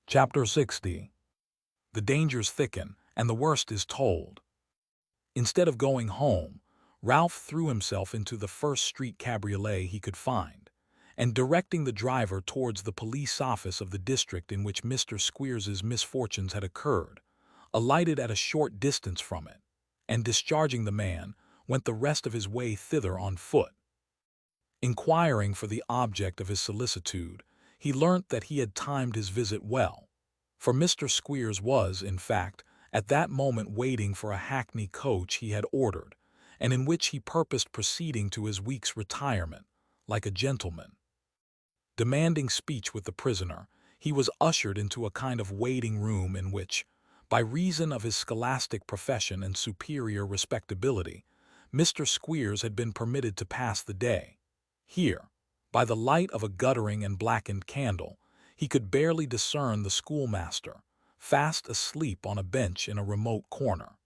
Chapter 60. The dangers thicken, and the worst is told. Instead of going home, Ralph threw himself into the first street cabriolet he could find, and directing the driver towards the police office of the district in which Mr. Squeers's misfortunes had occurred, alighted at a short distance from it, and discharging the man, went the rest of his way thither on foot. Inquiring for the object of his solicitude, he learnt that he had timed his visit well, for Mr. Squeers was, in fact, at that moment waiting for a hackney coach he had ordered, and in which he purposed proceeding to his week's retirement, like a gentleman. Demanding speech with the prisoner, he was ushered into a kind of waiting room in which, by reason of his scholastic profession and superior respectability, Mr. Squeers had been permitted to pass the day. Here, by the light of a guttering and blackened candle, he could barely discern the schoolmaster, fast asleep on a bench in a remote corner.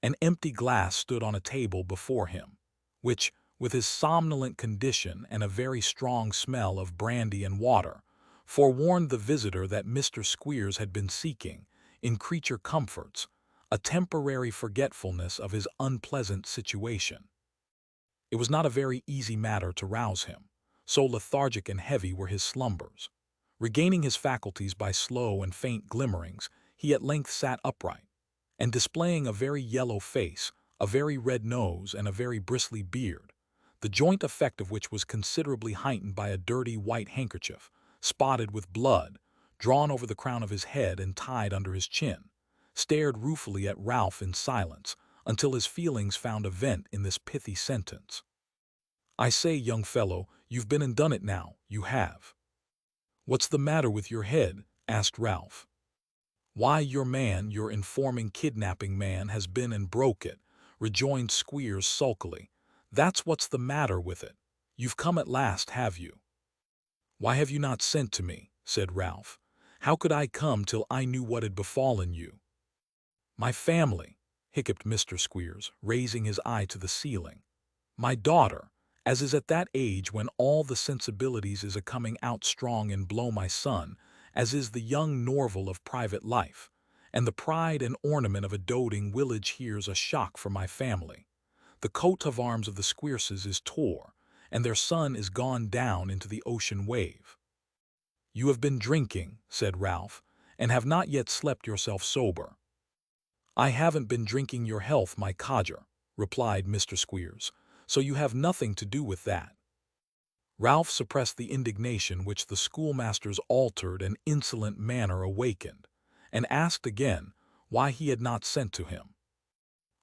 An empty glass stood on a table before him, which, with his somnolent condition and a very strong smell of brandy and water, forewarned the visitor that Mr. Squeers had been seeking, in creature comforts, a temporary forgetfulness of his unpleasant situation. It was not a very easy matter to rouse him, so lethargic and heavy were his slumbers. Regaining his faculties by slow and faint glimmerings, he at length sat upright, and displaying a very yellow face, a very red nose, and a very bristly beard, the joint effect of which was considerably heightened by a dirty white handkerchief, spotted with blood, drawn over the crown of his head and tied under his chin, stared ruefully at Ralph in silence, until his feelings found a vent in this pithy sentence. "I say, young fellow, you've been and done it now, you have." "What's the matter with your head?" asked Ralph. "Why, your informing kidnapping man has been and broke it," rejoined Squeers sulkily. "That's what's the matter with it. You've come at last, have you?" "Why have you not sent to me?" said Ralph. "How could I come till I knew what had befallen you?" "My family," hiccuped Mr. Squeers, raising his eye to the ceiling. "My daughter, as is at that age when all the sensibilities is a-coming out strong in blow, my son, as is the young Norval of private life, and the pride and ornament of a doting village here's a shock for my family. The coat of arms of the Squeerses is tore, and their son is gone down into the ocean wave." "You have been drinking," said Ralph, "and have not yet slept yourself sober." "I haven't been drinking your health, my codger," replied Mr. Squeers, "so you have nothing to do with that." Ralph suppressed the indignation which the schoolmaster's altered and insolent manner awakened, and asked again why he had not sent to him.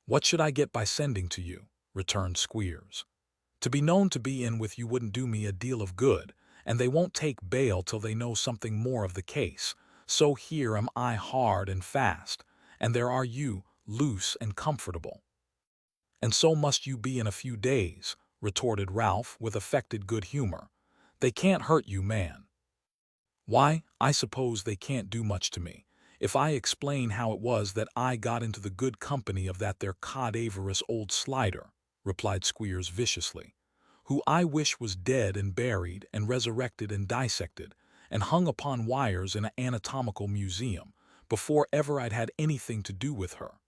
"What should I get by sending to you?" returned Squeers. "To be known to be in with you wouldn't do me a deal of good, and they won't take bail till they know something more of the case, so here am I hard and fast, and there are you, loose and comfortable." "And so must you be in a few days," retorted Ralph with affected good humor. "They can't hurt you, man." "Why, I suppose they can't do much to me, if I explain how it was that I got into the good company of that there cadaverous old slider," replied Squeers viciously, "who I wish was dead and buried and resurrected and dissected, and hung upon wires in an anatomical museum, before ever I'd had anything to do with her.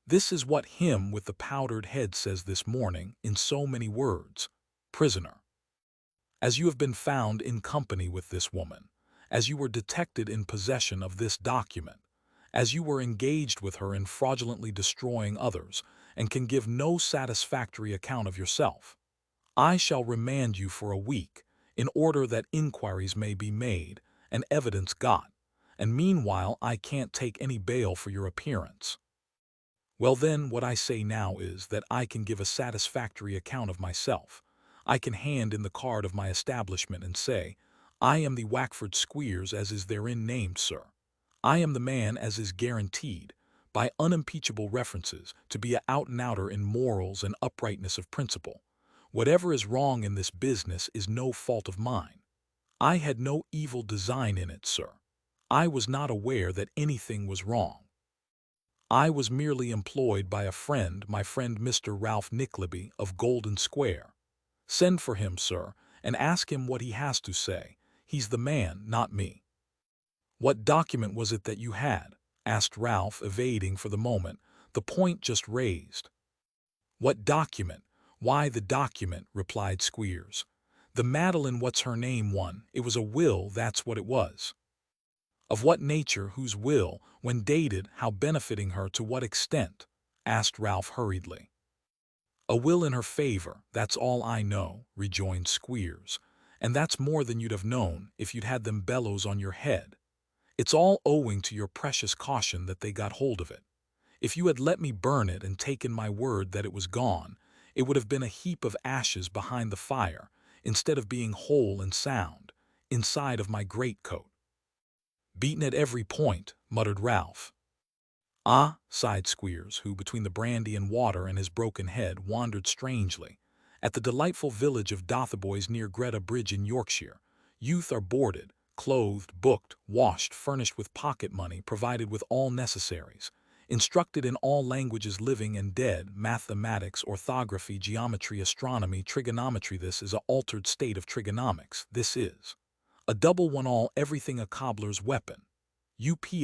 This is what him with the powdered head says this morning, in so many words: 'Prisoner, as you have been found in company with this woman, as you were detected in possession of this document, as you were engaged with her in fraudulently destroying others, and can give no satisfactory account of yourself, I shall remand you for a week, in order that inquiries may be made and evidence got, and meanwhile I can't take any bail for your appearance.' Well then, what I say now is that I can give a satisfactory account of myself. I can hand in the card of my establishment and say, 'I am the Wackford Squeers as is therein named, sir. I am the man as is guaranteed, by unimpeachable references, to be a out-and-outer in morals and uprightness of principle. Whatever is wrong in this business is no fault of mine. I had no evil design in it, sir. I was not aware that anything was wrong. I was merely employed by a friend, my friend Mr. Ralph Nickleby of Golden Square. Send for him, sir, and ask him what he has to say. He's the man, not me." "What document was it that you had?" asked Ralph, evading for the moment the point just raised. "What document? Why, the document," replied Squeers. "The Madeline what's-her-name one. It was a will, that's what it was." "Of what nature? Whose will? When dated? How benefiting her? To what extent?" asked Ralph hurriedly. "A will in her favor, that's all I know," rejoined Squeers, "and that's more than you'd have known if you'd had them bellows on your head. It's all owing to your precious caution that they got hold of it. If you had let me burn it and taken my word that it was gone, it would have been a heap of ashes behind the fire, instead of being whole and sound, inside of my greatcoat." "Beaten at every point," muttered Ralph. "Ah," sighed Squeers, who, between the brandy and water and his broken head, wandered strangely. "At the delightful village of Dotheboys near Greta Bridge in Yorkshire, youth are boarded, clothed, booked, washed, furnished with pocket money, provided with all necessaries, instructed in all languages living and dead, mathematics, orthography, geometry, astronomy, trigonometry. This is a altered state of trigonomics. This is a double one, all, everything a cobbler's weapon.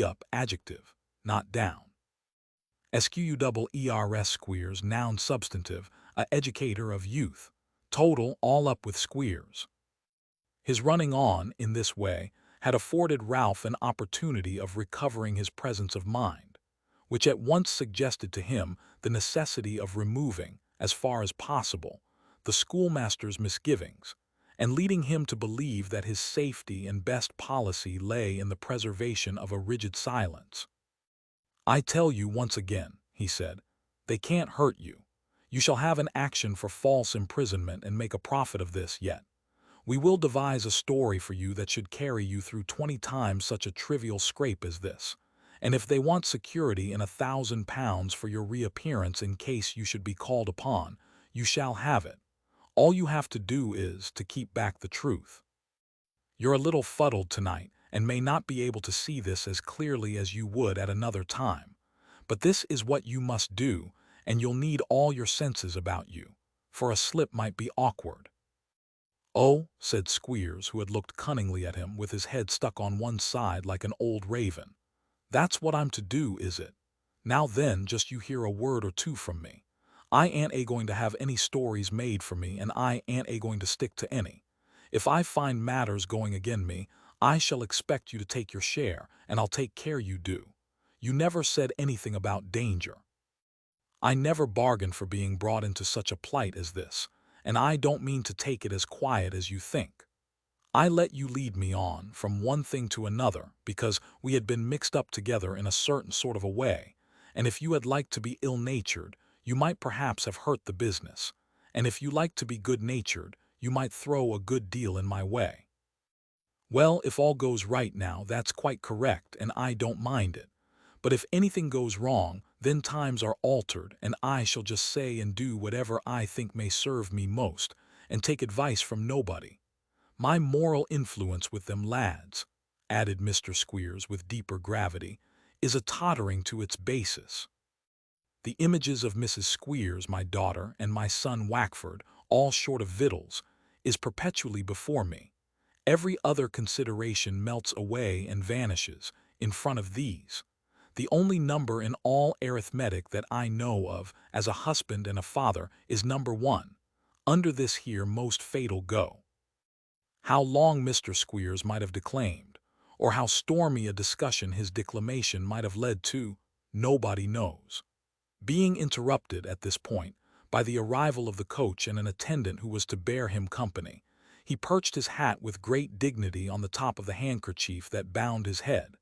Up, adjective, not down. Squeers, Squeers, noun substantive, a educator of youth. Total, all up with Squeers." His running on, in this way, had afforded Ralph an opportunity of recovering his presence of mind, which at once suggested to him the necessity of removing, as far as possible, the schoolmaster's misgivings, and leading him to believe that his safety and best policy lay in the preservation of a rigid silence. "I tell you once again," he said, "they can't hurt you. You shall have an action for false imprisonment and make a profit of this yet. We will devise a story for you that should carry you through 20 times such a trivial scrape as this. And if they want security in £1,000 for your reappearance in case you should be called upon, you shall have it. All you have to do is to keep back the truth. You're a little fuddled tonight, and may not be able to see this as clearly as you would at another time. But this is what you must do, and you'll need all your senses about you, for a slip might be awkward." "Oh," said Squeers, who had looked cunningly at him with his head stuck on one side like an old raven. "That's what I'm to do, is it? Now then, just you hear a word or two from me. I ain't going to have any stories made for me, and I ain't going to stick to any. If I find matters going again me, I shall expect you to take your share, and I'll take care you do. You never said anything about danger. I never bargained for being brought into such a plight as this, and I don't mean to take it as quiet as you think. I let you lead me on from one thing to another because we had been mixed up together in a certain sort of a way, and if you had liked to be ill-natured, you might perhaps have hurt the business, and if you liked to be good-natured, you might throw a good deal in my way. Well, if all goes right now, that's quite correct, and I don't mind it. But if anything goes wrong, then times are altered, and I shall just say and do whatever I think may serve me most, and take advice from nobody. My moral influence with them lads," added Mr. Squeers with deeper gravity, "is a tottering to its basis. The images of Mrs. Squeers, my daughter, and my son Wackford, all short of victuals, is perpetually before me. Every other consideration melts away and vanishes in front of these. The only number in all arithmetic that I know of as a husband and a father is number 1, under this here most fatal go." How long Mr. Squeers might have declaimed, or how stormy a discussion his declamation might have led to, nobody knows. Being interrupted at this point by the arrival of the coach and an attendant who was to bear him company, he perched his hat with great dignity on the top of the handkerchief that bound his head,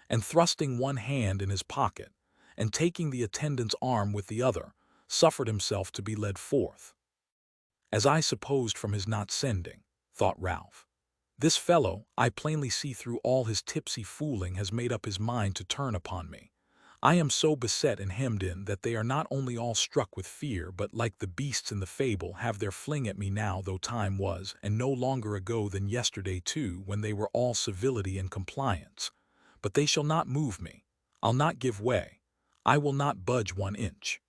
and thrusting one hand in his pocket, and taking the attendant's arm with the other, suffered himself to be led forth. "As I supposed from his not sending," thought Ralph. "This fellow, I plainly see through all his tipsy fooling, has made up his mind to turn upon me. I am so beset and hemmed in that they are not only all struck with fear, but, like the beasts in the fable, have their fling at me now, though time was, and no longer ago than yesterday too, when they were all civility and compliance. But they shall not move me. I'll not give way. I will not budge 1 inch."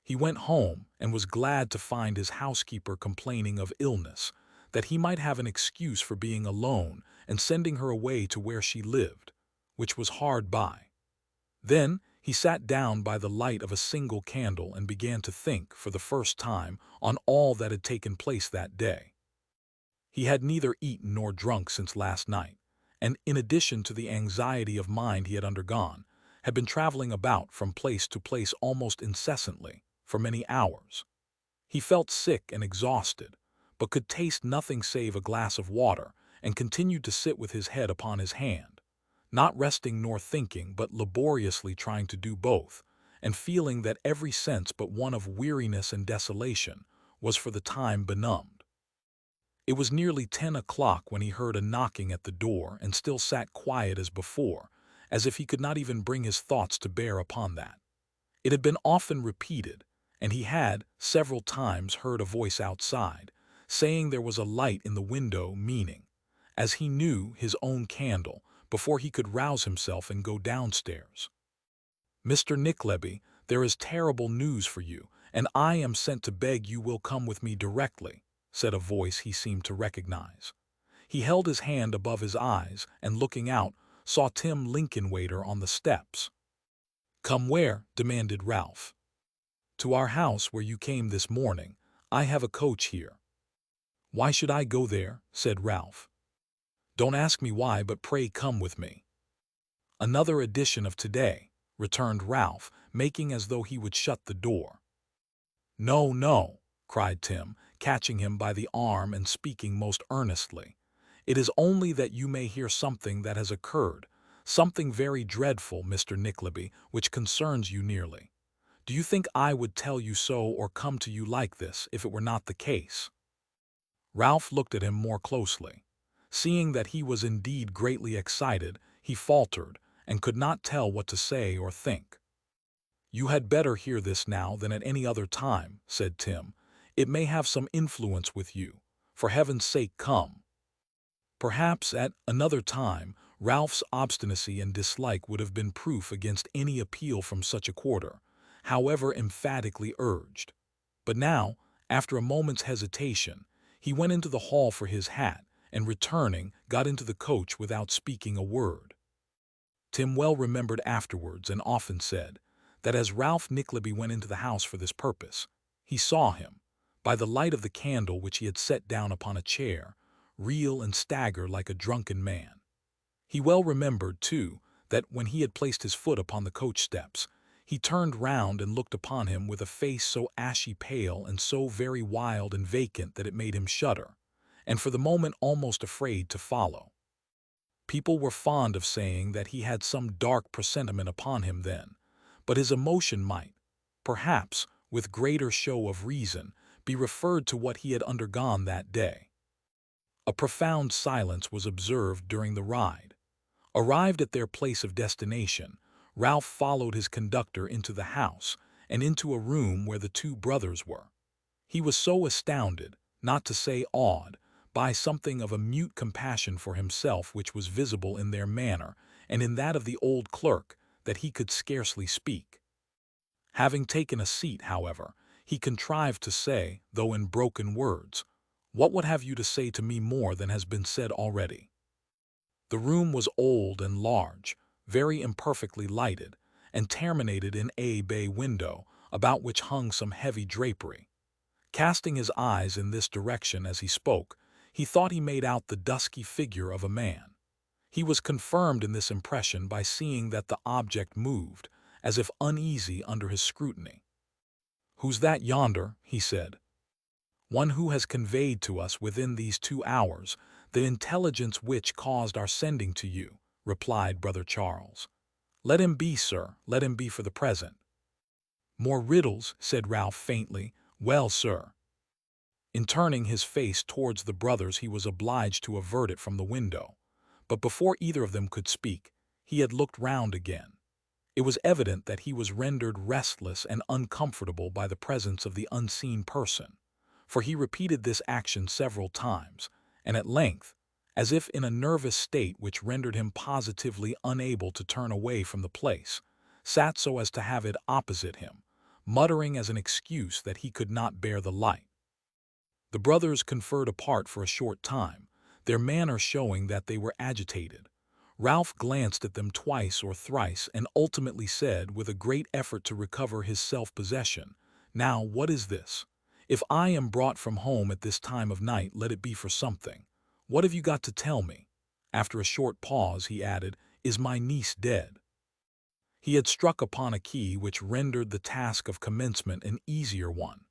He went home, and was glad to find his housekeeper complaining of illness, that he might have an excuse for being alone and sending her away to where she lived, which was hard by. Then he sat down by the light of a single candle and began to think, for the first time, on all that had taken place that day. He had neither eaten nor drunk since last night, and in addition to the anxiety of mind he had undergone, had been traveling about from place to place almost incessantly, for many hours. He felt sick and exhausted, but could taste nothing save a glass of water, and continued to sit with his head upon his hand, not resting nor thinking, but laboriously trying to do both, and feeling that every sense but one of weariness and desolation was for the time benumbed. It was nearly 10 o'clock when he heard a knocking at the door and still sat quiet as before, as if he could not even bring his thoughts to bear upon that. It had been often repeated, and he had, several times, heard a voice outside, saying there was a light in the window, meaning, as he knew, his own candle, before he could rouse himself and go downstairs. "Mr. Nickleby, there is terrible news for you, and I am sent to beg you will come with me directly," said a voice he seemed to recognize. He held his hand above his eyes, and looking out, saw Tim Linkinwater on the steps. "Come where?" demanded Ralph. "To our house where you came this morning. I have a coach here." "Why should I go there?" said Ralph. "Don't ask me why, but pray come with me." "Another edition of today," returned Ralph, making as though he would shut the door. "No, no," cried Tim, catching him by the arm and speaking most earnestly. "It is only that you may hear something that has occurred, something very dreadful, Mr. Nickleby, which concerns you nearly. Do you think I would tell you so or come to you like this if it were not the case?" Ralph looked at him more closely. Seeing that he was indeed greatly excited, he faltered, and could not tell what to say or think. "You had better hear this now than at any other time," said Tim. "It may have some influence with you. For heaven's sake come." Perhaps at another time Ralph's obstinacy and dislike would have been proof against any appeal from such a quarter, however emphatically urged. But now, after a moment's hesitation, he went into the hall for his hat, and returning, got into the coach without speaking a word. Tim well remembered afterwards, and often said, that as Ralph Nickleby went into the house for this purpose, he saw him, by the light of the candle which he had set down upon a chair, reel and stagger like a drunken man. He well remembered, too, that when he had placed his foot upon the coach steps, he turned round and looked upon him with a face so ashy pale and so very wild and vacant that it made him shudder, and for the moment almost afraid to follow. People were fond of saying that he had some dark presentiment upon him then, but his emotion might, perhaps, with greater show of reason, be referred to what he had undergone that day. A profound silence was observed during the ride. Arrived at their place of destination, Ralph followed his conductor into the house and into a room where the two brothers were. He was so astounded, not to say awed, by something of a mute compassion for himself which was visible in their manner and in that of the old clerk, that he could scarcely speak. Having taken a seat, however, he contrived to say, though in broken words, "What would have you to say to me more than has been said already?" The room was old and large, very imperfectly lighted, and terminated in a bay window, about which hung some heavy drapery. Casting his eyes in this direction as he spoke, he thought he made out the dusky figure of a man. He was confirmed in this impression by seeing that the object moved, as if uneasy under his scrutiny. "Who's that yonder?" he said. "One who has conveyed to us within these 2 hours the intelligence which caused our sending to you," replied Brother Charles. "Let him be, sir, let him be for the present." "More riddles," said Ralph faintly. "Well, sir." In turning his face towards the brothers he was obliged to avert it from the window, but before either of them could speak, he had looked round again. It was evident that he was rendered restless and uncomfortable by the presence of the unseen person, for he repeated this action several times, and at length, as if in a nervous state which rendered him positively unable to turn away from the place, sat so as to have it opposite him, muttering as an excuse that he could not bear the light. The brothers conferred apart for a short time, their manner showing that they were agitated. Ralph glanced at them twice or thrice and ultimately said, with a great effort to recover his self-possession, "Now, what is this? If I am brought from home at this time of night, let it be for something. What have you got to tell me?" After a short pause, he added, "Is my niece dead?" He had struck upon a key which rendered the task of commencement an easier one.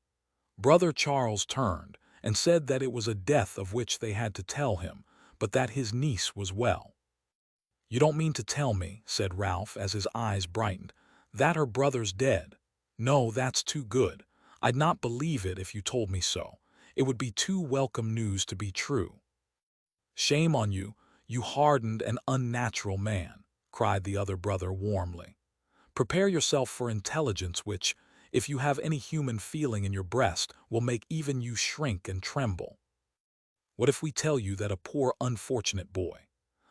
Brother Charles turned and said that it was a death of which they had to tell him, but that his niece was well. "You don't mean to tell me," said Ralph as his eyes brightened, "that her brother's dead? No, that's too good. I'd not believe it if you told me so. It would be too welcome news to be true." "Shame on you, you hardened and unnatural man," cried the other brother warmly. "Prepare yourself for intelligence which, if you have any human feeling in your breast, will make even you shrink and tremble. What if we tell you that a poor unfortunate boy,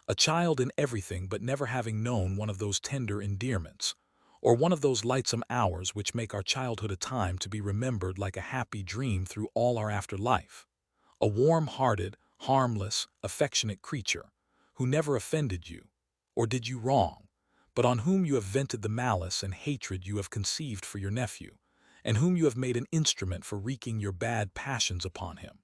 a child in everything but never having known one of those tender endearments, or one of those lightsome hours which make our childhood a time to be remembered like a happy dream through all our after life, a warm-hearted, harmless, affectionate creature, who never offended you, or did you wrong, but on whom you have vented the malice and hatred you have conceived for your nephew, and whom you have made an instrument for wreaking your bad passions upon him?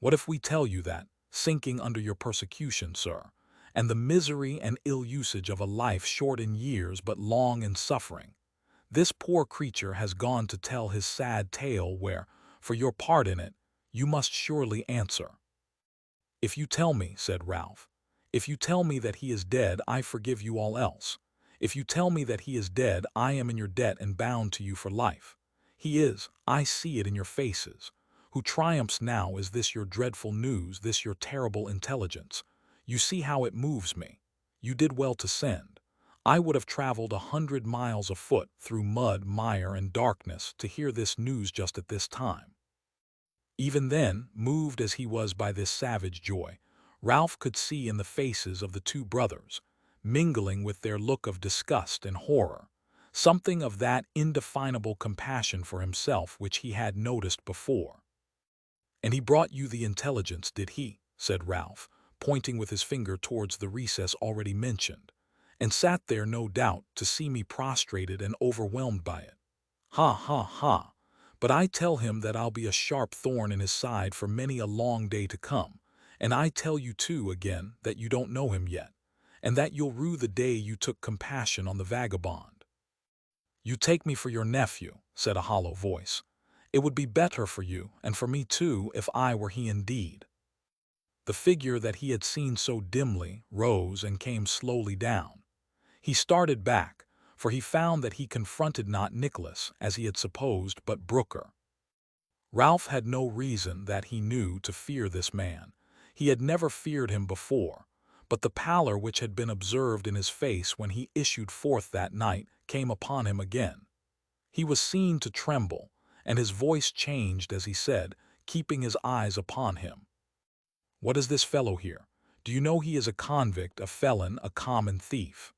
What if we tell you that, sinking under your persecution, sir, and the misery and ill usage of a life short in years but long in suffering, this poor creature has gone to tell his sad tale where, for your part in it, you must surely answer?" "If you tell me," said Ralph, "if you tell me that he is dead, I forgive you all else. If you tell me that he is dead, I am in your debt and bound to you for life. He is, I see it in your faces. Who triumphs now is this your dreadful news, this your terrible intelligence? You see how it moves me. You did well to send. I would have traveled 100 miles afoot through mud, mire, and darkness to hear this news just at this time." Even then, moved as he was by this savage joy, Ralph could see in the faces of the two brothers, mingling with their look of disgust and horror, something of that indefinable compassion for himself which he had noticed before. "And he brought you the intelligence, did he?" said Ralph, pointing with his finger towards the recess already mentioned, "and sat there, no doubt, to see me prostrated and overwhelmed by it. Ha, ha, ha! But I tell him that I'll be a sharp thorn in his side for many a long day to come, and I tell you, too, again, that you don't know him yet, and that you'll rue the day you took compassion on the vagabond." "You take me for your nephew," said a hollow voice. "It would be better for you, and for me too, if I were he indeed." The figure that he had seen so dimly rose and came slowly down. He started back, for he found that he confronted not Nicholas, as he had supposed, but Brooker. Ralph had no reason that he knew to fear this man. He had never feared him before, but the pallor which had been observed in his face when he issued forth that night came upon him again. He was seen to tremble, and his voice changed as he said, keeping his eyes upon him, "What is this fellow here? Do you know he is a convict, a felon, a common thief?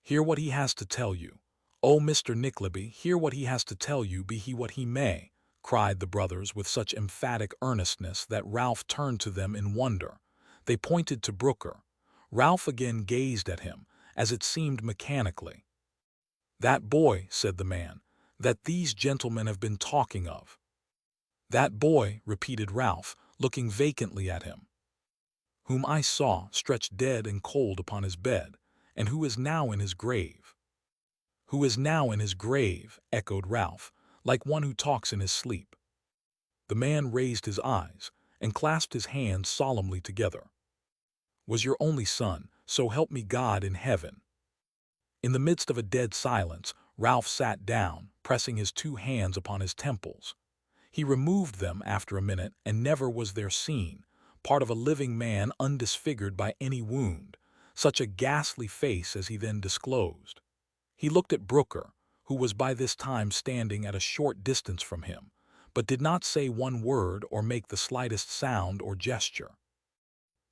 Hear what he has to tell you. Oh, Mr. Nickleby, hear what he has to tell you, be he what he may," cried the brothers with such emphatic earnestness that Ralph turned to them in wonder. They pointed to Brooker. Ralph again gazed at him, as it seemed mechanically. "That boy," said the man, "that these gentlemen have been talking of." "That boy," repeated Ralph, looking vacantly at him, "whom I saw stretched dead and cold upon his bed, and who is now in his grave." "Who is now in his grave," echoed Ralph, like one who talks in his sleep. The man raised his eyes, and clasped his hands solemnly together. "Was your only son, so help me God in heaven." In the midst of a dead silence, Ralph sat down, pressing his two hands upon his temples. He removed them after a minute, and never was there seen, part of a living man undisfigured by any wound, such a ghastly face as he then disclosed. He looked at Brooker, who was by this time standing at a short distance from him, but did not say one word or make the slightest sound or gesture.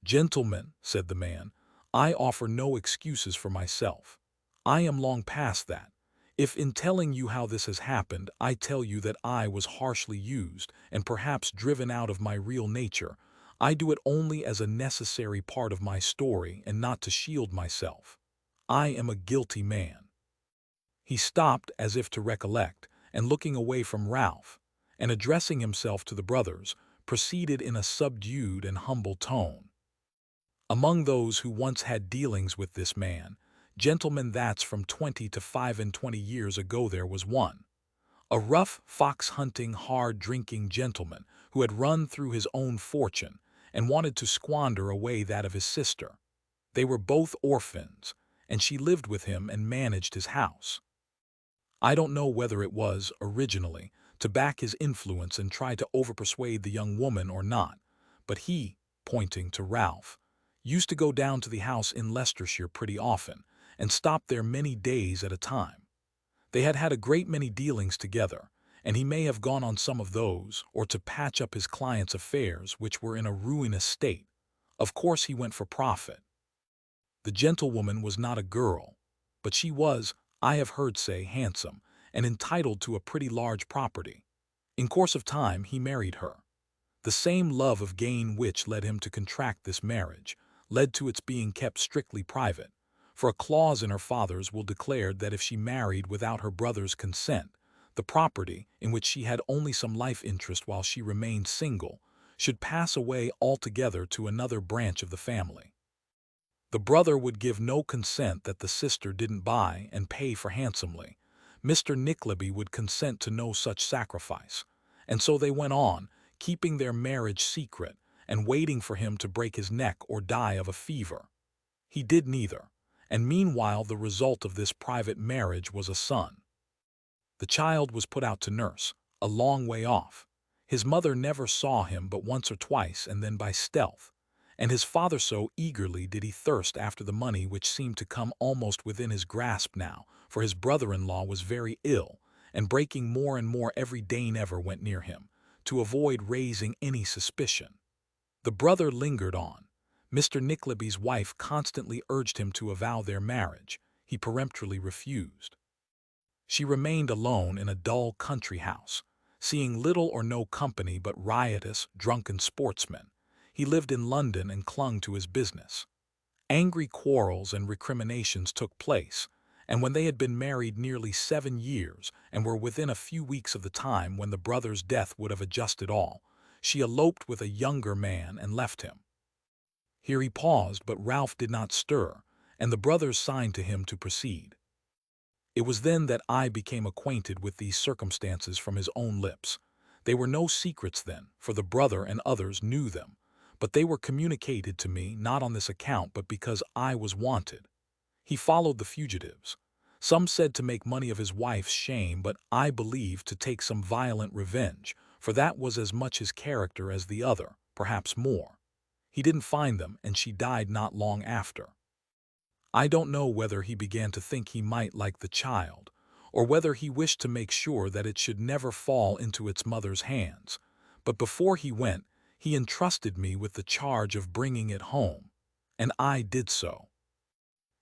"Gentlemen," said the man, "I offer no excuses for myself. I am long past that. If in telling you how this has happened, I tell you that I was harshly used and perhaps driven out of my real nature, I do it only as a necessary part of my story and not to shield myself. I am a guilty man." He stopped as if to recollect, and looking away from Ralph, and addressing himself to the brothers, proceeded in a subdued and humble tone. "Among those who once had dealings with this man, gentlemen, that's from 20 to 25 years ago, there was one, a rough, fox-hunting, hard-drinking gentleman who had run through his own fortune and wanted to squander away that of his sister. They were both orphans, and she lived with him and managed his house. I don't know whether it was, originally, to back his influence and try to overpersuade the young woman or not, but he," pointing to Ralph, "used to go down to the house in Leicestershire pretty often, and stop there many days at a time. They had had a great many dealings together, and he may have gone on some of those, or to patch up his client's affairs, which were in a ruinous state. Of course he went for profit. The gentlewoman was not a girl, but she was, I have heard say, handsome, and entitled to a pretty large property. In course of time he married her. The same love of gain which led him to contract this marriage led to its being kept strictly private, for a clause in her father's will declared that if she married without her brother's consent, the property, in which she had only some life interest while she remained single, should pass away altogether to another branch of the family. The brother would give no consent that the sister didn't buy and pay for handsomely. Mr. Nickleby would consent to no such sacrifice, and so they went on, keeping their marriage secret and waiting for him to break his neck or die of a fever. He did neither, and meanwhile the result of this private marriage was a son. The child was put out to nurse, a long way off. His mother never saw him but once or twice, and then by stealth, and his father, so eagerly did he thirst after the money which seemed to come almost within his grasp now, for his brother-in-law was very ill, and breaking more and more every day, never went near him, to avoid raising any suspicion. The brother lingered on. Mr. Nickleby's wife constantly urged him to avow their marriage. He peremptorily refused. She remained alone in a dull country house, seeing little or no company but riotous, drunken sportsmen. He lived in London and clung to his business. Angry quarrels and recriminations took place, and when they had been married nearly 7 years and were within a few weeks of the time when the brother's death would have adjusted all, she eloped with a younger man and left him. Here he paused, but Ralph did not stir, and the brothers signed to him to proceed. It was then that I became acquainted with these circumstances from his own lips. They were no secrets then, for the brother and others knew them, but they were communicated to me not on this account but because I was wanted. He followed the fugitives. Some said to make money of his wife's shame, but I believe to take some violent revenge, for that was as much his character as the other, perhaps more. He didn't find them, and she died not long after. I don't know whether he began to think he might like the child, or whether he wished to make sure that it should never fall into its mother's hands, but before he went, he entrusted me with the charge of bringing it home, and I did so.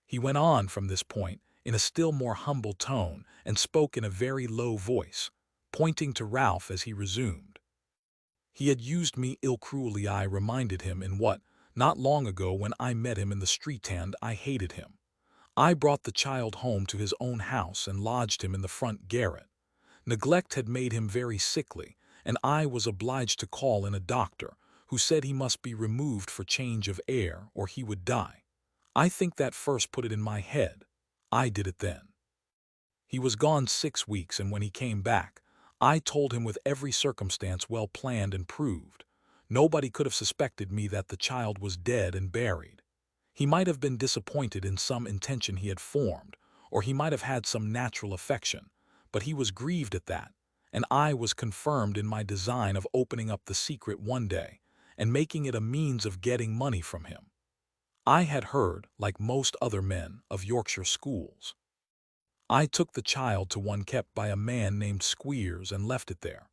He went on from this point in a still more humble tone and spoke in a very low voice, pointing to Ralph as he resumed. He had used me ill-cruelly. I reminded him in what, not long ago when I met him in the street, and I hated him. I brought the child home to his own house and lodged him in the front garret. Neglect had made him very sickly, and I was obliged to call in a doctor, who said he must be removed for change of air or he would die. I think that first put it in my head. I did it then. He was gone 6 weeks, and when he came back, I told him with every circumstance well planned and proved. Nobody could have suspected me that the child was dead and buried. He might have been disappointed in some intention he had formed, or he might have had some natural affection, but he was grieved at that, and I was confirmed in my design of opening up the secret one day, and making it a means of getting money from him. I had heard, like most other men, of Yorkshire schools. I took the child to one kept by a man named Squeers and left it there.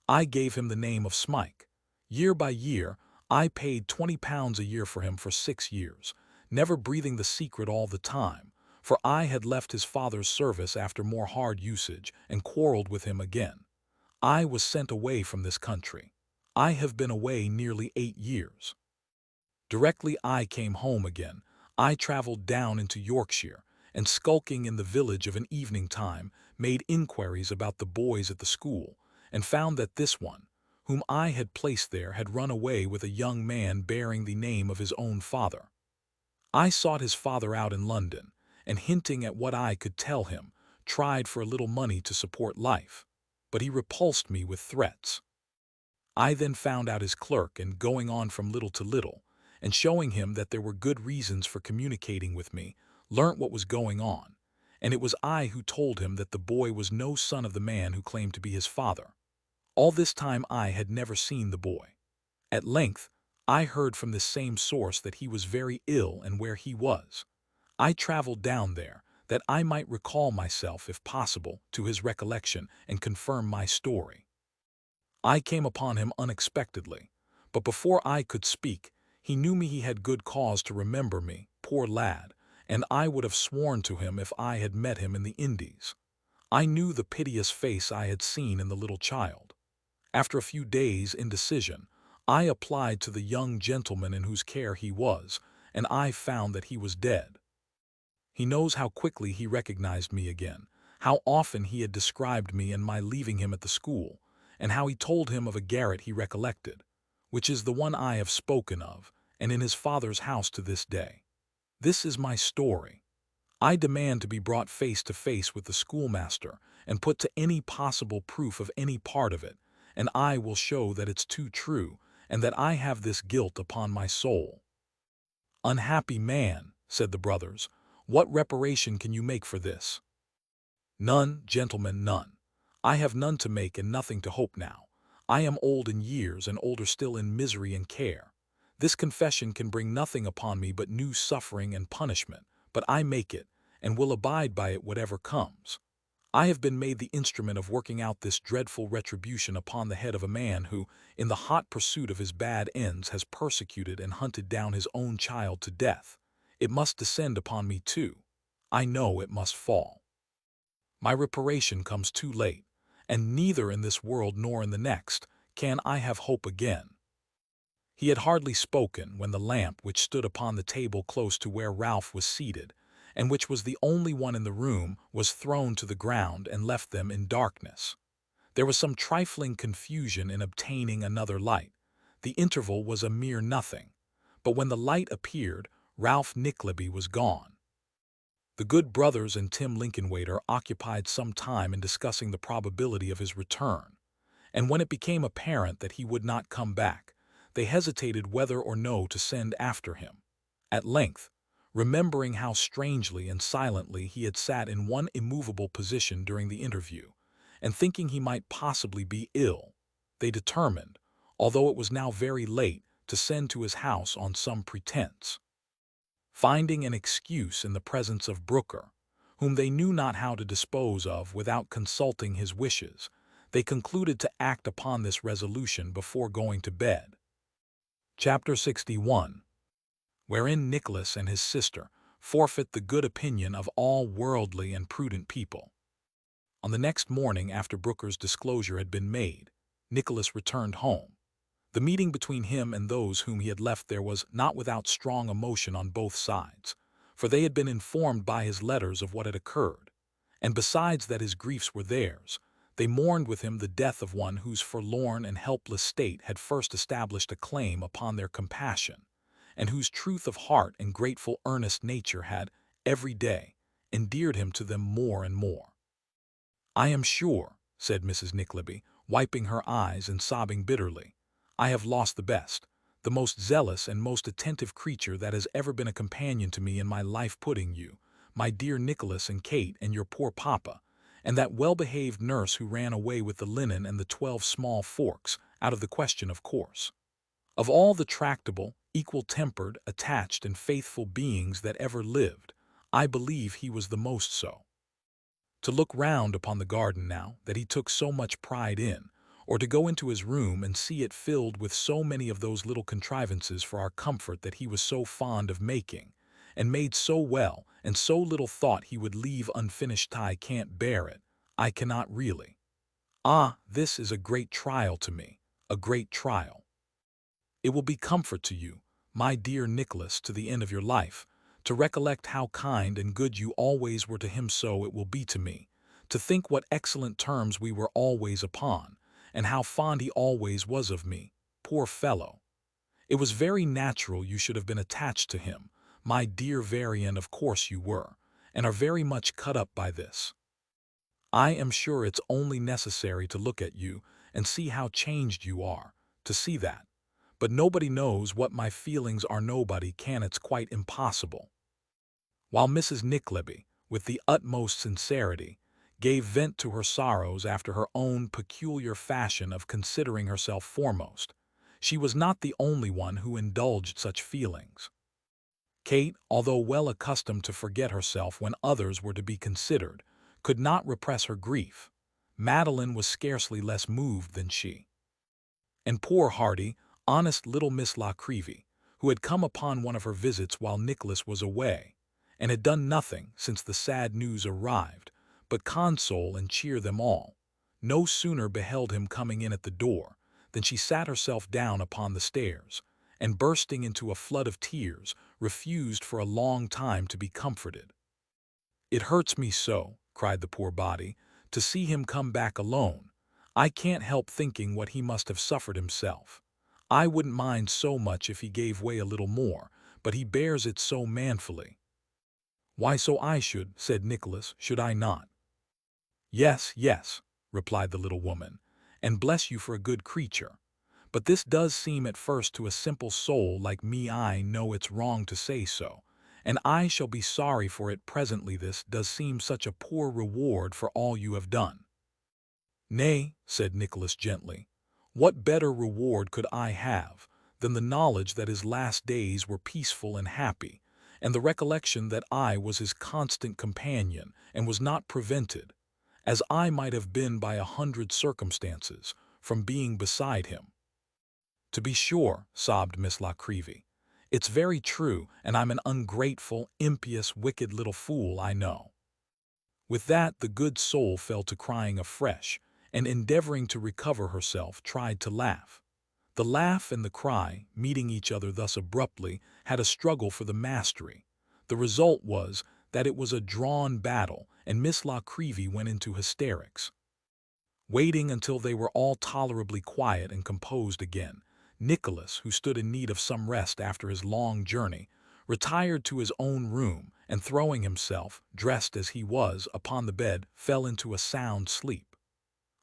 I gave him the name of Smike. Year by year, I paid £20 a year for him for 6 years, never breathing the secret all the time, for I had left his father's service after more hard usage and quarreled with him again. I was sent away from this country. I have been away nearly 8 years. Directly I came home again, I travelled down into Yorkshire, and skulking in the village of an evening time, made inquiries about the boys at the school, and found that this one, whom I had placed there, had run away with a young man bearing the name of his own father. I sought his father out in London, and hinting at what I could tell him, tried for a little money to support life, but he repulsed me with threats. I then found out his clerk, and going on from little to little, and showing him that there were good reasons for communicating with me, learnt what was going on, and it was I who told him that the boy was no son of the man who claimed to be his father. All this time I had never seen the boy. At length, I heard from this same source that he was very ill and where he was. I travelled down there, that I might recall myself, if possible, to his recollection and confirm my story. I came upon him unexpectedly, but before I could speak, he knew me. He had good cause to remember me, poor lad, and I would have sworn to him if I had met him in the Indies. I knew the piteous face I had seen in the little child. After a few days' indecision, I applied to the young gentleman in whose care he was, and I found that he was dead. He knows how quickly he recognized me again, how often he had described me and my leaving him at the school, and how he told him of a garret he recollected, which is the one I have spoken of, and in his father's house to this day. This is my story. I demand to be brought face to face with the schoolmaster and put to any possible proof of any part of it, and I will show that it's too true, and that I have this guilt upon my soul. Unhappy man, said the brothers, what reparation can you make for this? None, gentlemen, none. I have none to make and nothing to hope now. I am old in years, and older still in misery and care. This confession can bring nothing upon me but new suffering and punishment, but I make it, and will abide by it whatever comes. I have been made the instrument of working out this dreadful retribution upon the head of a man who, in the hot pursuit of his bad ends, has persecuted and hunted down his own child to death. It must descend upon me too. I know it must fall. My reparation comes too late, and neither in this world nor in the next can I have hope again. He had hardly spoken when the lamp which stood upon the table close to where Ralph was seated, and which was the only one in the room, was thrown to the ground and left them in darkness. There was some trifling confusion in obtaining another light. The interval was a mere nothing, but when the light appeared, Ralph Nickleby was gone. The good brothers and Tim Lincolnwater occupied some time in discussing the probability of his return, and when it became apparent that he would not come back, they hesitated whether or no to send after him. At length, remembering how strangely and silently he had sat in one immovable position during the interview, and thinking he might possibly be ill, they determined, although it was now very late, to send to his house on some pretense. Finding an excuse in the presence of Brooker, whom they knew not how to dispose of without consulting his wishes, they concluded to act upon this resolution before going to bed. Chapter 61. Wherein Nicholas and his sister forfeit the good opinion of all worldly and prudent people. On the next morning after Brooker's disclosure had been made, Nicholas returned home. The meeting between him and those whom he had left there was not without strong emotion on both sides, for they had been informed by his letters of what had occurred, and besides that his griefs were theirs, they mourned with him the death of one whose forlorn and helpless state had first established a claim upon their compassion, and whose truth of heart and grateful earnest nature had, every day, endeared him to them more and more. I am sure, said Mrs. Nickleby, wiping her eyes and sobbing bitterly, I have lost the best, the most zealous and most attentive creature that has ever been a companion to me in my life, putting you, my dear Nicholas and Kate and your poor papa, and that well-behaved nurse who ran away with the linen and the 12 small forks, out of the question, of course. Of all the tractable, equal-tempered, attached, and faithful beings that ever lived, I believe he was the most so. To look round upon the garden now, that he took so much pride in, or to go into his room and see it filled with so many of those little contrivances for our comfort that he was so fond of making, and made so well, and so little thought he would leave unfinished, I can't bear it, I cannot really. Ah, this is a great trial to me. a great trial. It will be comfort to you, my dear Nicholas, to the end of your life, to recollect how kind and good you always were to him. So it will be to me, to think what excellent terms we were always upon, and how fond he always was of me, poor fellow. It was very natural you should have been attached to him, my dear Varian, of course you were, and are very much cut up by this. I am sure it's only necessary to look at you and see how changed you are, to see that. But nobody knows what my feelings are, nobody can, it's quite impossible. While Mrs. Nickleby, with the utmost sincerity, gave vent to her sorrows after her own peculiar fashion of considering herself foremost, she was not the only one who indulged such feelings. Kate, although well accustomed to forget herself when others were to be considered, could not repress her grief. Madeline was scarcely less moved than she. And poor hearty, honest little Miss La Creevy, who had come upon one of her visits while Nicholas was away, and had done nothing since the sad news arrived, but console and cheer them all, no sooner beheld him coming in at the door than she sat herself down upon the stairs, and bursting into a flood of tears, refused for a long time to be comforted. "It hurts me so," cried the poor body, "to see him come back alone. I can't help thinking what he must have suffered himself. I wouldn't mind so much if he gave way a little more, but he bears it so manfully." "Why, so I should," said Nicholas, "should I not?" "Yes, yes," replied the little woman, "and bless you for a good creature. But this does seem at first to a simple soul like me, I know it's wrong to say so, and I shall be sorry for it presently, this does seem such a poor reward for all you have done." "Nay," said Nicholas gently, "what better reward could I have than the knowledge that his last days were peaceful and happy, and the recollection that I was his constant companion and was not prevented, as I might have been by 100 circumstances, from being beside him?" "To be sure," sobbed Miss La Creevy, "it's very true, and I'm an ungrateful, impious, wicked little fool, I know." With that the good soul fell to crying afresh, and endeavoring to recover herself, tried to laugh. The laugh and the cry, meeting each other thus abruptly, had a struggle for the mastery. The result was that it was a drawn battle, and Miss La Creevy went into hysterics. Waiting until they were all tolerably quiet and composed again, Nicholas, who stood in need of some rest after his long journey, retired to his own room, and throwing himself, dressed as he was, upon the bed, fell into a sound sleep.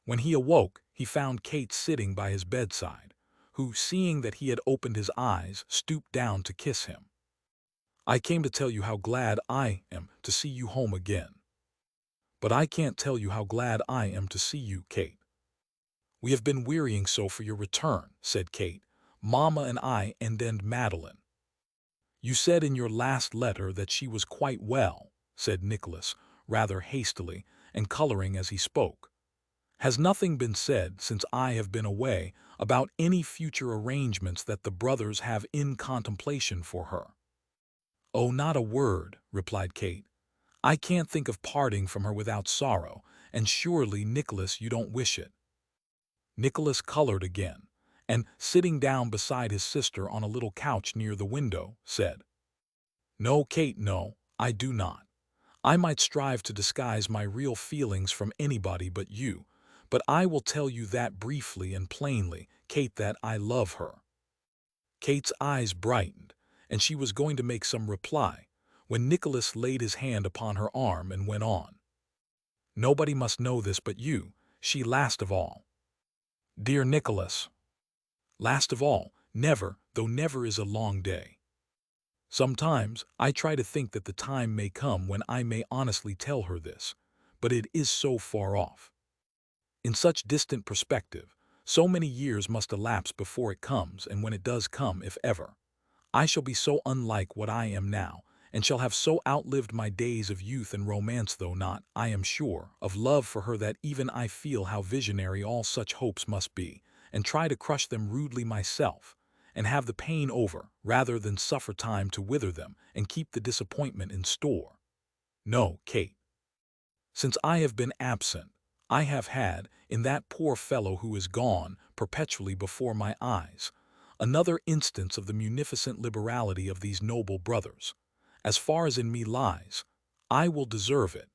When he awoke, he found Kate sitting by his bedside, who, seeing that he had opened his eyes, stooped down to kiss him. "I came to tell you how glad I am to see you home again." "But I can't tell you how glad I am to see you, Kate. We have been wearying so for your return," said Kate, "Mamma and I, and Madeline." "You said in your last letter that she was quite well," said Nicholas, rather hastily, and coloring as he spoke. "Has nothing been said, since I have been away, about any future arrangements that the brothers have in contemplation for her?" "Oh, not a word," replied Kate. "I can't think of parting from her without sorrow, and surely, Nicholas, you don't wish it." Nicholas colored again, and, sitting down beside his sister on a little couch near the window, said, "No, Kate, no, I do not. I might strive to disguise my real feelings from anybody but you, but I will tell you that briefly and plainly, Kate, that I love her." Kate's eyes brightened, and she was going to make some reply, when Nicholas laid his hand upon her arm and went on. "Nobody must know this but you, she last of all. Dear Nicholas, last of all, never, though never is a long day. Sometimes I try to think that the time may come when I may honestly tell her this, but it is so far off. In such distant perspective, so many years must elapse before it comes, and when it does come, if ever, I shall be so unlike what I am now, and shall have so outlived my days of youth and romance, though not, I am sure, of love for her, that even I feel how visionary all such hopes must be, and try to crush them rudely myself, and have the pain over, rather than suffer time to wither them and keep the disappointment in store. No, Kate. Since I have been absent, I have had, in that poor fellow who is gone, perpetually before my eyes, another instance of the munificent liberality of these noble brothers. As far as in me lies, I will deserve it,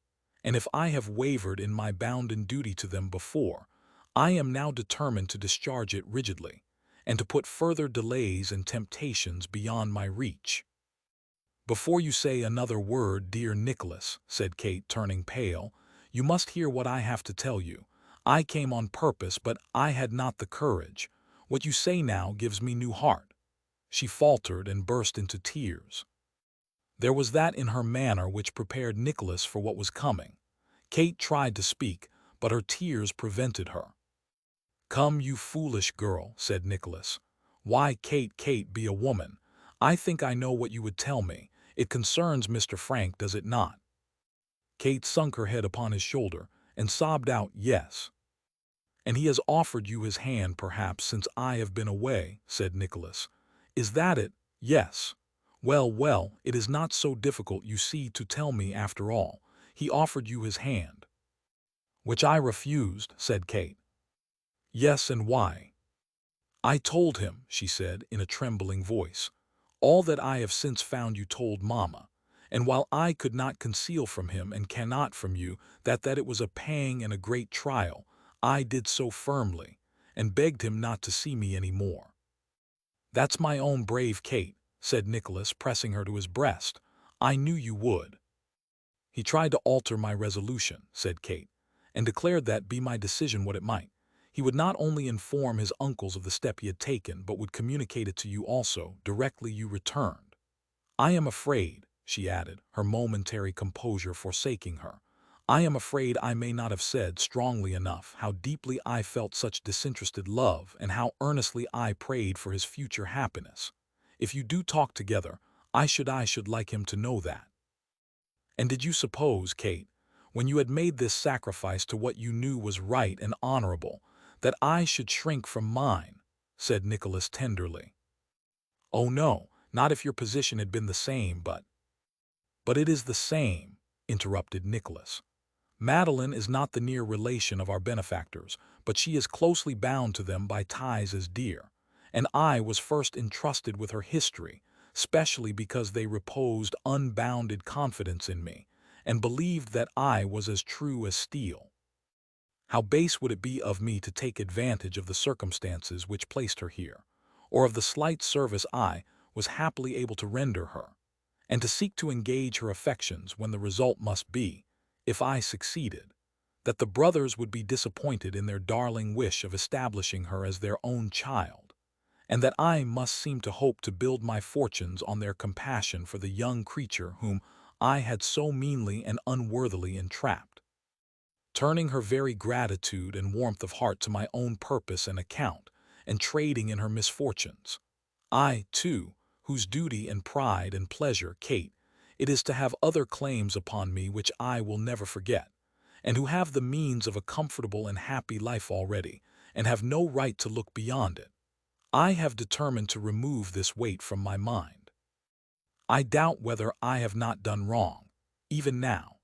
and if I have wavered in my bounden duty to them before, I am now determined to discharge it rigidly, and to put further delays and temptations beyond my reach. "Before you say another word, dear Nicholas," said Kate, turning pale, "you must hear what I have to tell you. I came on purpose, but I had not the courage. What you say now gives me new heart." She faltered and burst into tears. There was that in her manner which prepared Nicholas for what was coming. Kate tried to speak, but her tears prevented her. "Come, you foolish girl," said Nicholas. "Why, Kate, Kate, be a woman. I think I know what you would tell me. It concerns Mr. Frank, does it not?" Kate sunk her head upon his shoulder and sobbed out, "Yes." "And he has offered you his hand, perhaps, since I have been away," said Nicholas. "Is that it?" "Yes." "Well, well, it is not so difficult, you see, to tell me after all. He offered you his hand." "Which I refused," said Kate. "Yes, and why?" "I told him," she said, in a trembling voice, "all that I have since found you told Mamma, and while I could not conceal from him, and cannot from you, that it was a pang and a great trial, I did so firmly, and begged him not to see me any more." "That's my own brave Kate," said Nicholas, pressing her to his breast. "I knew you would." "He tried to alter my resolution," said Kate, "and declared that, be my decision what it might, he would not only inform his uncles of the step he had taken, but would communicate it to you also, directly you returned. I am afraid," she added, her momentary composure forsaking her, "I am afraid I may not have said strongly enough how deeply I felt such disinterested love, and how earnestly I prayed for his future happiness. If you do talk together, I should like him to know that." "And did you suppose, Kate, when you had made this sacrifice to what you knew was right and honorable, that I should shrink from mine?" said Nicholas tenderly. "Oh no, not if your position had been the same, but—" "But it is the same," interrupted Nicholas. "Madeline is not the near relation of our benefactors, but she is closely bound to them by ties as dear, and I was first entrusted with her history, specially because they reposed unbounded confidence in me, and believed that I was as true as steel. How base would it be of me to take advantage of the circumstances which placed her here, or of the slight service I was happily able to render her, and to seek to engage her affections when the result must be, if I succeeded, that the brothers would be disappointed in their darling wish of establishing her as their own child, and that I must seem to hope to build my fortunes on their compassion for the young creature whom I had so meanly and unworthily entrapped, turning her very gratitude and warmth of heart to my own purpose and account, and trading in her misfortunes. I, too, whose duty and pride and pleasure, Kate, it is to have other claims upon me which I will never forget, and who have the means of a comfortable and happy life already, and have no right to look beyond it. I have determined to remove this weight from my mind. I doubt whether I have not done wrong, even now,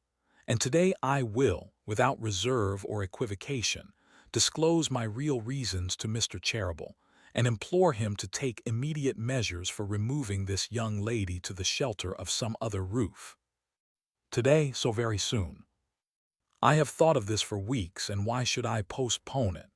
and today I will, without reserve or equivocation, disclose my real reasons to Mr. Cheeryble, and implore him to take immediate measures for removing this young lady to the shelter of some other roof. Today, so very soon. I have thought of this for weeks, and why should I postpone it?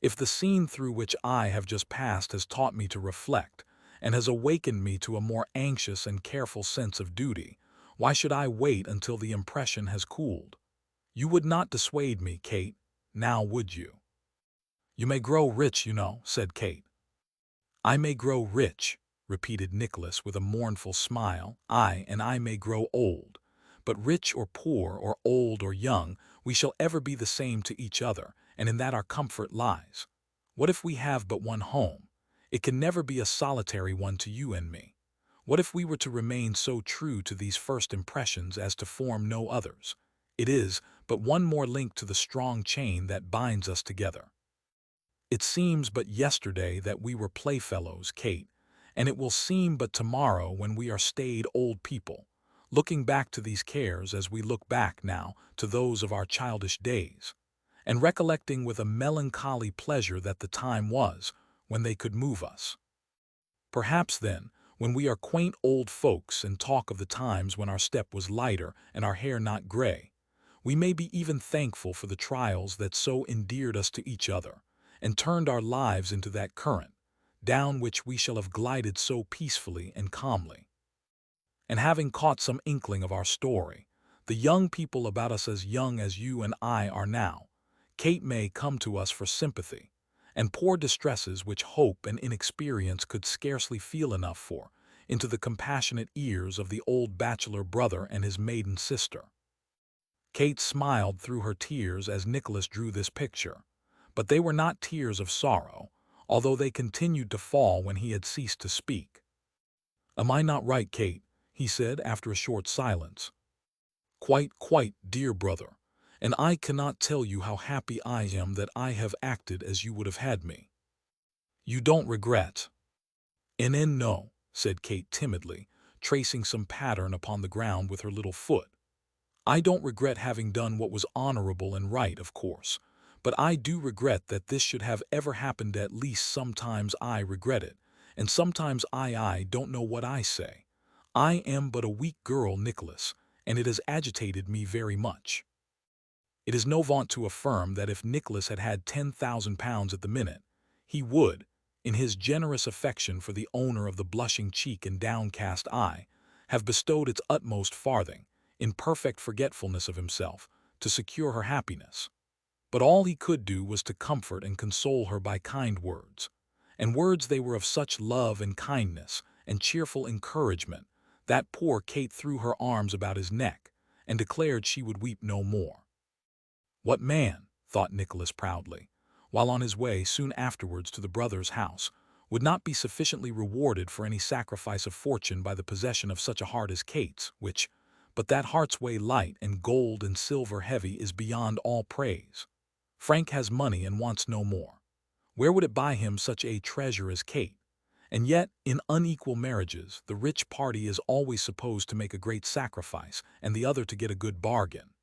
If the scene through which I have just passed has taught me to reflect, and has awakened me to a more anxious and careful sense of duty, why should I wait until the impression has cooled? You would not dissuade me, Kate, now would you? "You may grow rich, you know," said Kate. "I may grow rich," repeated Nicholas with a mournful smile, "aye, and I may grow old. But rich or poor, or old or young, we shall ever be the same to each other, and in that our comfort lies. What if we have but one home? It can never be a solitary one to you and me. What if we were to remain so true to these first impressions as to form no others? It is but one more link to the strong chain that binds us together. It seems but yesterday that we were playfellows, Kate, and it will seem but tomorrow when we are staid old people, looking back to these cares as we look back now to those of our childish days. and recollecting with a melancholy pleasure that the time was when they could move us. Perhaps then, when we are quaint old folks and talk of the times when our step was lighter and our hair not gray, we may be even thankful for the trials that so endeared us to each other, and turned our lives into that current, down which we shall have glided so peacefully and calmly. And having caught some inkling of our story, the young people about us as young as you and I are now, Kate may come to us for sympathy, and pour distresses which hope and inexperience could scarcely feel enough for, into the compassionate ears of the old bachelor brother and his maiden sister. Kate smiled through her tears as Nicholas drew this picture, but they were not tears of sorrow, although they continued to fall when he had ceased to speak. "Am I not right, Kate?" he said after a short silence. Quite, dear brother, and I cannot tell you how happy I am that I have acted as you would have had me. You don't regret?" No," said Kate timidly, tracing some pattern upon the ground with her little foot. "I don't regret having done what was honorable and right, of course, but I do regret that this should have ever happened. At least sometimes I regret it, and sometimes I don't know what I say. I am but a weak girl, Nicholas, and it has agitated me very much." It is no vaunt to affirm that if Nicholas had had £10,000 at the minute, he would, in his generous affection for the owner of the blushing cheek and downcast eye, have bestowed its utmost farthing, in perfect forgetfulness of himself, to secure her happiness. But all he could do was to comfort and console her by kind words, and words they were of such love and kindness and cheerful encouragement that poor Kate threw her arms about his neck and declared she would weep no more. What man, thought Nicholas proudly, while on his way soon afterwards to the brother's house, would not be sufficiently rewarded for any sacrifice of fortune by the possession of such a heart as Kate's, which, but that heart's way light and gold and silver heavy, is beyond all praise. Frank has money and wants no more. Where would it buy him such a treasure as Kate? And yet, in unequal marriages, the rich party is always supposed to make a great sacrifice, and the other to get a good bargain.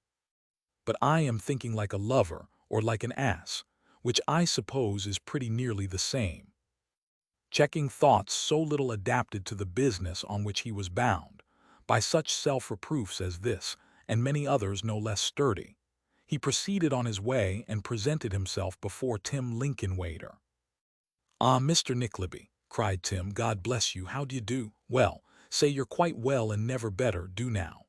But I am thinking like a lover or like an ass, which I suppose is pretty nearly the same. Checking thoughts so little adapted to the business on which he was bound, by such self-reproofs as this, and many others no less sturdy, he proceeded on his way and presented himself before Tim Lincolnwater. "Ah, Mr. Nickleby," cried Tim, "God bless you, how d'ye do? Well, say you're quite well and never better, do now."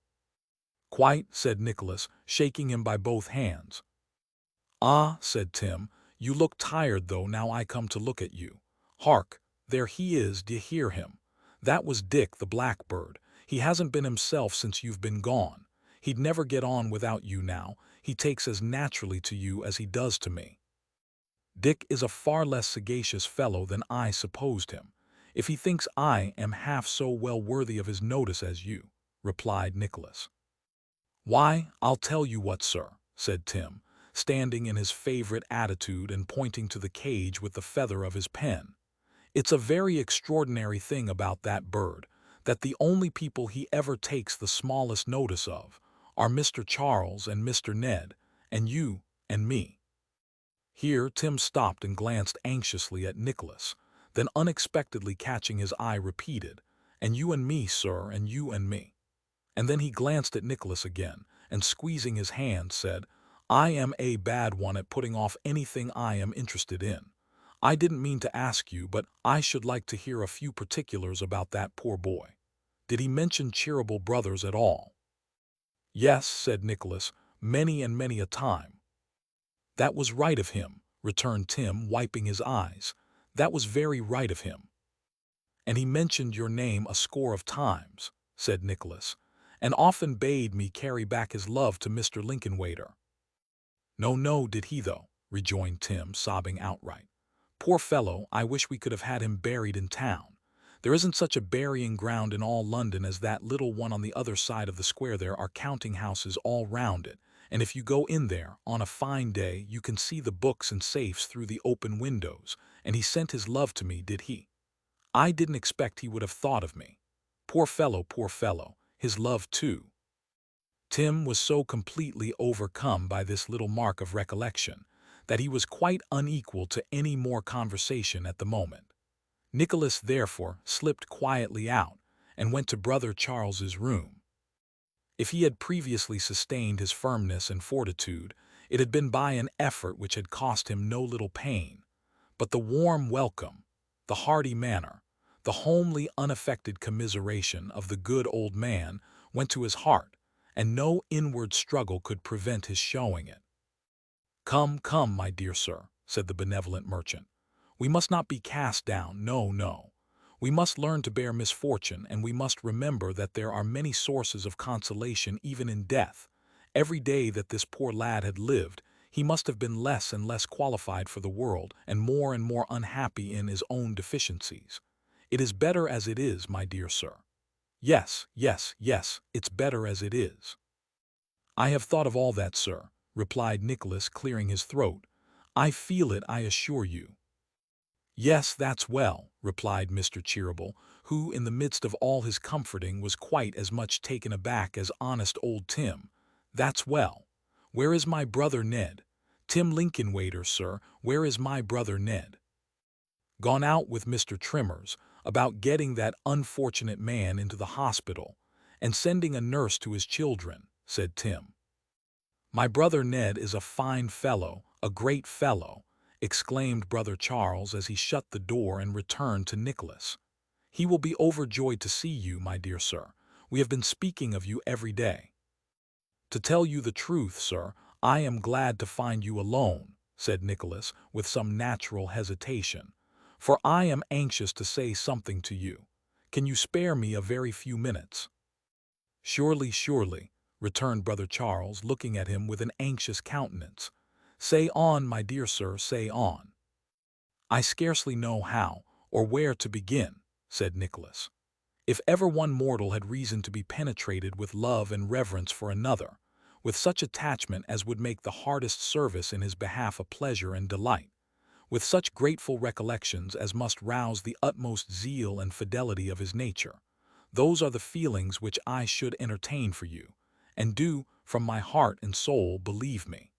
"Quite," said Nicholas, shaking him by both hands. "Ah," said Tim, "you look tired though now I come to look at you. Hark, there he is, d'ye hear him? That was Dick the blackbird. He hasn't been himself since you've been gone. He'd never get on without you now. He takes as naturally to you as he does to me." "Dick is a far less sagacious fellow than I supposed him, if he thinks I am half so well worthy of his notice as you," replied Nicholas. "Why, I'll tell you what, sir," said Tim, standing in his favorite attitude and pointing to the cage with the feather of his pen. "It's a very extraordinary thing about that bird, that the only people he ever takes the smallest notice of are Mr. Charles and Mr. Ned, and you and me." Here Tim stopped and glanced anxiously at Nicholas, then unexpectedly catching his eye repeated, "And you and me, sir, and you and me." And then he glanced at Nicholas again, and squeezing his hand, said, "I am a bad one at putting off anything I am interested in. I didn't mean to ask you, but I should like to hear a few particulars about that poor boy. Did he mention Cheeryble Brothers at all?" "Yes," said Nicholas, "many and many a time." "That was right of him," returned Tim, wiping his eyes. "That was very right of him." "And he mentioned your name a score of times," said Nicholas, "and often bade me carry back his love to Mr. Lincolnwater." No, did he though?" rejoined Tim, sobbing outright. "Poor fellow, I wish we could have had him buried in town. There isn't such a burying ground in all London as that little one on the other side of the square. There are counting-houses all round it, and if you go in there on a fine day you can see the books and safes through the open windows, and he sent his love to me, did he? I didn't expect he would have thought of me. Poor fellow, his love too." Tim was so completely overcome by this little mark of recollection that he was quite unequal to any more conversation at the moment. Nicholas therefore slipped quietly out and went to Brother Charles's room. If he had previously sustained his firmness and fortitude, it had been by an effort which had cost him no little pain, but the warm welcome, the hearty manner, the homely, unaffected commiseration of the good old man went to his heart, and no inward struggle could prevent his showing it. "Come, come, my dear sir," said the benevolent merchant. "We must not be cast down, no, no. We must learn to bear misfortune, and we must remember that there are many sources of consolation even in death. Every day that this poor lad had lived, he must have been less and less qualified for the world, and more unhappy in his own deficiencies. It is better as it is, my dear sir. Yes, yes, yes, it's better as it is." "I have thought of all that, sir," replied Nicholas, clearing his throat. "I feel it, I assure you." "Yes, that's well," replied Mr. Cheeryble, who, in the midst of all his comforting, was quite as much taken aback as honest old Tim. "That's well. Where is my brother Ned? Tim Lincolnwaiter, sir, where is my brother Ned?" "Gone out with Mr. Trimmers, about getting that unfortunate man into the hospital, and sending a nurse to his children," said Tim. "My brother Ned is a fine fellow, a great fellow," exclaimed Brother Charles as he shut the door and returned to Nicholas. "He will be overjoyed to see you, my dear sir. We have been speaking of you every day." "To tell you the truth, sir, I am glad to find you alone," said Nicholas with some natural hesitation, "for I am anxious to say something to you. Can you spare me a very few minutes?" "Surely, surely," returned Brother Charles, looking at him with an anxious countenance. "Say on, my dear sir, say on." "I scarcely know how or where to begin," said Nicholas. "If ever one mortal had reason to be penetrated with love and reverence for another, with such attachment as would make the hardest service in his behalf a pleasure and delight, with such grateful recollections as must rouse the utmost zeal and fidelity of his nature, those are the feelings which I should entertain for you, and do, from my heart and soul, believe me."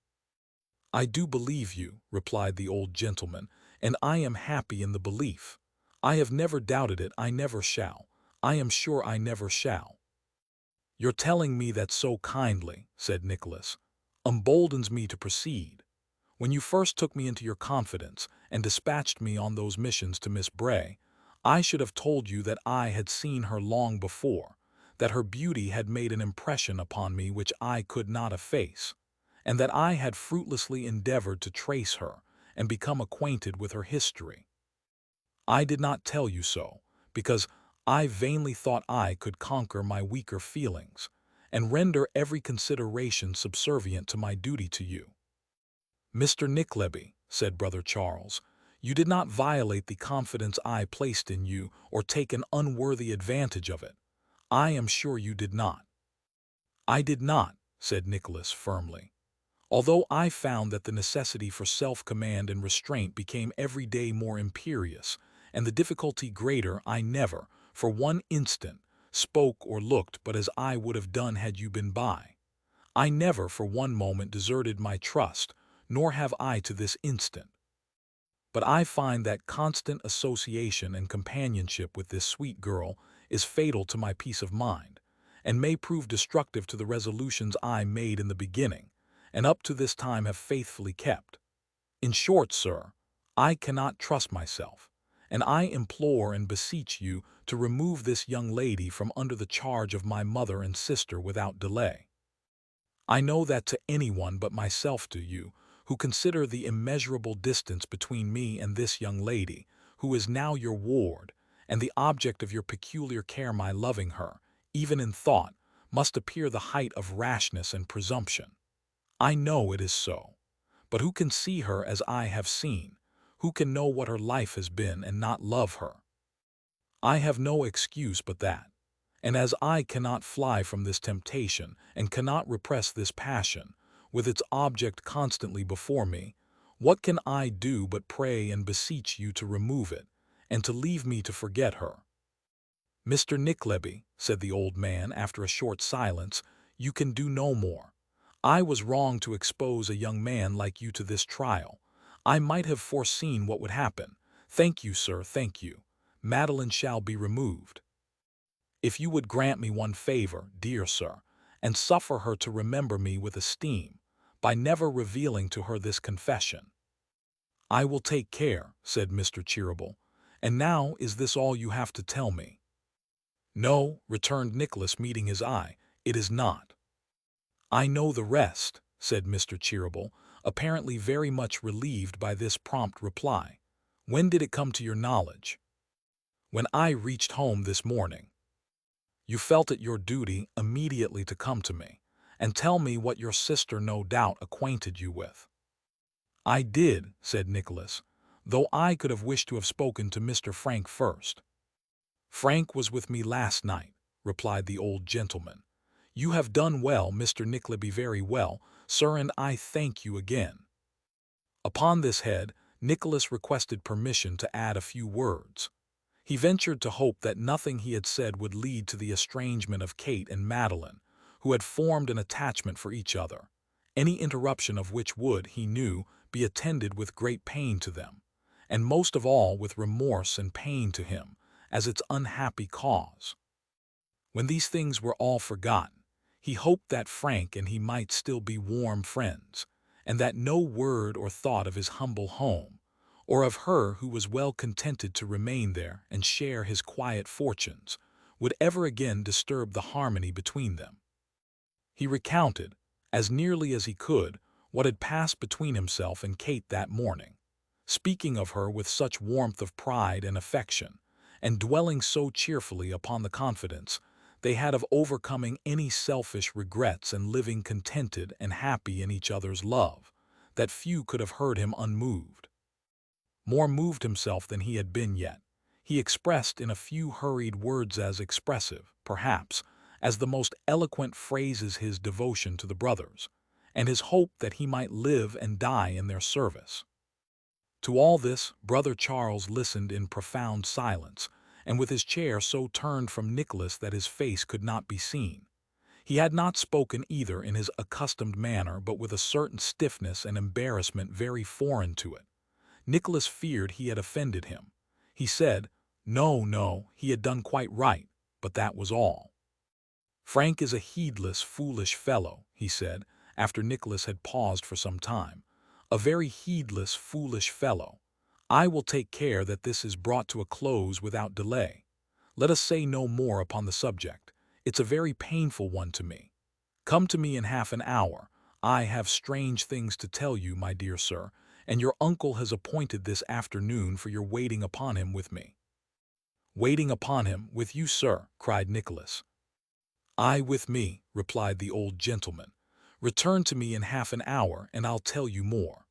"I do believe you," replied the old gentleman, "and I am happy in the belief. I have never doubted it, I never shall. I am sure I never shall." "Your telling me that so kindly," said Nicholas, "emboldens me to proceed. When you first took me into your confidence and dispatched me on those missions to Miss Bray, I should have told you that I had seen her long before, that her beauty had made an impression upon me which I could not efface, and that I had fruitlessly endeavored to trace her and become acquainted with her history. I did not tell you so, because I vainly thought I could conquer my weaker feelings, and render every consideration subservient to my duty to you." "Mr. Nickleby," said Brother Charles, "you did not violate the confidence I placed in you, or take an unworthy advantage of it. I am sure you did not." "I did not," said Nicholas firmly. "Although I found that the necessity for self-command and restraint became every day more imperious, and the difficulty greater, I never, for one instant, spoke or looked but as I would have done had you been by. I never for one moment deserted my trust, nor have I to this instant. But I find that constant association and companionship with this sweet girl is fatal to my peace of mind, and may prove destructive to the resolutions I made in the beginning, and up to this time have faithfully kept. In short, sir, I cannot trust myself, and I implore and beseech you to remove this young lady from under the charge of my mother and sister without delay. I know that to anyone but myself do you, who consider the immeasurable distance between me and this young lady, who is now your ward, and the object of your peculiar care, my loving her, even in thought, must appear the height of rashness and presumption. I know it is so. But who can see her as I have seen? Who can know what her life has been and not love her? I have no excuse but that. And as I cannot fly from this temptation and cannot repress this passion, with its object constantly before me, what can I do but pray and beseech you to remove it, and to leave me to forget her?" "Mr. Nickleby," said the old man after a short silence, You can do no more. I was wrong to expose a young man like you to this trial. I might have foreseen what would happen. Thank you, sir, thank you. Madeline shall be removed. If you would grant me one favor, dear sir, and suffer her to remember me with esteem, by never revealing to her this confession. I will take care, said Mr. Cheeryble. And now is this all you have to tell me? No, returned Nicholas, meeting his eye, it is not. I know the rest, said Mr. Cheeryble, apparently very much relieved by this prompt reply. When did it come to your knowledge? When I reached home this morning. You felt it your duty immediately to come to me, and tell me what your sister no doubt acquainted you with. I did, said Nicholas, though I could have wished to have spoken to Mr. Frank first. Frank was with me last night, replied the old gentleman. You have done well, Mr. Nickleby, very well, sir, and I thank you again. Upon this head, Nicholas requested permission to add a few words. He ventured to hope that nothing he had said would lead to the estrangement of Kate and Madeline, who had formed an attachment for each other, any interruption of which would, he knew, be attended with great pain to them, and most of all with remorse and pain to him, as its unhappy cause. When these things were all forgotten, he hoped that Frank and he might still be warm friends, and that no word or thought of his humble home, or of her who was well contented to remain there and share his quiet fortunes, would ever again disturb the harmony between them. He recounted, as nearly as he could, what had passed between himself and Kate that morning, speaking of her with such warmth of pride and affection, and dwelling so cheerfully upon the confidence they had of overcoming any selfish regrets and living contented and happy in each other's love, that few could have heard him unmoved. More moved himself than he had been yet, he expressed in a few hurried words as expressive, perhaps, as the most eloquent phrases his devotion to the brothers, and his hope that he might live and die in their service. To all this, brother Charles listened in profound silence, and with his chair so turned from Nicholas that his face could not be seen. He had not spoken either in his accustomed manner, but with a certain stiffness and embarrassment very foreign to it. Nicholas feared he had offended him. He said, no, no, he had done quite right, but that was all. Frank is a heedless, foolish fellow, he said, after Nicholas had paused for some time. A very heedless, foolish fellow. I will take care that this is brought to a close without delay. Let us say no more upon the subject. It's a very painful one to me. Come to me in half an hour. I have strange things to tell you, my dear sir, and your uncle has appointed this afternoon for your waiting upon him with me. Waiting upon him with you, sir, cried Nicholas. I with me, replied the old gentleman. Return to me in half an hour, and I'll tell you more.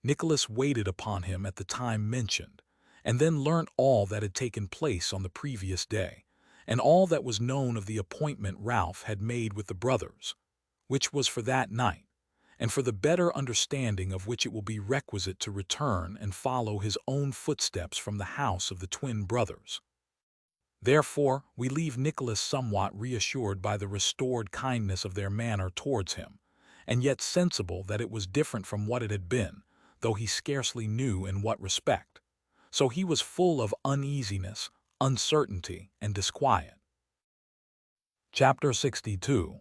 Nicholas waited upon him at the time mentioned, and then learnt all that had taken place on the previous day, and all that was known of the appointment Ralph had made with the brothers, which was for that night, and for the better understanding of which it will be requisite to return and follow his own footsteps from the house of the twin brothers. Therefore, we leave Nicholas somewhat reassured by the restored kindness of their manner towards him, and yet sensible that it was different from what it had been, though he scarcely knew in what respect. So he was full of uneasiness, uncertainty, and disquiet. Chapter 62.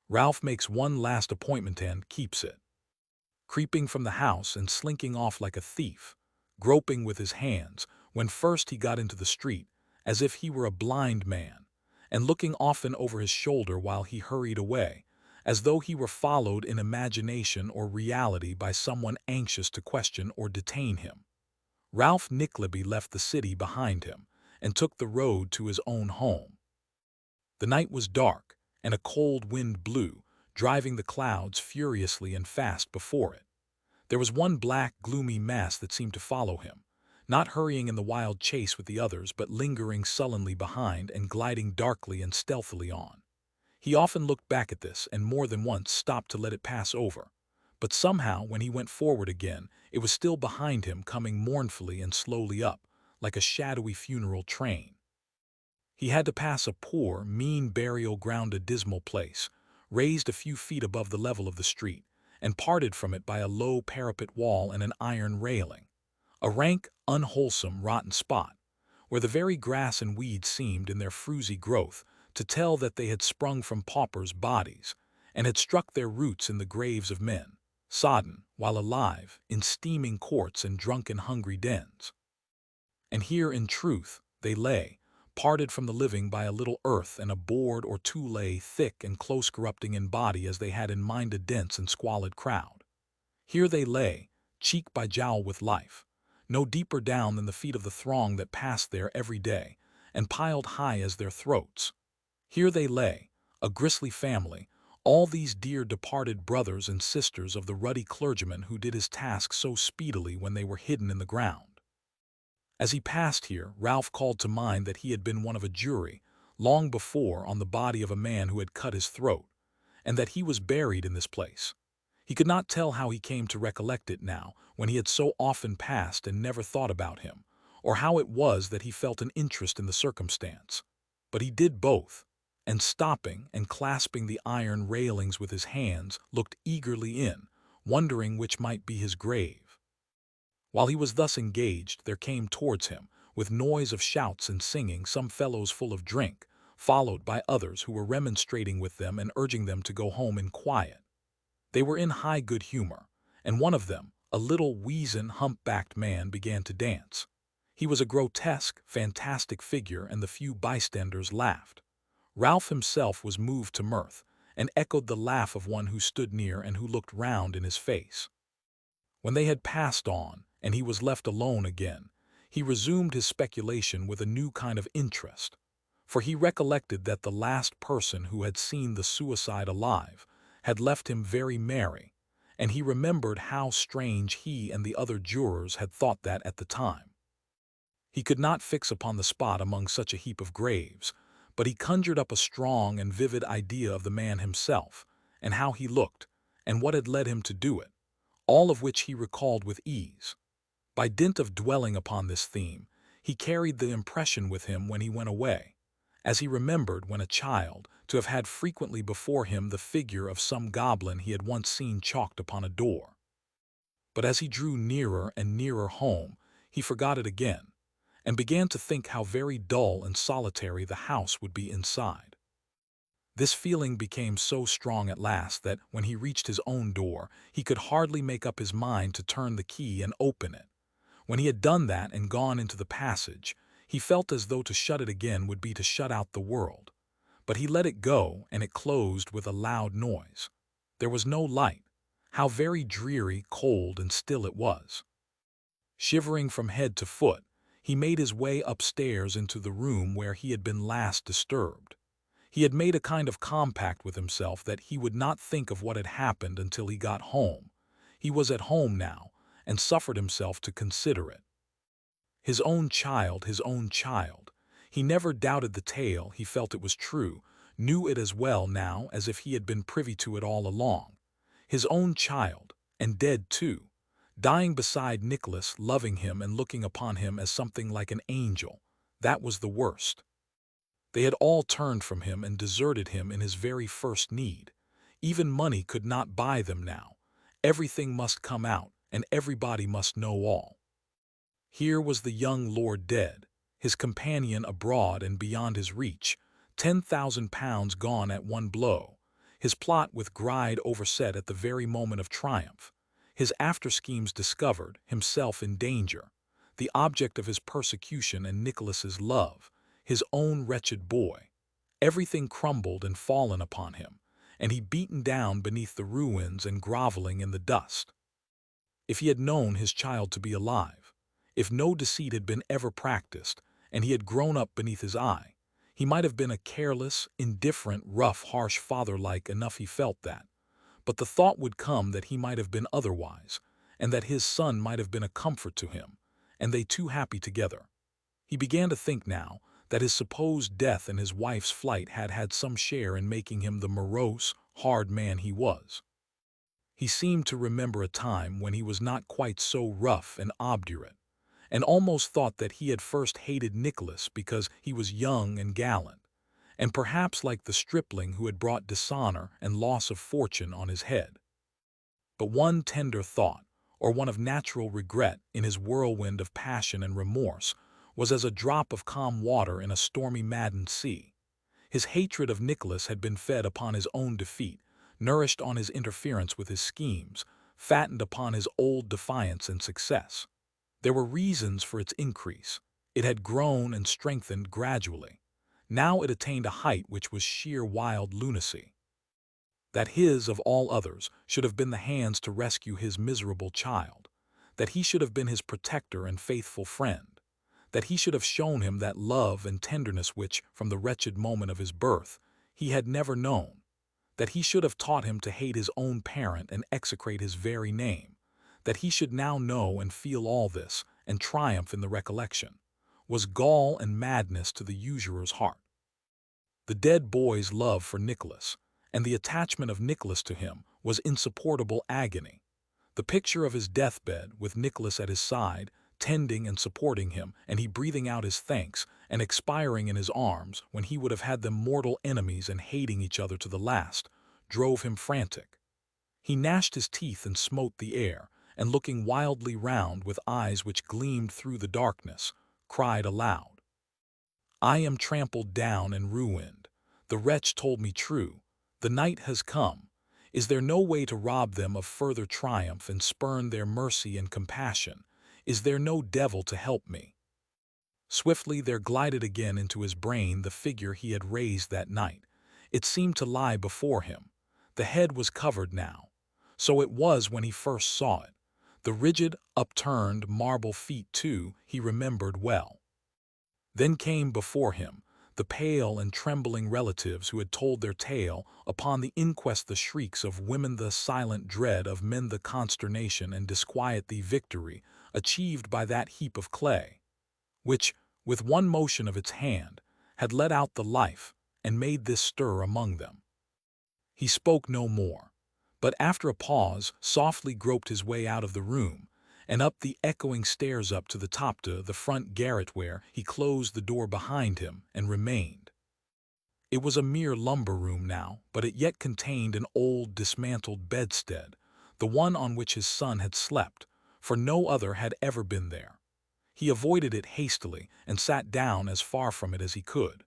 Ralph makes one last appointment and keeps it. Creeping from the house and slinking off like a thief, groping with his hands, when first he got into the street, as if he were a blind man, and looking often over his shoulder while he hurried away, as though he were followed in imagination or reality by someone anxious to question or detain him. Ralph Nickleby left the city behind him, and took the road to his own home. The night was dark, and a cold wind blew, driving the clouds furiously and fast before it. There was one black, gloomy mass that seemed to follow him, not hurrying in the wild chase with the others, but lingering sullenly behind and gliding darkly and stealthily on. He often looked back at this, and more than once stopped to let it pass over. But somehow, when he went forward again, it was still behind him, coming mournfully and slowly up, like a shadowy funeral train. He had to pass a poor, mean burial ground, a dismal place, raised a few feet above the level of the street, and parted from it by a low parapet wall and an iron railing. A rank, unwholesome, rotten spot, where the very grass and weeds seemed, in their fruzy growth, to tell that they had sprung from paupers' bodies, and had struck their roots in the graves of men, sodden, while alive, in steaming courts and drunken hungry dens. And here, in truth, they lay, parted from the living by a little earth, and a board or two lay thick and close, corrupting in body as they had in mind a dense and squalid crowd. Here they lay, cheek by jowl with life, no deeper down than the feet of the throng that passed there every day, and piled high as their throats. Here they lay, a grisly family, all these dear departed brothers and sisters of the ruddy clergyman who did his task so speedily when they were hidden in the ground. As he passed here, Ralph called to mind that he had been one of a jury, long before, on the body of a man who had cut his throat, and that he was buried in this place. He could not tell how he came to recollect it now, when he had so often passed and never thought about him, or how it was that he felt an interest in the circumstance. But he did both, and stopping and clasping the iron railings with his hands, looked eagerly in, wondering which might be his grave. While he was thus engaged, there came towards him, with noise of shouts and singing, some fellows full of drink, followed by others who were remonstrating with them and urging them to go home in quiet. They were in high good humor, and one of them, a little weazen, hump-backed man, began to dance. He was a grotesque, fantastic figure, and the few bystanders laughed. Ralph himself was moved to mirth, and echoed the laugh of one who stood near and who looked round in his face. When they had passed on, and he was left alone again, he resumed his speculation with a new kind of interest, for he recollected that the last person who had seen the suicide alive had left him very merry, and he remembered how strange he and the other jurors had thought that at the time. He could not fix upon the spot among such a heap of graves, but he conjured up a strong and vivid idea of the man himself, and how he looked, and what had led him to do it, all of which he recalled with ease. By dint of dwelling upon this theme, he carried the impression with him when he went away, as he remembered, when a child, to have had frequently before him the figure of some goblin he had once seen chalked upon a door. But as he drew nearer and nearer home, he forgot it again, and began to think how very dull and solitary the house would be inside. This feeling became so strong at last that, when he reached his own door, he could hardly make up his mind to turn the key and open it. When he had done that and gone into the passage, he felt as though to shut it again would be to shut out the world. But he let it go, and it closed with a loud noise. There was no light. How very dreary, cold, and still it was. Shivering from head to foot, he made his way upstairs into the room where he had been last disturbed. He had made a kind of compact with himself that he would not think of what had happened until he got home. He was at home now, and suffered himself to consider it. His own child, his own child. He never doubted the tale, he felt it was true, knew it as well now as if he had been privy to it all along. His own child, and dead too, dying beside Nicholas, loving him and looking upon him as something like an angel. That was the worst. They had all turned from him and deserted him in his very first need. Even money could not buy them now. Everything must come out, and everybody must know all. Here was the young lord dead, his companion abroad and beyond his reach, £10,000 gone at one blow, his plot with Gride overset at the very moment of triumph, his after-schemes discovered, himself in danger, the object of his persecution and Nicholas's love, his own wretched boy. Everything crumbled and fallen upon him, and he beaten down beneath the ruins and groveling in the dust. If he had known his child to be alive, if no deceit had been ever practiced, and he had grown up beneath his eye, he might have been a careless, indifferent, rough, harsh father-like enough, he felt that. But the thought would come that he might have been otherwise, and that his son might have been a comfort to him, and they two happy together. He began to think now that his supposed death and his wife's flight had had some share in making him the morose, hard man he was. He seemed to remember a time when he was not quite so rough and obdurate, and almost thought that he had first hated Nicholas because he was young and gallant, and perhaps like the stripling who had brought dishonor and loss of fortune on his head. But one tender thought, or one of natural regret in his whirlwind of passion and remorse, was as a drop of calm water in a stormy maddened sea. His hatred of Nicholas had been fed upon his own defeat, nourished on his interference with his schemes, fattened upon his old defiance and success. There were reasons for its increase. It had grown and strengthened gradually. Now it attained a height which was sheer wild lunacy. That his, of all others, should have been the hands to rescue his miserable child, that he should have been his protector and faithful friend, that he should have shown him that love and tenderness which, from the wretched moment of his birth, he had never known, that he should have taught him to hate his own parent and execrate his very name, that he should now know and feel all this and triumph in the recollection, was gall and madness to the usurer's heart. The dead boy's love for Nicholas, and the attachment of Nicholas to him, was insupportable agony. The picture of his deathbed, with Nicholas at his side, tending and supporting him, and he breathing out his thanks, and expiring in his arms, when he would have had them mortal enemies and hating each other to the last, drove him frantic. He gnashed his teeth and smote the air, and looking wildly round with eyes which gleamed through the darkness, cried aloud, "I am trampled down and ruined. The wretch told me true. The night has come. Is there no way to rob them of further triumph and spurn their mercy and compassion? Is there no devil to help me?" Swiftly there glided again into his brain the figure he had raised that night. It seemed to lie before him. The head was covered now. So it was when he first saw it. The rigid, upturned, marble feet, too, he remembered well. Then came before him the pale and trembling relatives who had told their tale, upon the inquest the shrieks of women, the silent dread of men, the consternation and disquiet, the victory achieved by that heap of clay, which, with one motion of its hand, had let out the life and made this stir among them. He spoke no more, but after a pause softly groped his way out of the room, and up the echoing stairs up to the top to the front garret, where he closed the door behind him and remained. It was a mere lumber room now, but it yet contained an old dismantled bedstead, the one on which his son had slept, for no other had ever been there. He avoided it hastily and sat down as far from it as he could.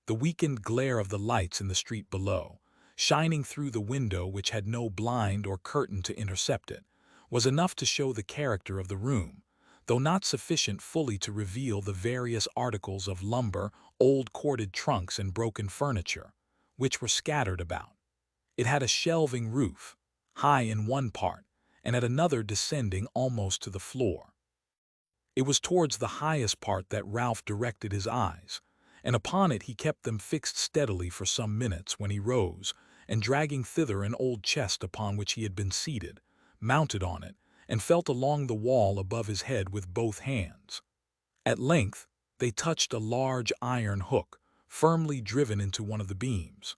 The weakened glare of the lights in the street below, shining through the window which had no blind or curtain to intercept it, was enough to show the character of the room, though not sufficient fully to reveal the various articles of lumber, old corded trunks and broken furniture, which were scattered about. It had a shelving roof, high in one part, and at another descending almost to the floor. It was towards the highest part that Ralph directed his eyes, and upon it he kept them fixed steadily for some minutes, when he rose, and dragging thither an old chest upon which he had been seated, mounted on it, and felt along the wall above his head with both hands. At length they touched a large iron hook, firmly driven into one of the beams.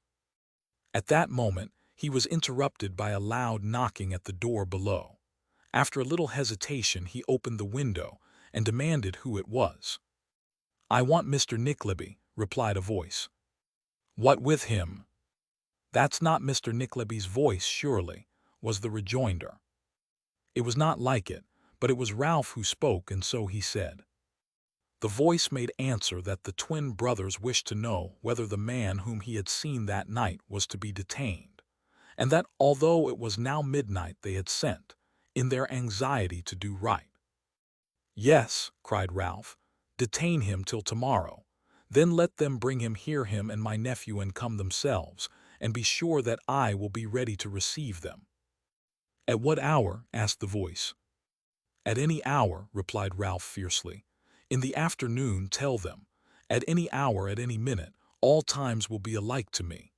At that moment he was interrupted by a loud knocking at the door below. After a little hesitation he opened the window, and demanded who it was. "I want Mr. Nickleby," replied a voice. "What with him?" "That's not Mr. Nickleby's voice, surely," was the rejoinder. It was not like it, but it was Ralph who spoke, and so he said. The voice made answer that the twin brothers wished to know whether the man whom he had seen that night was to be detained, and that although it was now midnight they had sent, in their anxiety to do right. "Yes," cried Ralph, "detain him till tomorrow. Then let them bring him here, him and my nephew, and come themselves, and be sure that I will be ready to receive them." "At what hour?" asked the voice. "At any hour," replied Ralph fiercely. "In the afternoon tell them. At any hour, at any minute, all times will be alike to me."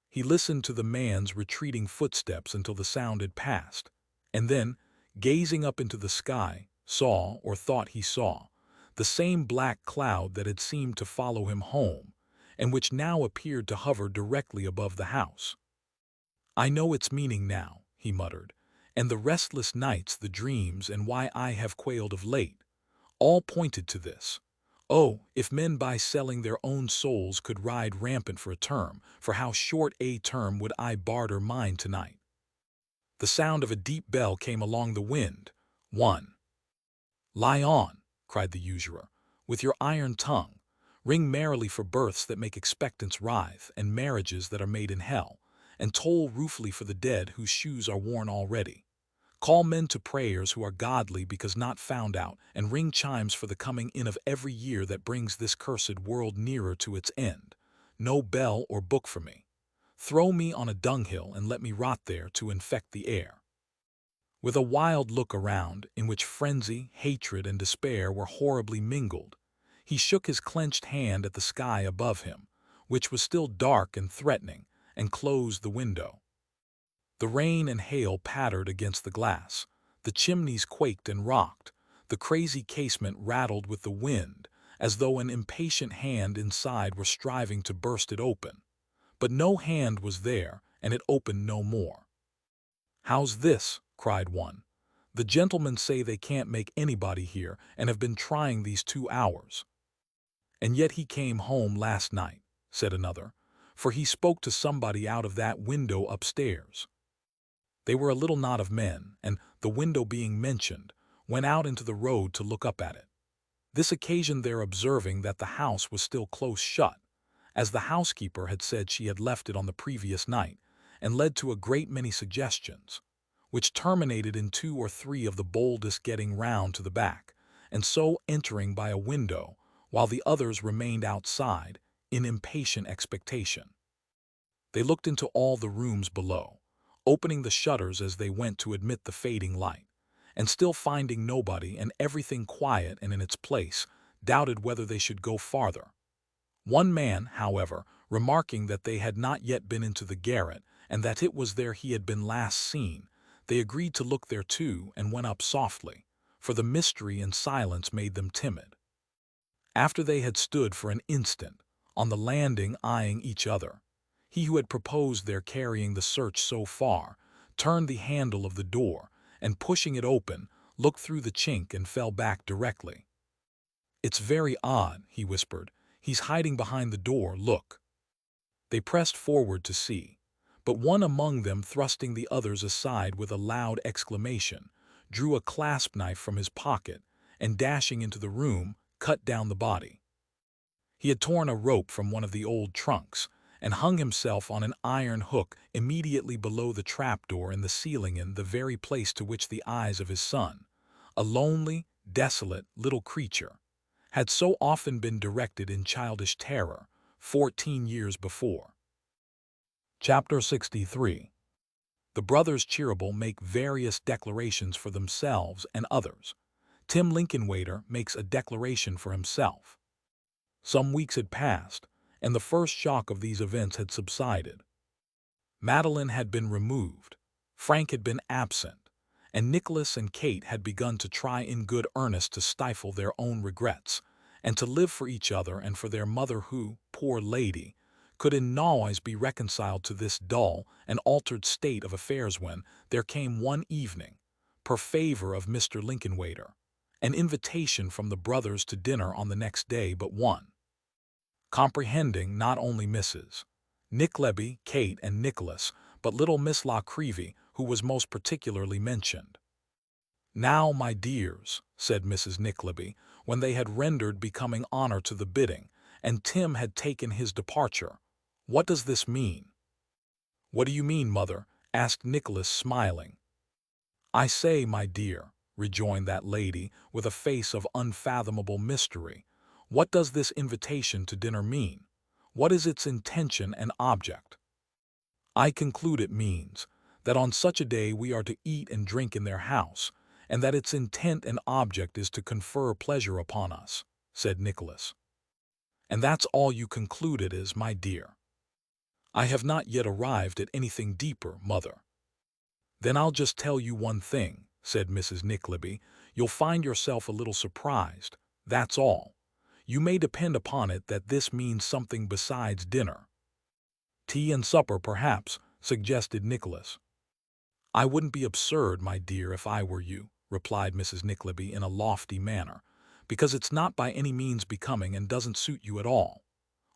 He listened to the man's retreating footsteps until the sound had passed, and then, gazing up into the sky, saw, or thought he saw, the same black cloud that had seemed to follow him home, and which now appeared to hover directly above the house. "I know its meaning now," he muttered, "and the restless nights, the dreams, and why I have quailed of late. All pointed to this. Oh, if men by selling their own souls could ride rampant for a term, for how short a term would I barter mine tonight? The sound of a deep bell came along the wind. One. Lie on, cried the usurer, with your iron tongue. Ring merrily for births that make expectants writhe, and marriages that are made in hell, and toll ruefully for the dead whose shoes are worn already. Call men to prayers who are godly because not found out, and ring chimes for the coming in of every year that brings this cursed world nearer to its end. No bell or book for me. Throw me on a dunghill and let me rot there to infect the air. With a wild look around, in which frenzy, hatred, and despair were horribly mingled, he shook his clenched hand at the sky above him, which was still dark and threatening, and closed the window. The rain and hail pattered against the glass, the chimneys quaked and rocked, the crazy casement rattled with the wind, as though an impatient hand inside were striving to burst it open. But no hand was there, and it opened no more. "How's this?" cried one. "The gentlemen say they can't make anybody here, and have been trying these 2 hours." "And yet he came home last night," said another, "for he spoke to somebody out of that window upstairs." They were a little knot of men, and, the window being mentioned, went out into the road to look up at it. This occasioned their observing that the house was still close shut, as the housekeeper had said she had left it on the previous night, and led to a great many suggestions, which terminated in 2 or 3 of the boldest getting round to the back, and so entering by a window, while the others remained outside, in impatient expectation. They looked into all the rooms below, opening the shutters as they went to admit the fading light, and still finding nobody and everything quiet and in its place, doubted whether they should go farther. One man, however, remarking that they had not yet been into the garret, and that it was there he had been last seen, they agreed to look there too, and went up softly, for the mystery and silence made them timid. After they had stood for an instant on the landing eyeing each other, he who had proposed their carrying the search so far turned the handle of the door, and pushing it open, looked through the chink and fell back directly. "It's very odd," he whispered. "He's hiding behind the door, look." They pressed forward to see, but one among them, thrusting the others aside with a loud exclamation, drew a clasp knife from his pocket, and dashing into the room, cut down the body. He had torn a rope from one of the old trunks, and hung himself on an iron hook immediately below the trapdoor in the ceiling, in the very place to which the eyes of his son, a lonely, desolate little creature, had so often been directed in childish terror 14 years before. Chapter 63. The brothers Cheeryble make various declarations for themselves and others. Tim Lincolnwater makes a declaration for himself. Some weeks had passed, and the first shock of these events had subsided. Madeline had been removed, Frank had been absent, and Nicholas and Kate had begun to try in good earnest to stifle their own regrets, and to live for each other and for their mother, who, poor lady, could in no wise be reconciled to this dull and altered state of affairs, when there came one evening, per favor of Mr. Lincolnwater, an invitation from the brothers to dinner on the next day but one, comprehending not only Mrs. Nickleby, Kate, and Nicholas, but little Miss La Creevy, who was most particularly mentioned. "Now, my dears," said Mrs. Nickleby, when they had rendered becoming honor to the bidding, and Tim had taken his departure, "what does this mean?" "What do you mean, mother?" asked Nicholas, smiling. "I say, my dear," rejoined that lady, with a face of unfathomable mystery, "what does this invitation to dinner mean? What is its intention and object?" "I conclude it means that on such a day we are to eat and drink in their house, and that its intent and object is to confer pleasure upon us," said Nicholas. "And that's all you conclude it is, my dear?" "I have not yet arrived at anything deeper, mother." "Then I'll just tell you one thing," said Mrs. Nickleby. "You'll find yourself a little surprised, that's all. You may depend upon it that this means something besides dinner." "Tea and supper, perhaps," suggested Nicholas. "I wouldn't be absurd, my dear, if I were you," replied Mrs. Nickleby in a lofty manner. because it's not by any means becoming and doesn't suit you at all.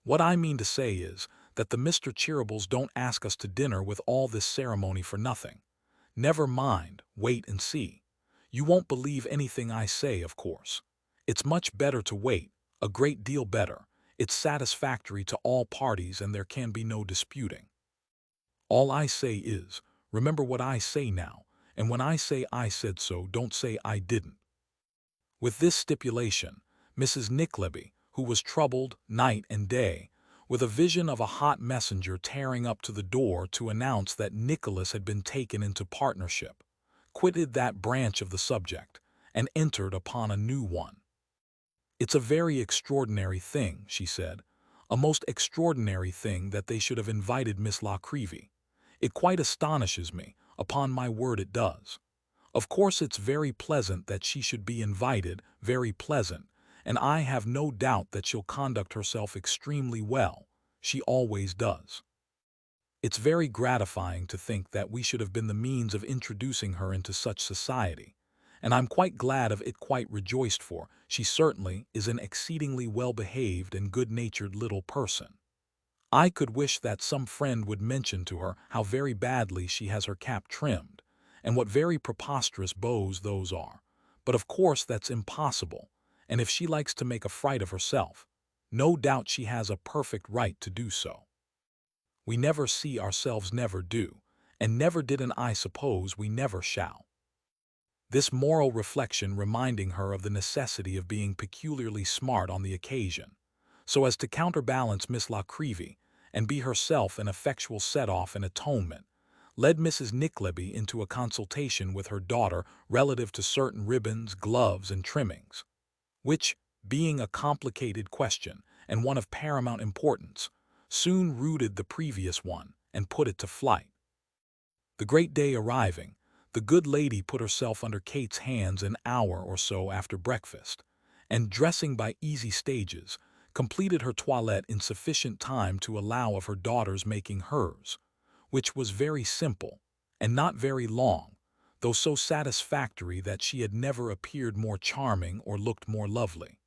What I mean to say is that the Mr. Cheerables don't ask us to dinner with all this ceremony for nothing. Never mind, wait and see. You won't believe anything I say, of course. It's much better to wait, a great deal better. It's satisfactory to all parties and there can be no disputing. All I say is, remember what I say now, and when I say I said so, don't say I didn't. With this stipulation, Mrs. Nickleby, who was troubled night and day, with a vision of a hot messenger tearing up to the door to announce that Nicholas had been taken into partnership, quitted that branch of the subject, and entered upon a new one. "It's a very extraordinary thing," she said, "a most extraordinary thing that they should have invited Miss La Creevy. It quite astonishes me, upon my word it does. Of course it's very pleasant that she should be invited, very pleasant, and I have no doubt that she'll conduct herself extremely well. She always does. It's very gratifying to think that we should have been the means of introducing her into such society, and I'm quite glad of it, quite rejoiced, for she certainly is an exceedingly well-behaved and good-natured little person. I could wish that some friend would mention to her how very badly she has her cap trimmed, and what very preposterous bows those are, but of course that's impossible, and if she likes to make a fright of herself, no doubt she has a perfect right to do so. We never see ourselves, never do, and never did, and I suppose we never shall." This moral reflection reminding her of the necessity of being peculiarly smart on the occasion, so as to counterbalance Miss La Creevy and be herself an effectual set-off and atonement, led Mrs. Nickleby into a consultation with her daughter relative to certain ribbons, gloves, and trimmings, which, being a complicated question and one of paramount importance, soon rooted the previous one and put it to flight. The great day arriving, the good lady put herself under Kate's hands an hour or so after breakfast, and dressing by easy stages, completed her toilette in sufficient time to allow of her daughter's making hers, which was very simple, and not very long, though so satisfactory that she had never appeared more charming or looked more lovely.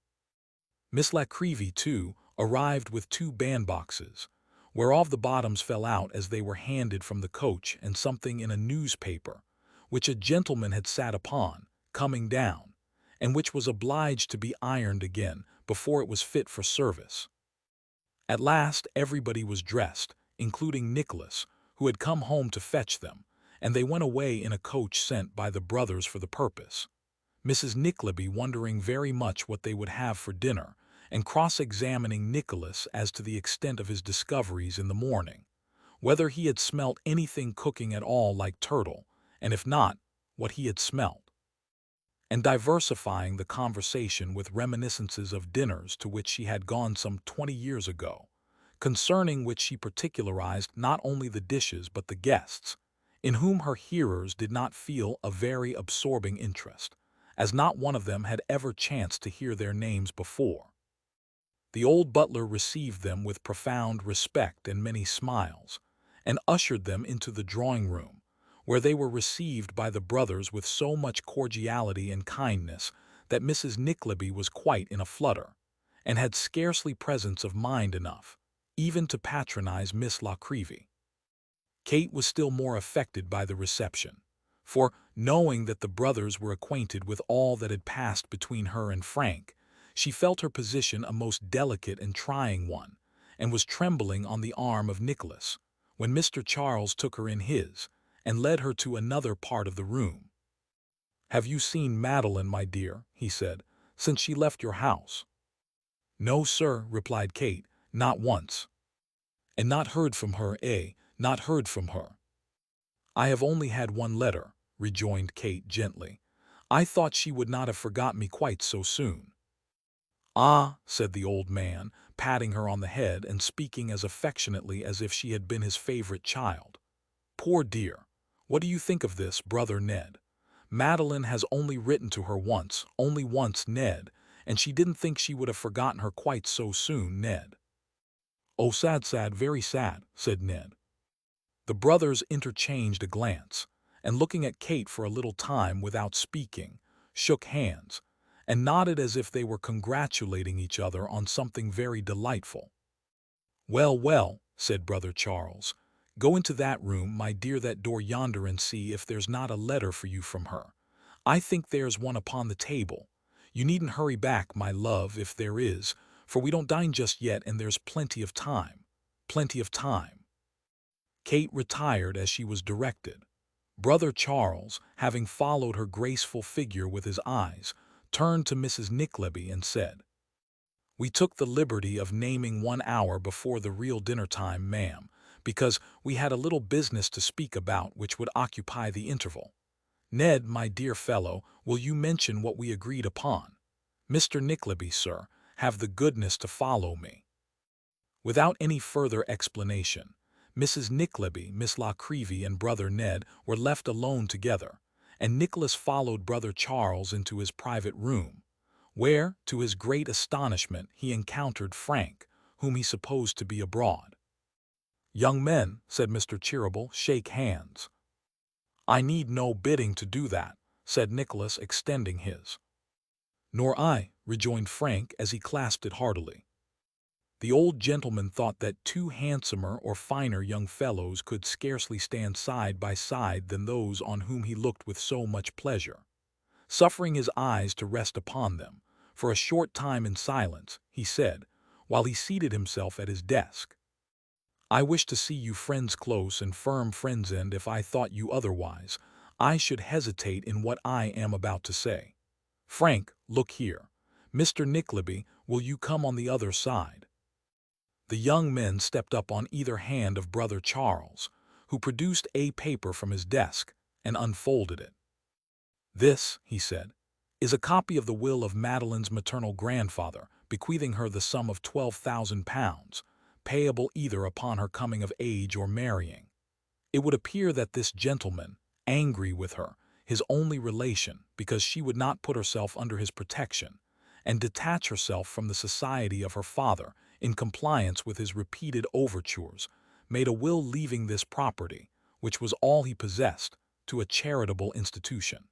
Miss La Creevy, too, arrived with 2 bandboxes, whereof the bottoms fell out as they were handed from the coach, and something in a newspaper, which a gentleman had sat upon, coming down, and which was obliged to be ironed again before it was fit for service. At last everybody was dressed, including Nicholas, who had come home to fetch them, and they went away in a coach sent by the brothers for the purpose, Mrs. Nickleby wondering very much what they would have for dinner, and cross-examining Nicholas as to the extent of his discoveries in the morning, whether he had smelt anything cooking at all like turtle, and if not, what he had smelt, and diversifying the conversation with reminiscences of dinners to which she had gone some 20 years ago, concerning which she particularized not only the dishes but the guests, in whom her hearers did not feel a very absorbing interest, as not one of them had ever chanced to hear their names before. The old butler received them with profound respect and many smiles, and ushered them into the drawing-room, where they were received by the brothers with so much cordiality and kindness that Mrs. Nickleby was quite in a flutter, and had scarcely presence of mind enough, even to patronize Miss La Creevy. Kate was still more affected by the reception, for, knowing that the brothers were acquainted with all that had passed between her and Frank, she felt her position a most delicate and trying one, and was trembling on the arm of Nicholas, when Mr. Charles took her in his, and led her to another part of the room. "Have you seen Madeline, my dear," he said, "since she left your house?" "No, sir," replied Kate, "not once." "And not heard from her, eh? Not heard from her?" "I have only had one letter," rejoined Kate gently. "I thought she would not have forgot me quite so soon." "Ah," said the old man, patting her on the head and speaking as affectionately as if she had been his favorite child. "Poor dear! What do you think of this, brother Ned? Madeline has only written to her only once, Ned, and she didn't think she would have forgotten her quite so soon, Ned." "Oh, sad, sad, very sad," said Ned. The brothers interchanged a glance, and looking at Kate for a little time without speaking, shook hands, and nodded as if they were congratulating each other on something very delightful. "Well, well," said Brother Charles, "go into that room, my dear, that door yonder, and see if there's not a letter for you from her. I think there's one upon the table. You needn't hurry back, my love, if there is, for we don't dine just yet, and there's plenty of time. Plenty of time." Kate retired as she was directed. Brother Charles, having followed her graceful figure with his eyes, turned to Mrs. Nickleby and said, "We took the liberty of naming 1 hour before the real dinner time, ma'am, because we had a little business to speak about which would occupy the interval. Ned, my dear fellow, will you mention what we agreed upon? Mr. Nickleby, sir, have the goodness to follow me." Without any further explanation, Mrs. Nickleby, Miss La Creevy, and Brother Ned were left alone together, and Nicholas followed Brother Charles into his private room, where, to his great astonishment, he encountered Frank, whom he supposed to be abroad. "Young men," said Mr. Cheeryble, "shake hands." "I need no bidding to do that," said Nicholas, extending his. "Nor I," rejoined Frank as he clasped it heartily. The old gentleman thought that 2 handsomer or finer young fellows could scarcely stand side by side than those on whom he looked with so much pleasure. Suffering his eyes to rest upon them, for a short time in silence, he said, while he seated himself at his desk, "I wish to see you friends close and firm friends, and if I thought you otherwise, I should hesitate in what I am about to say. Frank, look here. Mr. Nickleby, will you come on the other side?" The young men stepped up on either hand of Brother Charles, who produced a paper from his desk and unfolded it. "This," he said, "is a copy of the will of Madeline's maternal grandfather, bequeathing her the sum of £12,000, payable either upon her coming of age or marrying. It would appear that this gentleman, angry with her, his only relation, because she would not put herself under his protection, and detach herself from the society of her father, in compliance with his repeated overtures, made a will leaving this property, which was all he possessed, to a charitable institution.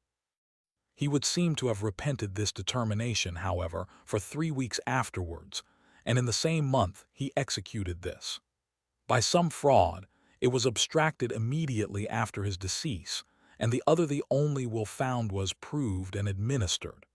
He would seem to have repented this determination, however, for 3 weeks afterwards, and in the same month he executed this. By some fraud, it was abstracted immediately after his decease, and the only will found was proved and administered.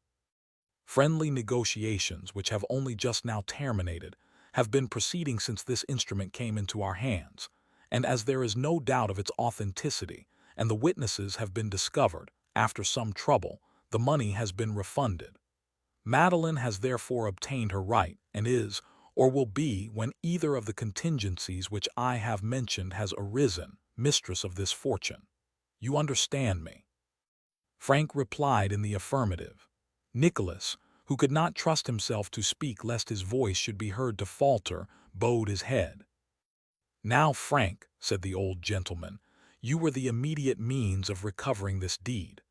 Friendly negotiations, which have only just now terminated, have been proceeding since this instrument came into our hands, and as there is no doubt of its authenticity, and the witnesses have been discovered, after some trouble, the money has been refunded. Madeline has therefore obtained her right, and is, or will be, when either of the contingencies which I have mentioned has arisen, mistress of this fortune. You understand me?" Frank replied in the affirmative. Nicholas, who could not trust himself to speak lest his voice should be heard to falter, bowed his head. "Now, Frank," said the old gentleman, "you were the immediate means of recovering this deed.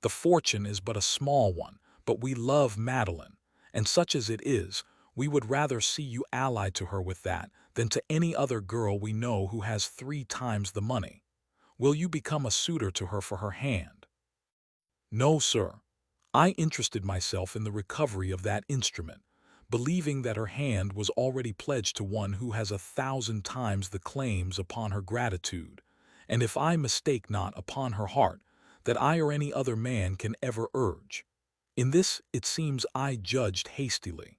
The fortune is but a small one, but we love Madeline, and such as it is, we would rather see you allied to her with that than to any other girl we know who has 3 times the money. Will you become a suitor to her for her hand?" "No, sir. I interested myself in the recovery of that instrument, believing that her hand was already pledged to one who has 1,000 times the claims upon her gratitude, and if I mistake not, upon her heart, that I or any other man can ever urge. In this, it seems, I judged hastily."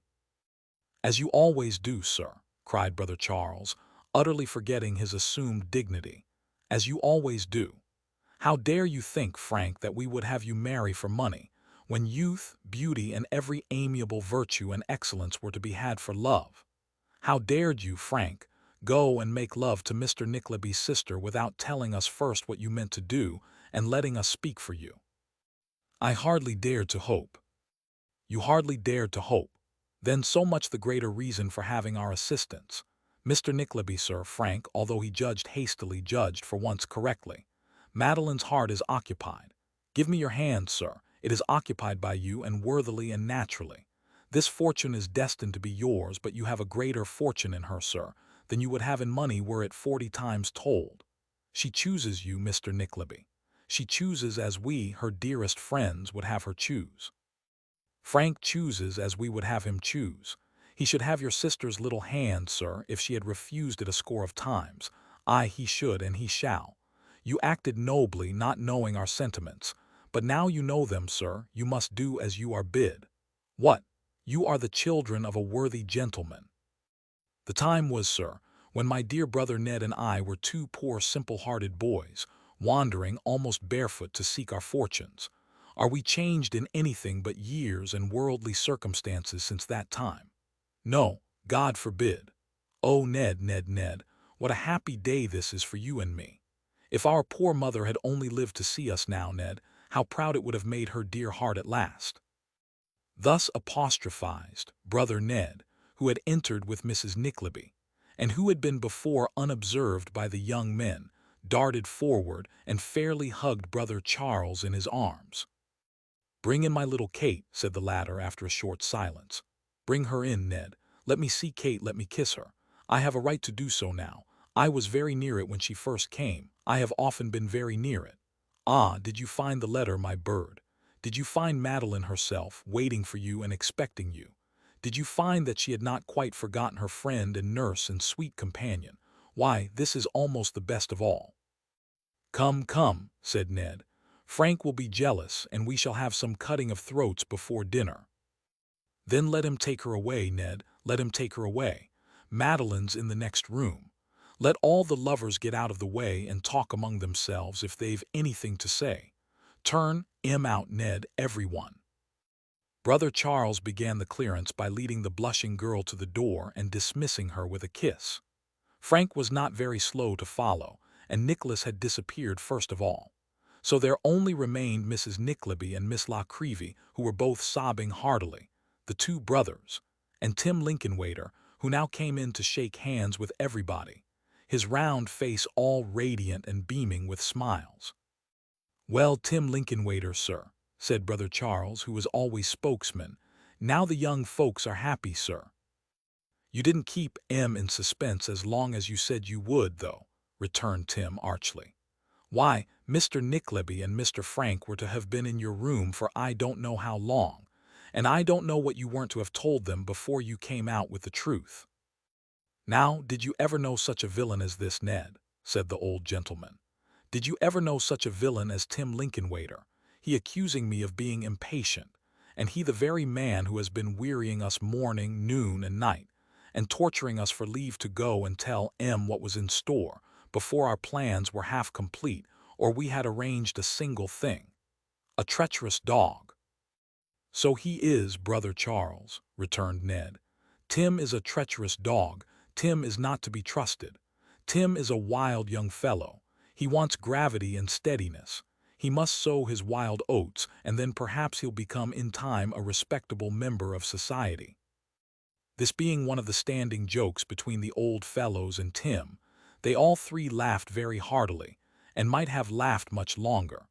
"As you always do, sir," cried Brother Charles, utterly forgetting his assumed dignity. "As you always do. How dare you think, Frank, that we would have you marry for money, when youth, beauty, and every amiable virtue and excellence were to be had for love? How dared you, Frank, go and make love to Mr. Nickleby's sister without telling us first what you meant to do and letting us speak for you?" "I hardly dared to hope." "You hardly dared to hope. Then so much the greater reason for having our assistance. Mr. Nickleby, sir, Frank, although he judged hastily, judged for once correctly. Madeline's heart is occupied. Give me your hand, sir. It is occupied by you, and worthily and naturally. This fortune is destined to be yours, but you have a greater fortune in her, sir, than you would have in money were it 40 times told. She chooses you, Mr. Nickleby. She chooses as we, her dearest friends, would have her choose." Frank chooses as we would have him choose. He should have your sister's little hand, sir, if she had refused it a score of times. Aye, he should, and he shall. You acted nobly, not knowing our sentiments. But now you know them, sir, you must do as you are bid. What? You are the children of a worthy gentleman. The time was, sir, when my dear brother Ned and I were two poor simple-hearted boys, wandering almost barefoot to seek our fortunes. Are we changed in anything but years and worldly circumstances since that time? No, God forbid. Oh, Ned, Ned, Ned, what a happy day this is for you and me. If our poor mother had only lived to see us now, Ned, how proud it would have made her dear heart at last. Thus apostrophized, brother Ned, who had entered with Mrs. Nickleby, and who had been before unobserved by the young men, darted forward and fairly hugged brother Charles in his arms. "Bring in my little Kate," said the latter after a short silence. "Bring her in, Ned. Let me see Kate, let me kiss her. I have a right to do so now. I was very near it when she first came. I have often been very near it. Ah, did you find the letter, my bird? Did you find Madeline herself, waiting for you and expecting you? Did you find that she had not quite forgotten her friend and nurse and sweet companion? Why, this is almost the best of all." "Come, come," said Ned. "Frank will be jealous, and we shall have some cutting of throats before dinner." "Then let him take her away, Ned, let him take her away. Madeline's in the next room. Let all the lovers get out of the way and talk among themselves if they've anything to say. Turn him out, Ned, everyone." Brother Charles began the clearance by leading the blushing girl to the door and dismissing her with a kiss. Frank was not very slow to follow, and Nicholas had disappeared first of all. So there only remained Mrs. Nickleby and Miss La Creevy, who were both sobbing heartily, the two brothers, and Tim Lincolnwaiter, who now came in to shake hands with everybody, his round face all radiant and beaming with smiles. "Well, Tim Lincolnwaiter, sir," said brother Charles, who was always spokesman, "now the young folks are happy, sir." "You didn't keep 'em in suspense as long as you said you would, though," returned Tim archly. "Why, Mr. Nickleby and Mr. Frank were to have been in your room for I don't know how long, and I don't know what you weren't to have told them before you came out with the truth." "Now, did you ever know such a villain as this, Ned?" said the old gentleman. "Did you ever know such a villain as Tim Lincolnwaiter? He accusing me of being impatient, and he the very man who has been wearying us morning, noon, and night, and torturing us for leave to go and tell what was in store, before our plans were half complete, or we had arranged a single thing. A treacherous dog." "So he is, brother Charles," returned Ned. "Tim is a treacherous dog. Tim is not to be trusted. Tim is a wild young fellow. He wants gravity and steadiness. He must sow his wild oats, and then perhaps he'll become in time a respectable member of society." This being one of the standing jokes between the old fellows and Tim, they all three laughed very heartily, and might have laughed much longer,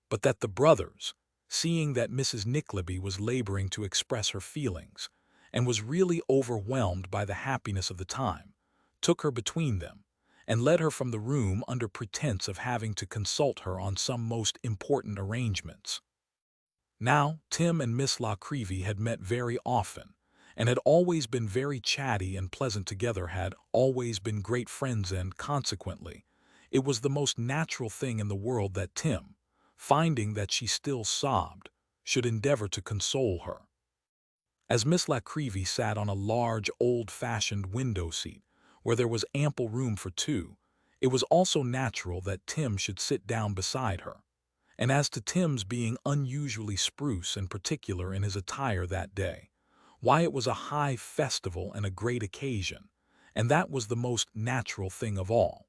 but that the brothers, seeing that Mrs. Nickleby was laboring to express her feelings, and was really overwhelmed by the happiness of the time, took her between them, and led her from the room under pretense of having to consult her on some most important arrangements. Now, Tim and Miss La Creevy had met very often, and had always been very chatty and pleasant together, had always been great friends, and, consequently, it was the most natural thing in the world that Tim, finding that she still sobbed, should endeavor to console her. As Miss La Creevy sat on a large, old-fashioned window seat, where there was ample room for two, it was also natural that Tim should sit down beside her. And as to Tim's being unusually spruce and particular in his attire that day, why, it was a high festival and a great occasion, and that was the most natural thing of all.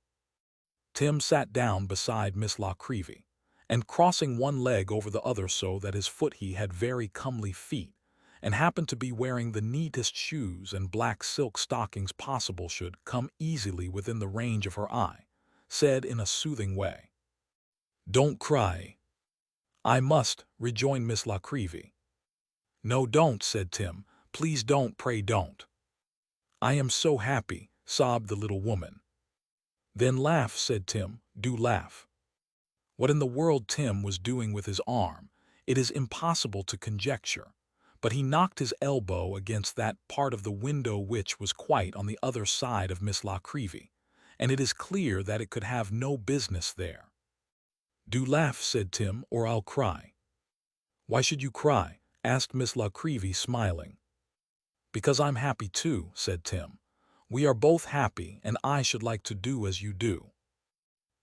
Tim sat down beside Miss La Creevy, and crossing one leg over the other so that his foot he had very comely feet, and happened to be wearing the neatest shoes and black silk stockings possible should come easily within the range of her eye, said in a soothing way, "Don't cry." "I must," rejoined Miss La Creevy. "No, don't," said Tim. "Please don't, pray don't." "I am so happy," sobbed the little woman. "Then laugh," said Tim. "Do laugh." What in the world Tim was doing with his arm, it is impossible to conjecture, but he knocked his elbow against that part of the window which was quite on the other side of Miss La Creevy, and it is clear that it could have no business there. "Do laugh," said Tim, "or I'll cry." "Why should you cry?" asked Miss La Creevy, smiling. "Because I'm happy too," said Tim. "We are both happy, and I should like to do as you do."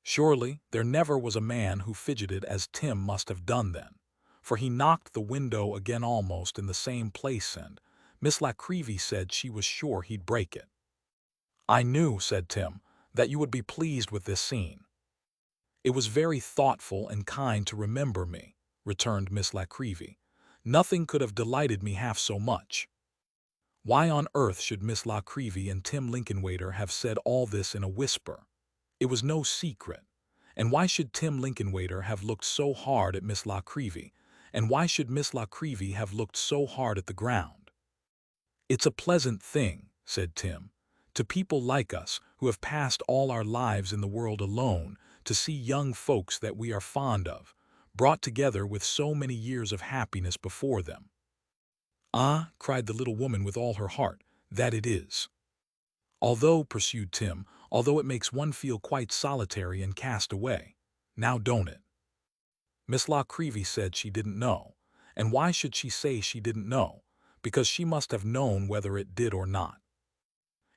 Surely there never was a man who fidgeted as Tim must have done then, for he knocked the window again almost in the same place, and Miss La Creevy said she was sure he'd break it. "I knew," said Tim, "that you would be pleased with this scene." "It was very thoughtful and kind to remember me," returned Miss La Creevy. "Nothing could have delighted me half so much." Why on earth should Miss La Creevy and Tim Linkinwater have said all this in a whisper? It was no secret. And why should Tim Linkinwater have looked so hard at Miss La Creevy, and why should Miss La Creevy have looked so hard at the ground? "It's a pleasant thing," said Tim, "to people like us, who have passed all our lives in the world alone, to see young folks that we are fond of, brought together with so many years of happiness before them." "Ah," cried the little woman with all her heart, "that it is." "Although," pursued Tim, "although it makes one feel quite solitary and cast away. Now don't it?" Miss La Creevy said she didn't know. And why should she say she didn't know? Because she must have known whether it did or not.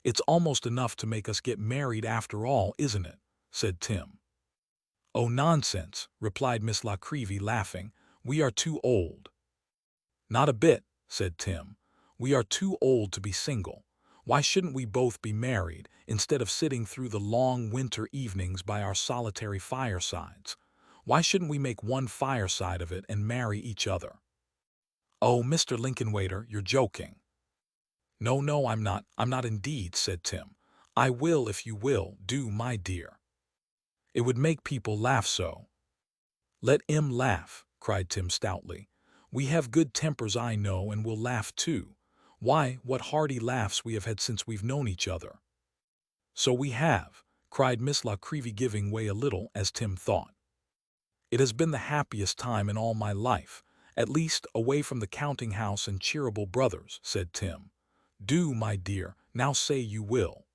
"It's almost enough to make us get married after all, isn't it?" said Tim. "Oh, nonsense," replied Miss La Creevy, laughing. "We are too old." "Not a bit," said Tim. "We are too old to be single. Why shouldn't we both be married, instead of sitting through the long winter evenings by our solitary firesides? Why shouldn't we make one fireside of it and marry each other?" "Oh, Mr. Linkinwater, you're joking." "No, no, I'm not indeed," said Tim. "I will if you will, do, my dear. It would make people laugh so." "Let 'em laugh," cried Tim stoutly. "We have good tempers, I know, and we'll laugh too. Why, what hearty laughs we have had since we've known each other." "So we have," cried Miss La Creevy, giving way a little, as Tim thought. "It has been the happiest time in all my life, at least away from the counting-house and Cheeryble brothers," said Tim. "Do, my dear, now say you will."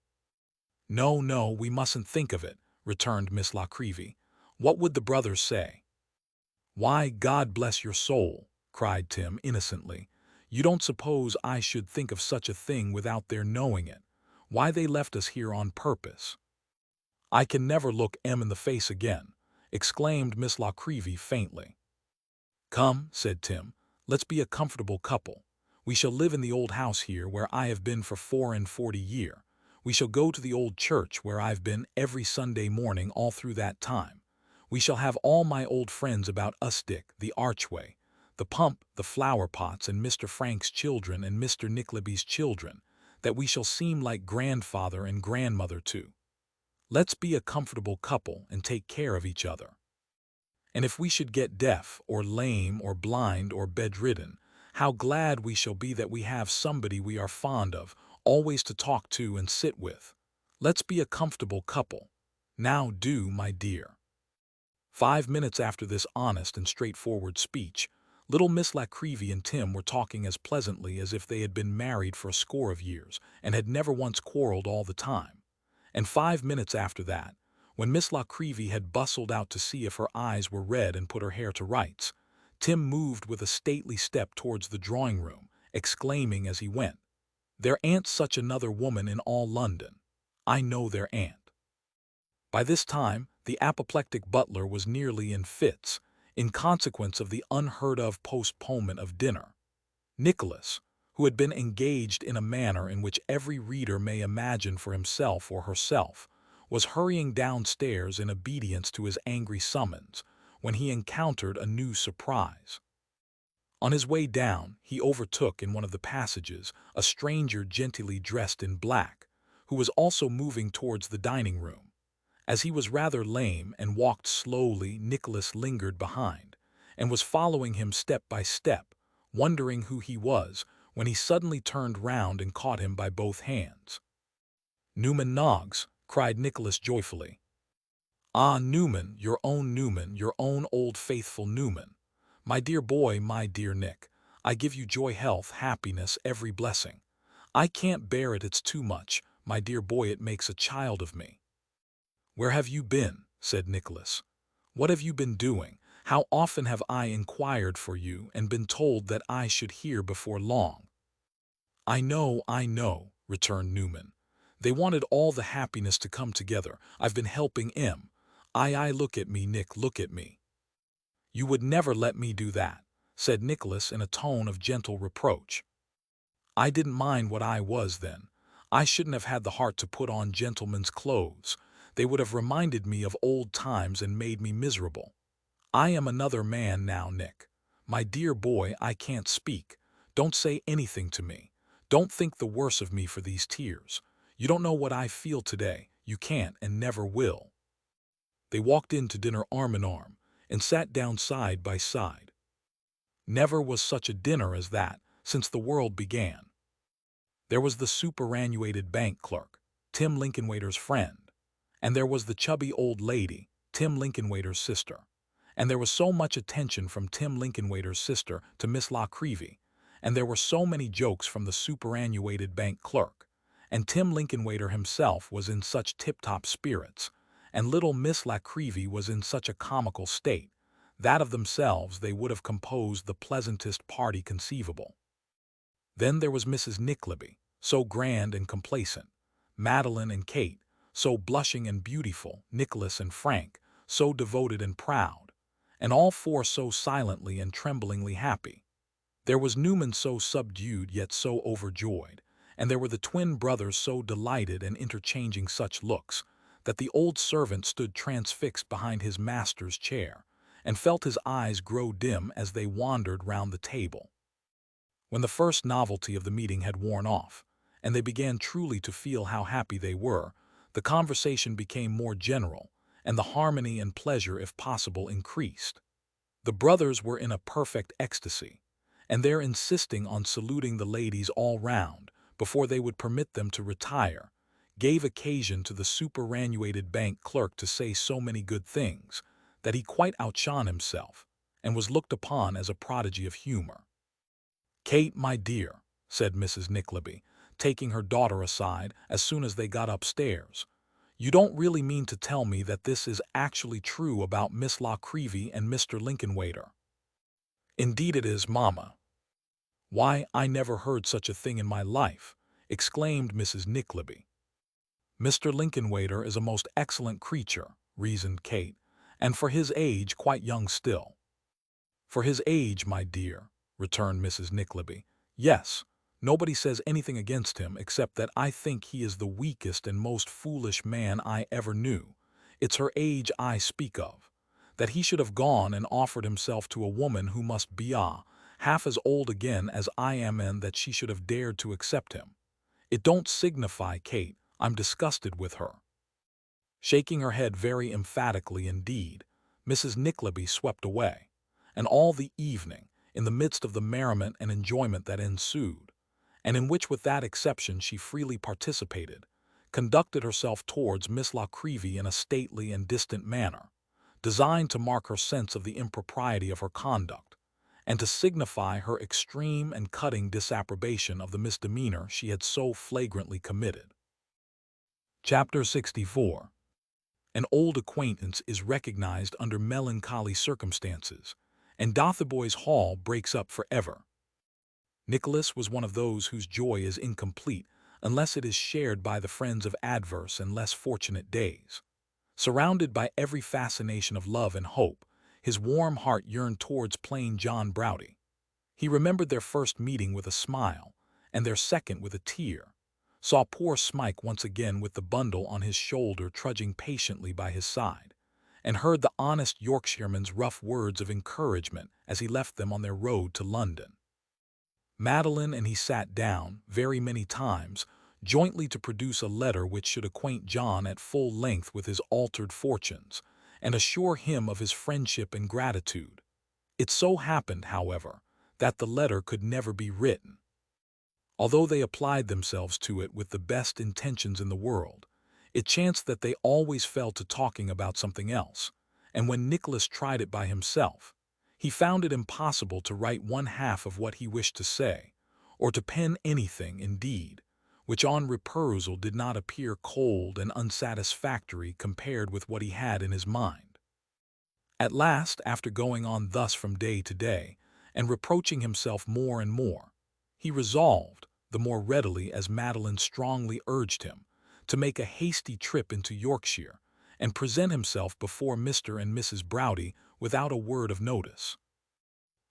"No, no, we mustn't think of it," returned Miss La Creevy. "What would the brothers say?" "Why, God bless your soul," cried Tim innocently, "you don't suppose I should think of such a thing without their knowing it? Why, they left us here on purpose." "I can never look 'em in the face again," exclaimed Miss La Creevy faintly. "Come," said Tim, "let's be a comfortable couple. We shall live in the old house here where I have been for 44 years. We shall go to the old church where I've been every Sunday morning all through that time. We shall have all my old friends about us, Dick, the archway, the pump, the flower pots, and Mr. Frank's children and Mr. Nickleby's children, that we shall seem like grandfather and grandmother to. Let's be a comfortable couple and take care of each other. And if we should get deaf or lame or blind or bedridden, how glad we shall be that we have somebody we are fond of, always to talk to and sit with. Let's be a comfortable couple. Now do, my dear." 5 minutes after this honest and straightforward speech, little Miss La Creevy and Tim were talking as pleasantly as if they had been married for a score of years and had never once quarreled all the time. And 5 minutes after that, when Miss La Creevy had bustled out to see if her eyes were red and put her hair to rights, Tim moved with a stately step towards the drawing-room, exclaiming as he went, "There ain't such another woman in all London. I know there ain't." By this time, the apoplectic butler was nearly in fits, in consequence of the unheard-of postponement of dinner. Nicholas, who had been engaged in a manner in which every reader may imagine for himself or herself, was hurrying downstairs in obedience to his angry summons, when he encountered a new surprise. On his way down, he overtook in one of the passages a stranger genteelly dressed in black, who was also moving towards the dining-room. As he was rather lame and walked slowly, Nicholas lingered behind, and was following him step by step, wondering who he was, when he suddenly turned round and caught him by both hands. "Newman Noggs!" cried Nicholas joyfully. "Ah, Newman, your own old faithful Newman. My dear boy, my dear Nick, I give you joy, health, happiness, every blessing. I can't bear it, it's too much. My dear boy, it makes a child of me." "Where have you been?" said Nicholas. "What have you been doing? How often have I inquired for you and been told that I should hear before long?" I know," returned Newman. "They wanted all the happiness to come together. I've been helping 'em. Aye, look at me, Nick, look at me." "You would never let me do that," said Nicholas in a tone of gentle reproach. "I didn't mind what I was then. I shouldn't have had the heart to put on gentlemen's clothes. They would have reminded me of old times and made me miserable. I am another man now, Nick. My dear boy, I can't speak. Don't say anything to me. Don't think the worse of me for these tears. You don't know what I feel today. You can't and never will." They walked in to dinner arm in arm and sat down side by side. Never was such a dinner as that since the world began. There was the superannuated bank clerk, Tim Lincolnwaiter's friend, and there was the chubby old lady, Tim Lincolnwaiter's sister, and there was so much attention from Tim Lincolnwaiter's sister to Miss La Creevy, and there were so many jokes from the superannuated bank clerk, and Tim Lincolnwaiter himself was in such tip-top spirits, and little Miss La Creevy was in such a comical state, that of themselves they would have composed the pleasantest party conceivable. Then there was Mrs. Nickleby, so grand and complacent, Madeline and Kate, so blushing and beautiful, Nicholas and Frank, so devoted and proud, and all four so silently and tremblingly happy. There was Newman so subdued yet so overjoyed, and there were the twin brothers so delighted and interchanging such looks, that the old servant stood transfixed behind his master's chair, and felt his eyes grow dim as they wandered round the table. When the first novelty of the meeting had worn off, and they began truly to feel how happy they were, the conversation became more general, and the harmony and pleasure, if possible, increased. The brothers were in a perfect ecstasy, and their insisting on saluting the ladies all round, before they would permit them to retire, gave occasion to the superannuated bank clerk to say so many good things, that he quite outshone himself, and was looked upon as a prodigy of humor. "Kate, my dear," said Mrs. Nickleby, taking her daughter aside as soon as they got upstairs, "you don't really mean to tell me that this is actually true about Miss La Creevy and Mr. Lincolnwaiter?" "Indeed it is, mamma." "Why, I never heard such a thing in my life," exclaimed Mrs. Nickleby. "Mr. Lincolnwaiter is a most excellent creature," reasoned Kate, "and for his age quite young still." "For his age, my dear," returned Mrs. Nickleby, "yes, nobody says anything against him except that I think he is the weakest and most foolish man I ever knew. It's her age I speak of. That he should have gone and offered himself to a woman who must be half as old again as I am, and that she should have dared to accept him. It don't signify, Kate, I'm disgusted with her." Shaking her head very emphatically indeed, Mrs. Nickleby swept away, and all the evening, in the midst of the merriment and enjoyment that ensued, and in which with that exception she freely participated, conducted herself towards Miss La Creevy in a stately and distant manner, designed to mark her sense of the impropriety of her conduct, and to signify her extreme and cutting disapprobation of the misdemeanor she had so flagrantly committed. Chapter 64. An old acquaintance is recognized under melancholy circumstances, and Dotheboys Hall breaks up forever. Nicholas was one of those whose joy is incomplete unless it is shared by the friends of adverse and less fortunate days. Surrounded by every fascination of love and hope, his warm heart yearned towards plain John Browdie. He remembered their first meeting with a smile, and their second with a tear, saw poor Smike once again with the bundle on his shoulder trudging patiently by his side, and heard the honest Yorkshireman's rough words of encouragement as he left them on their road to London. Madeline and he sat down, very many times, jointly to produce a letter which should acquaint John at full length with his altered fortunes, and assure him of his friendship and gratitude. It so happened, however, that the letter could never be written. Although they applied themselves to it with the best intentions in the world, it chanced that they always fell to talking about something else, and when Nicholas tried it by himself, He found it impossible to write one half of what he wished to say, or to pen anything, indeed, which on reperusal did not appear cold and unsatisfactory compared with what he had in his mind. At last, after going on thus from day to day, and reproaching himself more and more, he resolved, the more readily as Madeline strongly urged him, to make a hasty trip into Yorkshire, and present himself before Mr. and Mrs. Browdie without a word of notice.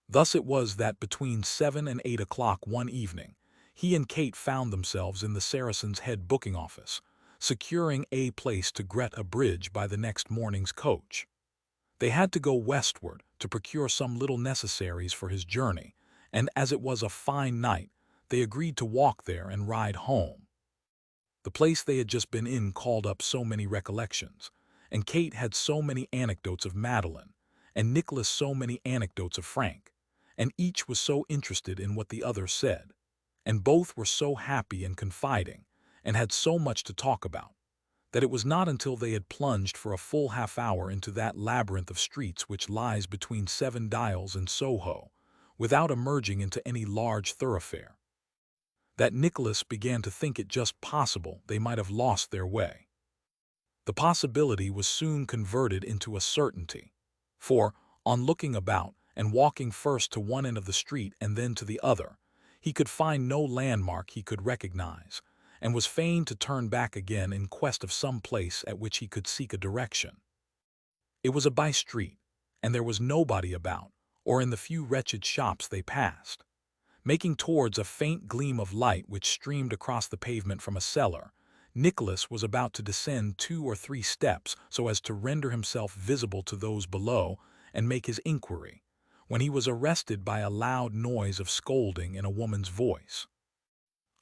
Thus it was that between 7 and 8 o'clock one evening, he and Kate found themselves in the Saracen's Head booking office, securing a place to Greta Bridge by the next morning's coach. They had to go westward to procure some little necessaries for his journey, and as it was a fine night, they agreed to walk there and ride home. The place they had just been in called up so many recollections, and Kate had so many anecdotes of Madeline, and Nicholas so many anecdotes of Frank, and each was so interested in what the other said, and both were so happy and confiding, and had so much to talk about, that it was not until they had plunged for a full half-hour into that labyrinth of streets which lies between Seven Dials and Soho, without emerging into any large thoroughfare, that Nicholas began to think it just possible they might have lost their way. The possibility was soon converted into a certainty, for, on looking about and walking first to one end of the street and then to the other, he could find no landmark he could recognize, and was fain to turn back again in quest of some place at which he could seek a direction. It was a by-street, and there was nobody about, or in the few wretched shops they passed. Making towards a faint gleam of light which streamed across the pavement from a cellar, Nicholas was about to descend 2 or 3 steps so as to render himself visible to those below and make his inquiry, when he was arrested by a loud noise of scolding in a woman's voice.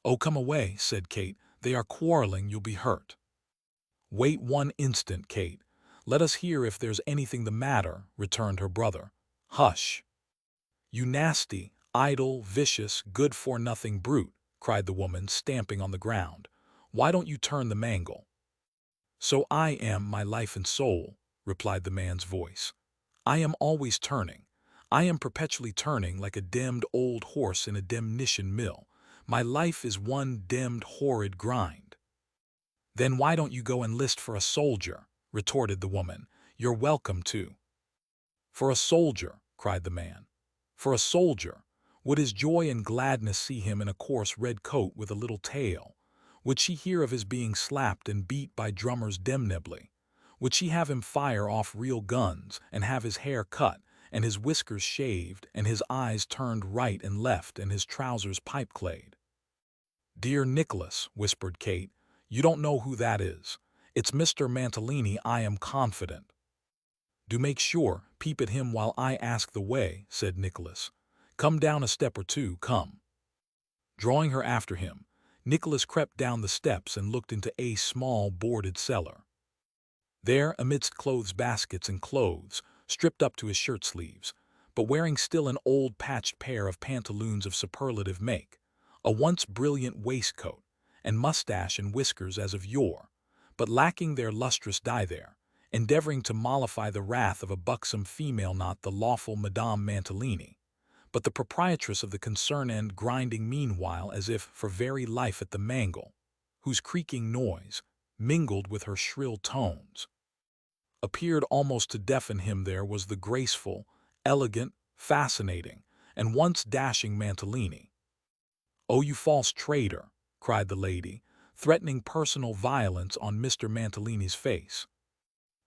"Oh, come away," said Kate. "They are quarreling. You'll be hurt." "Wait one instant, Kate. Let us hear if there's anything the matter," returned her brother. "Hush." "You nasty, idle, vicious, good-for-nothing brute," cried the woman, stamping on the ground. "Why don't you turn the mangle?" "So I am, my life and soul," replied the man's voice. "I am always turning. I am perpetually turning like a demmed old horse in a demnition mill. My life is one demmed horrid grind." "Then why don't you go enlist for a soldier?" retorted the woman. "You're welcome to." "For a soldier," cried the man. "For a soldier. Would his joy and gladness see him in a coarse red coat with a little tail? Would she hear of his being slapped and beat by drummers damnably? Would she have him fire off real guns, and have his hair cut, and his whiskers shaved, and his eyes turned right and left, and his trousers pipe-clayed?" "Dear Nicholas," whispered Kate, "you don't know who that is. It's Mr. Mantalini, I am confident." "Do make sure, peep at him while I ask the way," said Nicholas. "Come down a step or two, come." Drawing her after him, Nicholas crept down the steps and looked into a small boarded cellar. There, amidst clothes baskets and clothes, stripped up to his shirt-sleeves, but wearing still an old patched pair of pantaloons of superlative make, a once brilliant waistcoat, and mustache and whiskers as of yore, but lacking their lustrous dye there, endeavoring to mollify the wrath of a buxom female, not the lawful Madame Mantalini, but the proprietress of the concern, and grinding meanwhile as if for very life at the mangle, whose creaking noise, mingled with her shrill tones, appeared almost to deafen him. There was the graceful, elegant, fascinating, and once dashing Mantalini. "Oh, you false traitor!" cried the lady, threatening personal violence on Mr. Mantalini's face.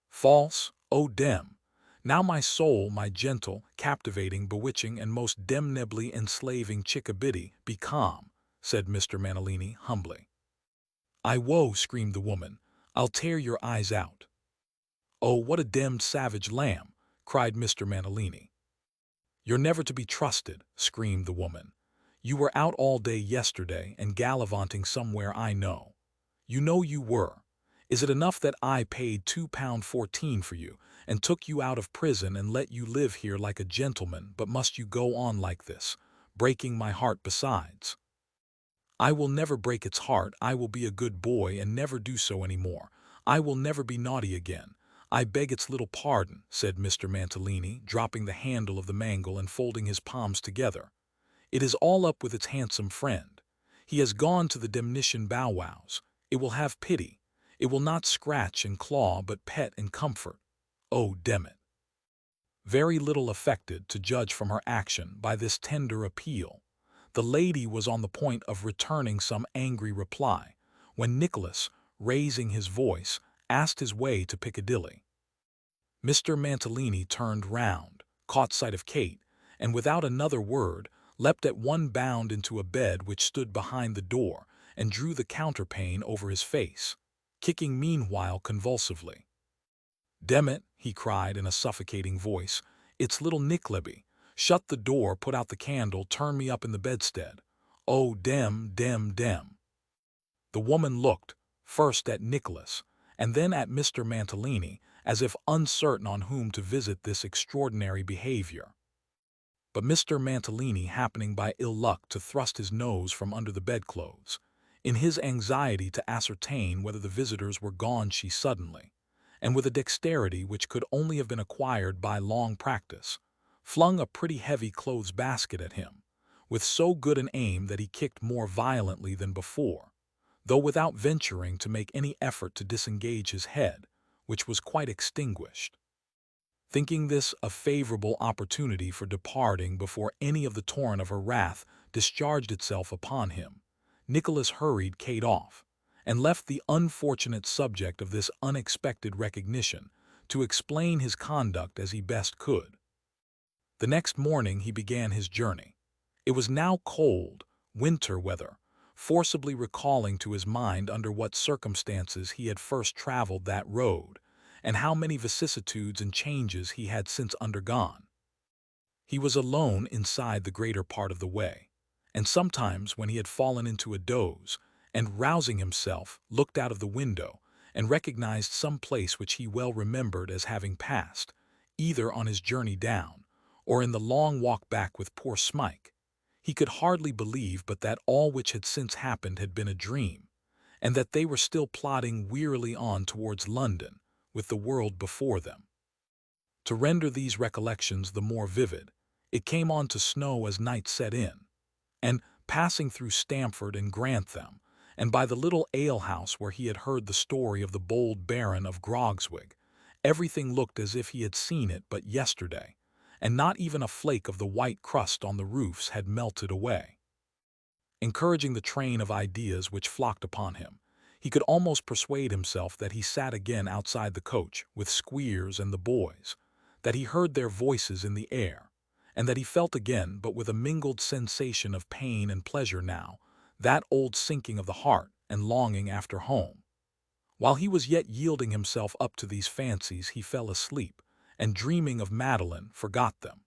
"False? Oh, dem! Now my soul, my gentle, captivating, bewitching, and most demnebly enslaving chickabiddy, be calm," said Mr. Mantalini humbly. "I woe," screamed the woman. "I'll tear your eyes out." "Oh, what a demmed savage lamb!" cried Mr. Mantalini. "You're never to be trusted," screamed the woman. "You were out all day yesterday and gallivanting somewhere, I know. You know you were. Is it enough that I paid £2.14 for you, and took you out of prison and let you live here like a gentleman, but must you go on like this, breaking my heart besides?" "I will never break its heart. I will be a good boy and never do so any more. I will never be naughty again. "I beg its little pardon," said Mr. Mantalini, dropping the handle of the mangle and folding his palms together. "It is all up with its handsome friend. He has gone to the demnition bow-wows. It will have pity. It will not scratch and claw but pet and comfort. Oh, demn it!" Very little affected, to judge from her action, by this tender appeal, the lady was on the point of returning some angry reply, when Nicholas, raising his voice, asked his way to Piccadilly. Mr. Mantalini turned round, caught sight of Kate, and without another word, leapt at one bound into a bed which stood behind the door, and drew the counterpane over his face, kicking meanwhile convulsively. "Demn it," he cried in a suffocating voice, "it's little Nickleby. Shut the door, put out the candle, turn me up in the bedstead. Oh, dem, dem, dem." The woman looked, first at Nicholas, and then at Mr. Mantalini, as if uncertain on whom to visit this extraordinary behavior. But Mr. Mantalini, happening by ill luck to thrust his nose from under the bedclothes, in his anxiety to ascertain whether the visitors were gone, she suddenly, and with a dexterity which could only have been acquired by long practice, flung a pretty heavy clothes basket at him, with so good an aim that he kicked more violently than before, though without venturing to make any effort to disengage his head, which was quite extinguished. Thinking this a favorable opportunity for departing before any of the torrent of her wrath discharged itself upon him, Nicholas hurried Kate off, and left the unfortunate subject of this unexpected recognition to explain his conduct as he best could. The next morning he began his journey. It was now cold, winter weather, forcibly recalling to his mind under what circumstances he had first traveled that road, and how many vicissitudes and changes he had since undergone. He was alone inside the greater part of the way, and sometimes when he had fallen into a doze, and rousing himself, looked out of the window, and recognized some place which he well remembered as having passed, either on his journey down, or in the long walk back with poor Smike, he could hardly believe but that all which had since happened had been a dream, and that they were still plodding wearily on towards London, with the world before them. To render these recollections the more vivid, it came on to snow as night set in, and, passing through Stamford and Grantham, and by the little alehouse where he had heard the story of the bold Baron of Grogswig, everything looked as if he had seen it but yesterday, and not even a flake of the white crust on the roofs had melted away. Encouraging the train of ideas which flocked upon him, he could almost persuade himself that he sat again outside the coach with Squeers and the boys, that he heard their voices in the air, and that he felt again, but with a mingled sensation of pain and pleasure now, that old sinking of the heart and longing after home. While he was yet yielding himself up to these fancies, he fell asleep, and dreaming of Madeline, forgot them.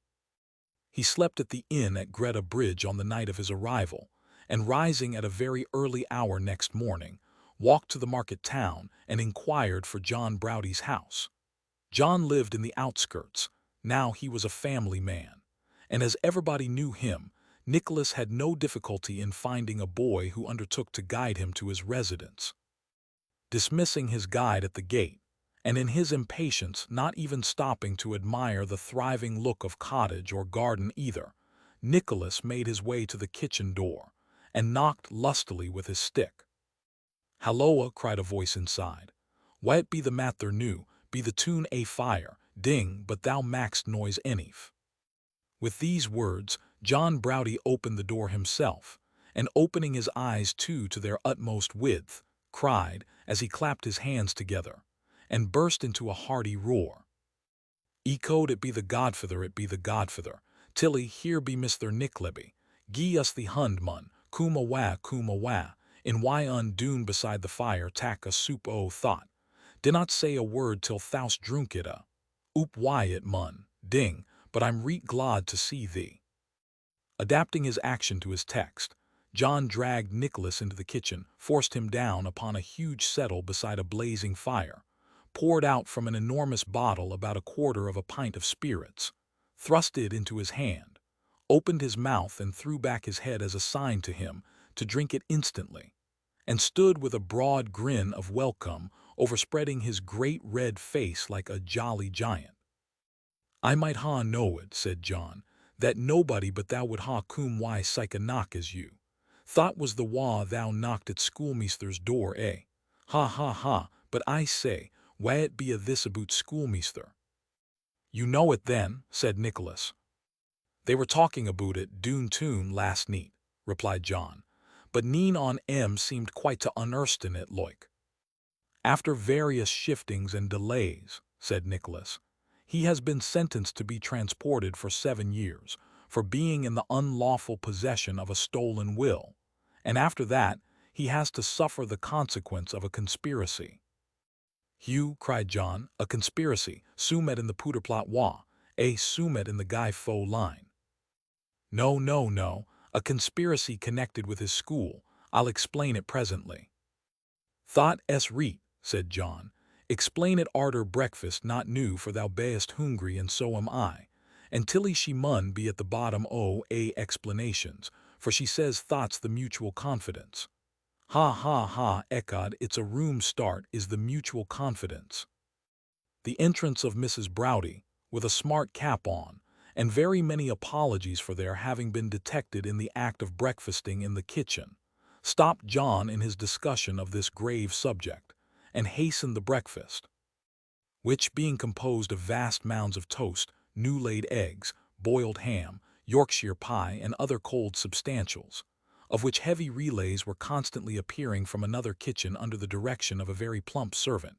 He slept at the inn at Greta Bridge on the night of his arrival, and rising at a very early hour next morning, walked to the market town and inquired for John Browdie's house. John lived in the outskirts. Now he was a family man, and as everybody knew him, Nicholas had no difficulty in finding a boy who undertook to guide him to his residence. Dismissing his guide at the gate, and in his impatience not even stopping to admire the thriving look of cottage or garden either, Nicholas made his way to the kitchen door, and knocked lustily with his stick. "Halloa!" cried a voice inside. "What be the matter new? Be the tune a fire? Ding, but thou mak'st noise enough." With these words, John Browdie opened the door himself, and opening his eyes too to their utmost width, cried, as he clapped his hands together, and burst into a hearty roar, "Ecod, it be the godfather, it be the godfather. Tilly, here be Mr. Nickleby. Gie us the hund, mun. Coom awa, in why undoon beside the fire, tack a soup o' thought. Dinnot say a word till thou'st drunk it a. Oop why it mun. Ding, but I'm reet glad to see thee." Adapting his action to his text, John dragged Nicholas into the kitchen, forced him down upon a huge settle beside a blazing fire, poured out from an enormous bottle about a quarter of a pint of spirits, thrust it into his hand, opened his mouth and threw back his head as a sign to him to drink it instantly, and stood with a broad grin of welcome overspreading his great red face like a jolly giant. "I might ha know it," said John, "that nobody but thou would ha coom why syke a knock as you. Thought was the wa thou knocked at schoolmeaster's door, eh? Ha ha ha, but I say, why it be a this aboot schoolmeaster?" "You know it then," said Nicholas. "They were talking aboot it doon toon last neet," replied John, "but neen on 'em seemed quite to unerstan it loik." "After various shiftings and delays," said Nicholas, "he has been sentenced to be transported for 7 years, for being in the unlawful possession of a stolen will, and after that he has to suffer the consequence of a conspiracy." "Hugh," cried John, "a conspiracy, sumet in the Pouterplot wa, sumet in the Guy Faux line." "No, no, no, a conspiracy connected with his school. I'll explain it presently." "Thought es reet," said John. "Explain it arter breakfast not new, for thou bayest hungry and so am I, and Tilly she mun be at the bottom o' explanations, for she says thought's the mutual confidence." "Ha ha ha, ecod, it's a room start is the mutual confidence." The entrance of Mrs. Browdy, with a smart cap on, and very many apologies for their having been detected in the act of breakfasting in the kitchen, stopped John in his discussion of this grave subject, and hastened the breakfast, which, being composed of vast mounds of toast, new-laid eggs, boiled ham, Yorkshire pie, and other cold substantials, of which heavy relays were constantly appearing from another kitchen under the direction of a very plump servant,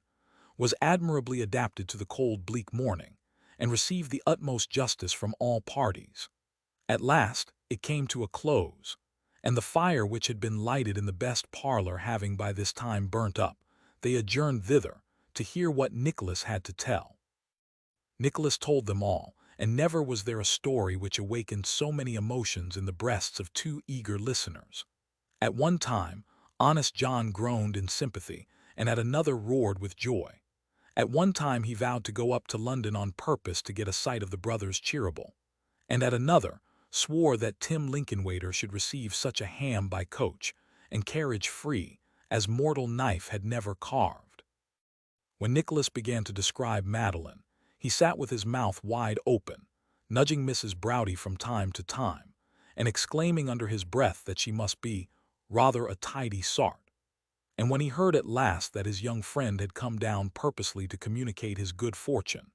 was admirably adapted to the cold bleak morning, and received the utmost justice from all parties. At last it came to a close, and the fire which had been lighted in the best parlor having by this time burnt up, they adjourned thither to hear what Nicholas had to tell. Nicholas told them all, and never was there a story which awakened so many emotions in the breasts of 2 eager listeners. At one time, honest John groaned in sympathy, and at another roared with joy. At one time he vowed to go up to London on purpose to get a sight of the brothers Cheeryble, and at another swore that Tim Lincolnwaiter should receive such a ham by coach, and carriage free, as mortal knife had never carved. When Nicholas began to describe Madeline, he sat with his mouth wide open, nudging Mrs. Browdy from time to time, and exclaiming under his breath that she must be rather a tidy sort. And when he heard at last that his young friend had come down purposely to communicate his good fortune,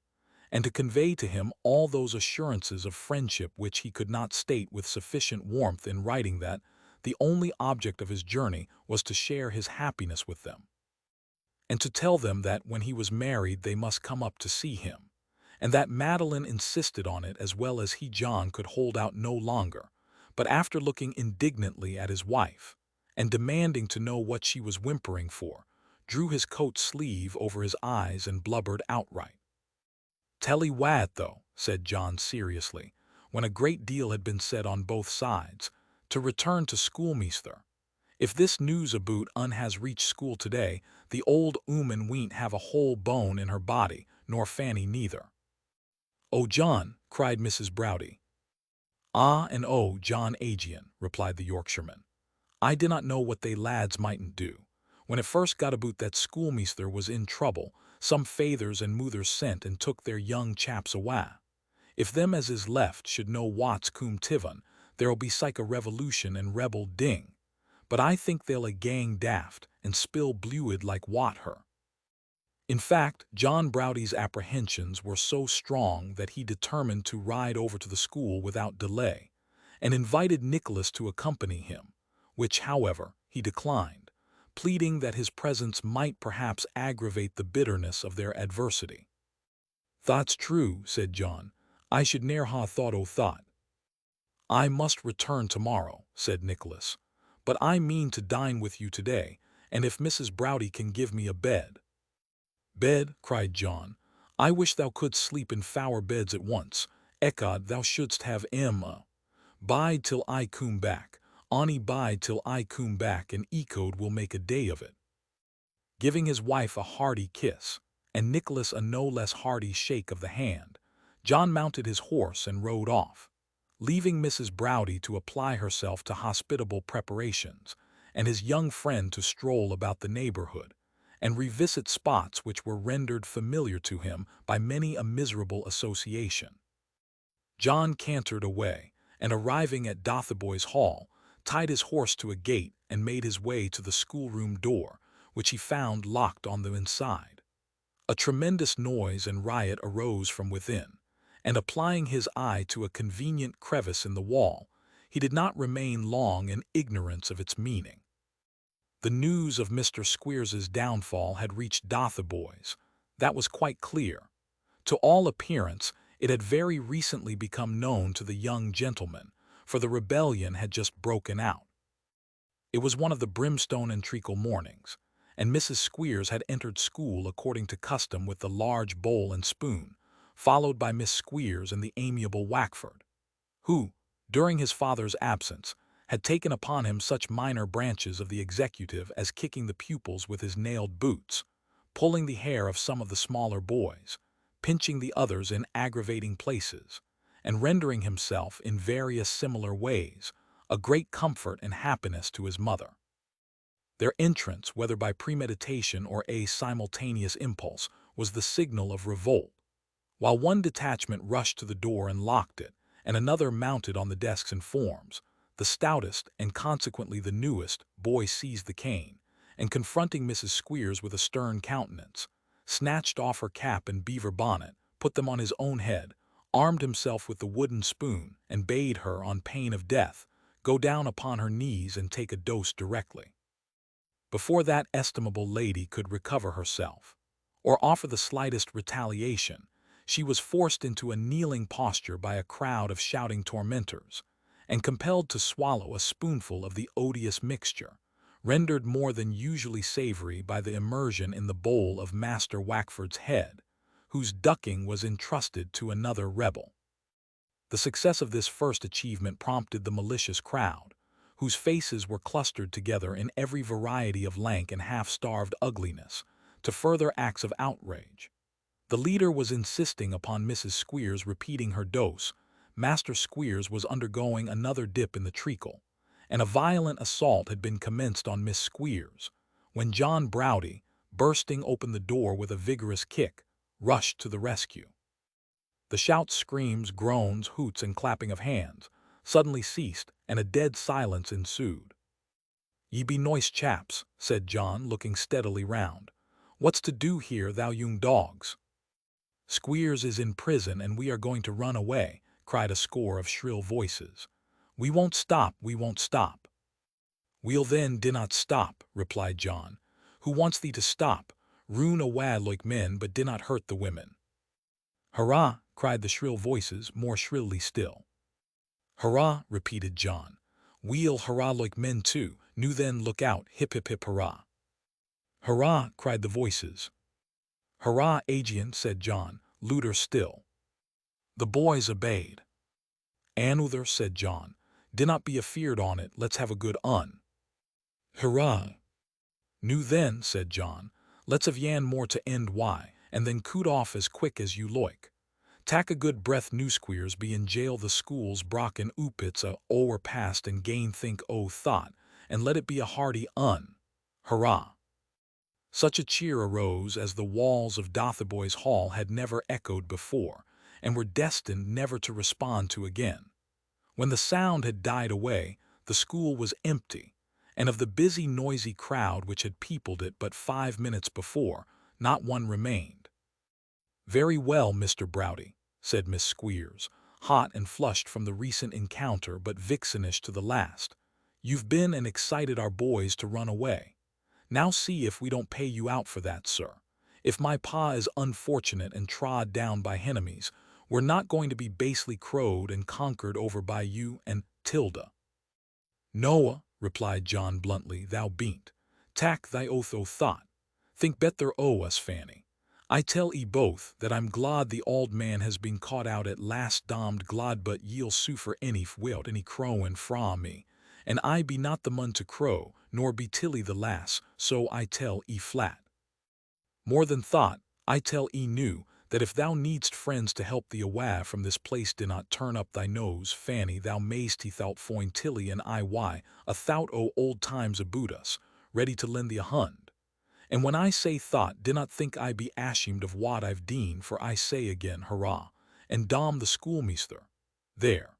and to convey to him all those assurances of friendship which he could not state with sufficient warmth in writing, that the only object of his journey was to share his happiness with them, and to tell them that when he was married they must come up to see him, and that Madeline insisted on it as well as he, John, could hold out no longer, but after looking indignantly at his wife, and demanding to know what she was whimpering for, drew his coat sleeve over his eyes and blubbered outright. "Tell 'ee what, though," said John seriously, when a great deal had been said on both sides, to return to schoolmeaster. "If this news aboot un has reached school today, the old 'ooman ween't have a whole bone in her body, nor Fanny neither." "Oh, John!" cried Mrs. Browdy. "Ah, and oh, John Agian," replied the Yorkshireman. "I did not know what they lads mightn't do. When it first got aboot that schoolmeaster was in trouble, some fathers and moothers sent and took their young chaps awa'. If them as is left should know what's coom tivon, there'll be syke a revolution and rebel ding. But I think they'll a gang daft, and spill bluid like water." In fact, John Browdy's apprehensions were so strong that he determined to ride over to the school without delay, and invited Nicholas to accompany him, which, however, he declined, pleading that his presence might perhaps aggravate the bitterness of their adversity. "Thought's true," said John. "I should ne'er ha thought o' thought." "I must return tomorrow," said Nicholas, "but I mean to dine with you today, and if Mrs. Browdy can give me a bed—" "Bed!" cried John. "I wish thou couldst sleep in fower beds at once. Ecod, thou shouldst have bide till I coom back. Ony bide till I coom back, and Ecod will make a day of it." Giving his wife a hearty kiss, and Nicholas a no less hearty shake of the hand, John mounted his horse and rode off, leaving Mrs. Browdy to apply herself to hospitable preparations, and his young friend to stroll about the neighborhood, and revisit spots which were rendered familiar to him by many a miserable association. John cantered away, and arriving at Dotheboys Hall, tied his horse to a gate and made his way to the schoolroom door, which he found locked on the inside. A tremendous noise and riot arose from within, and applying his eye to a convenient crevice in the wall, he did not remain long in ignorance of its meaning. The news of Mr. Squeers's downfall had reached Dotheboys. That was quite clear. To all appearance, it had very recently become known to the young gentleman, for the rebellion had just broken out. It was one of the brimstone and treacle mornings, and Mrs. Squeers had entered school according to custom with the large bowl and spoon, followed by Miss Squeers and the amiable Wackford, who, during his father's absence, had taken upon him such minor branches of the executive as kicking the pupils with his nailed boots, pulling the hair of some of the smaller boys, pinching the others in aggravating places, and rendering himself in various similar ways a great comfort and happiness to his mother. Their entrance, whether by premeditation or a simultaneous impulse, was the signal of revolt. While one detachment rushed to the door and locked it, and another mounted on the desks and forms, the stoutest, and consequently the newest, boy seized the cane, and confronting Mrs. Squeers with a stern countenance, snatched off her cap and beaver bonnet, put them on his own head, armed himself with the wooden spoon, and bade her, on pain of death, go down upon her knees and take a dose directly. Before that estimable lady could recover herself, or offer the slightest retaliation, she was forced into a kneeling posture by a crowd of shouting tormentors, and compelled to swallow a spoonful of the odious mixture, rendered more than usually savory by the immersion in the bowl of Master Wackford's head, whose ducking was entrusted to another rebel. The success of this first achievement prompted the malicious crowd, whose faces were clustered together in every variety of lank and half-starved ugliness, to further acts of outrage. The leader was insisting upon Mrs. Squeers repeating her dose. Master Squeers was undergoing another dip in the treacle, and a violent assault had been commenced on Miss Squeers, when John Browdy, bursting open the door with a vigorous kick, rushed to the rescue. The shouts, screams, groans, hoots, and clapping of hands suddenly ceased, and a dead silence ensued. "Ye be nice chaps," said John, looking steadily round. "What's to do here, thou young dogs?" "Squeers is in prison, and we are going to run away," cried a score of shrill voices. "We won't stop, we won't stop." "We'll then dinnot stop," replied John. "Who wants thee to stop? Run awa like men, but dinnot hurt the women." "Hurrah!" cried the shrill voices, more shrilly still. "Hurrah!" repeated John. "We'll hurrah like men too. Nu then, look out, hip hip hip hurrah." "Hurrah!" cried the voices. "Hurrah, Aegeon," said John, louder still. The boys obeyed. "Another," said John. "Dinnot be afeard on it, let's have a good un." "Hurrah!" "Nu then," said John, "let's have yan more to end why, and then coot off as quick as you loik. Tak a good breath, new Squeers be in jail the schools brock and oopits a o'er past and gain think o' thought, and let it be a hearty un. Hurrah!" Such a cheer arose as the walls of Dotheboys Hall had never echoed before, and were destined never to respond to again. When the sound had died away, the school was empty, and of the busy, noisy crowd which had peopled it but 5 minutes before, not one remained. "Very well, Mr. Browdy," said Miss Squeers, hot and flushed from the recent encounter but vixenish to the last. "You've been and excited our boys to run away. Now see if we don't pay you out for that, sir. If my pa is unfortunate and trod down by henemies, we're not going to be basely crowed and conquered over by you and Tilda." "Noa," replied John bluntly, "thou bean't. Tak thy oath o' thought. Think better o' us, Fanny. I tell 'ee both that I'm glad the auld man has been caught out at last, domned glad, but ye'll suffer wi'out any crowing fra me, and I be not the mun to crow, nor be Tilly the lass, so I tell 'ee flat. More than thought, I tell 'ee new, that if thou needst friends to help thee awa from this place, dinnot turn up thy nose, Fanny, thou mayst he thought foin Tilly and I a thought o' old times aboot us, ready to lend thee a hund. And when I say thought, do not think I be ashamed of what I've deen, for I say again, hurrah, and Dom the schoolmaster. There.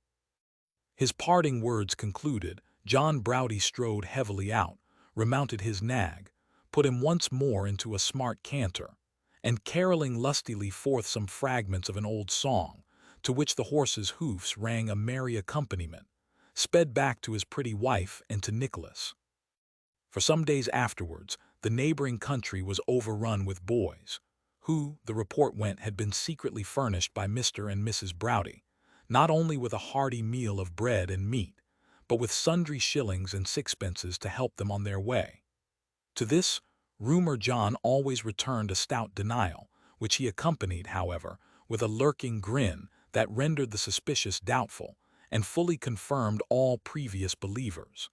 His parting words concluded, John Browdy strode heavily out, remounted his nag, put him once more into a smart canter, and carolling lustily forth some fragments of an old song, to which the horse's hoofs rang a merry accompaniment, sped back to his pretty wife and to Nicholas. For some days afterwards, the neighboring country was overrun with boys, who, the report went, had been secretly furnished by Mr. and Mrs. Browdy, not only with a hearty meal of bread and meat, but with sundry shillings and sixpences to help them on their way. To this rumor John always returned a stout denial, which he accompanied, however, with a lurking grin that rendered the suspicious doubtful, and fully confirmed all previous believers.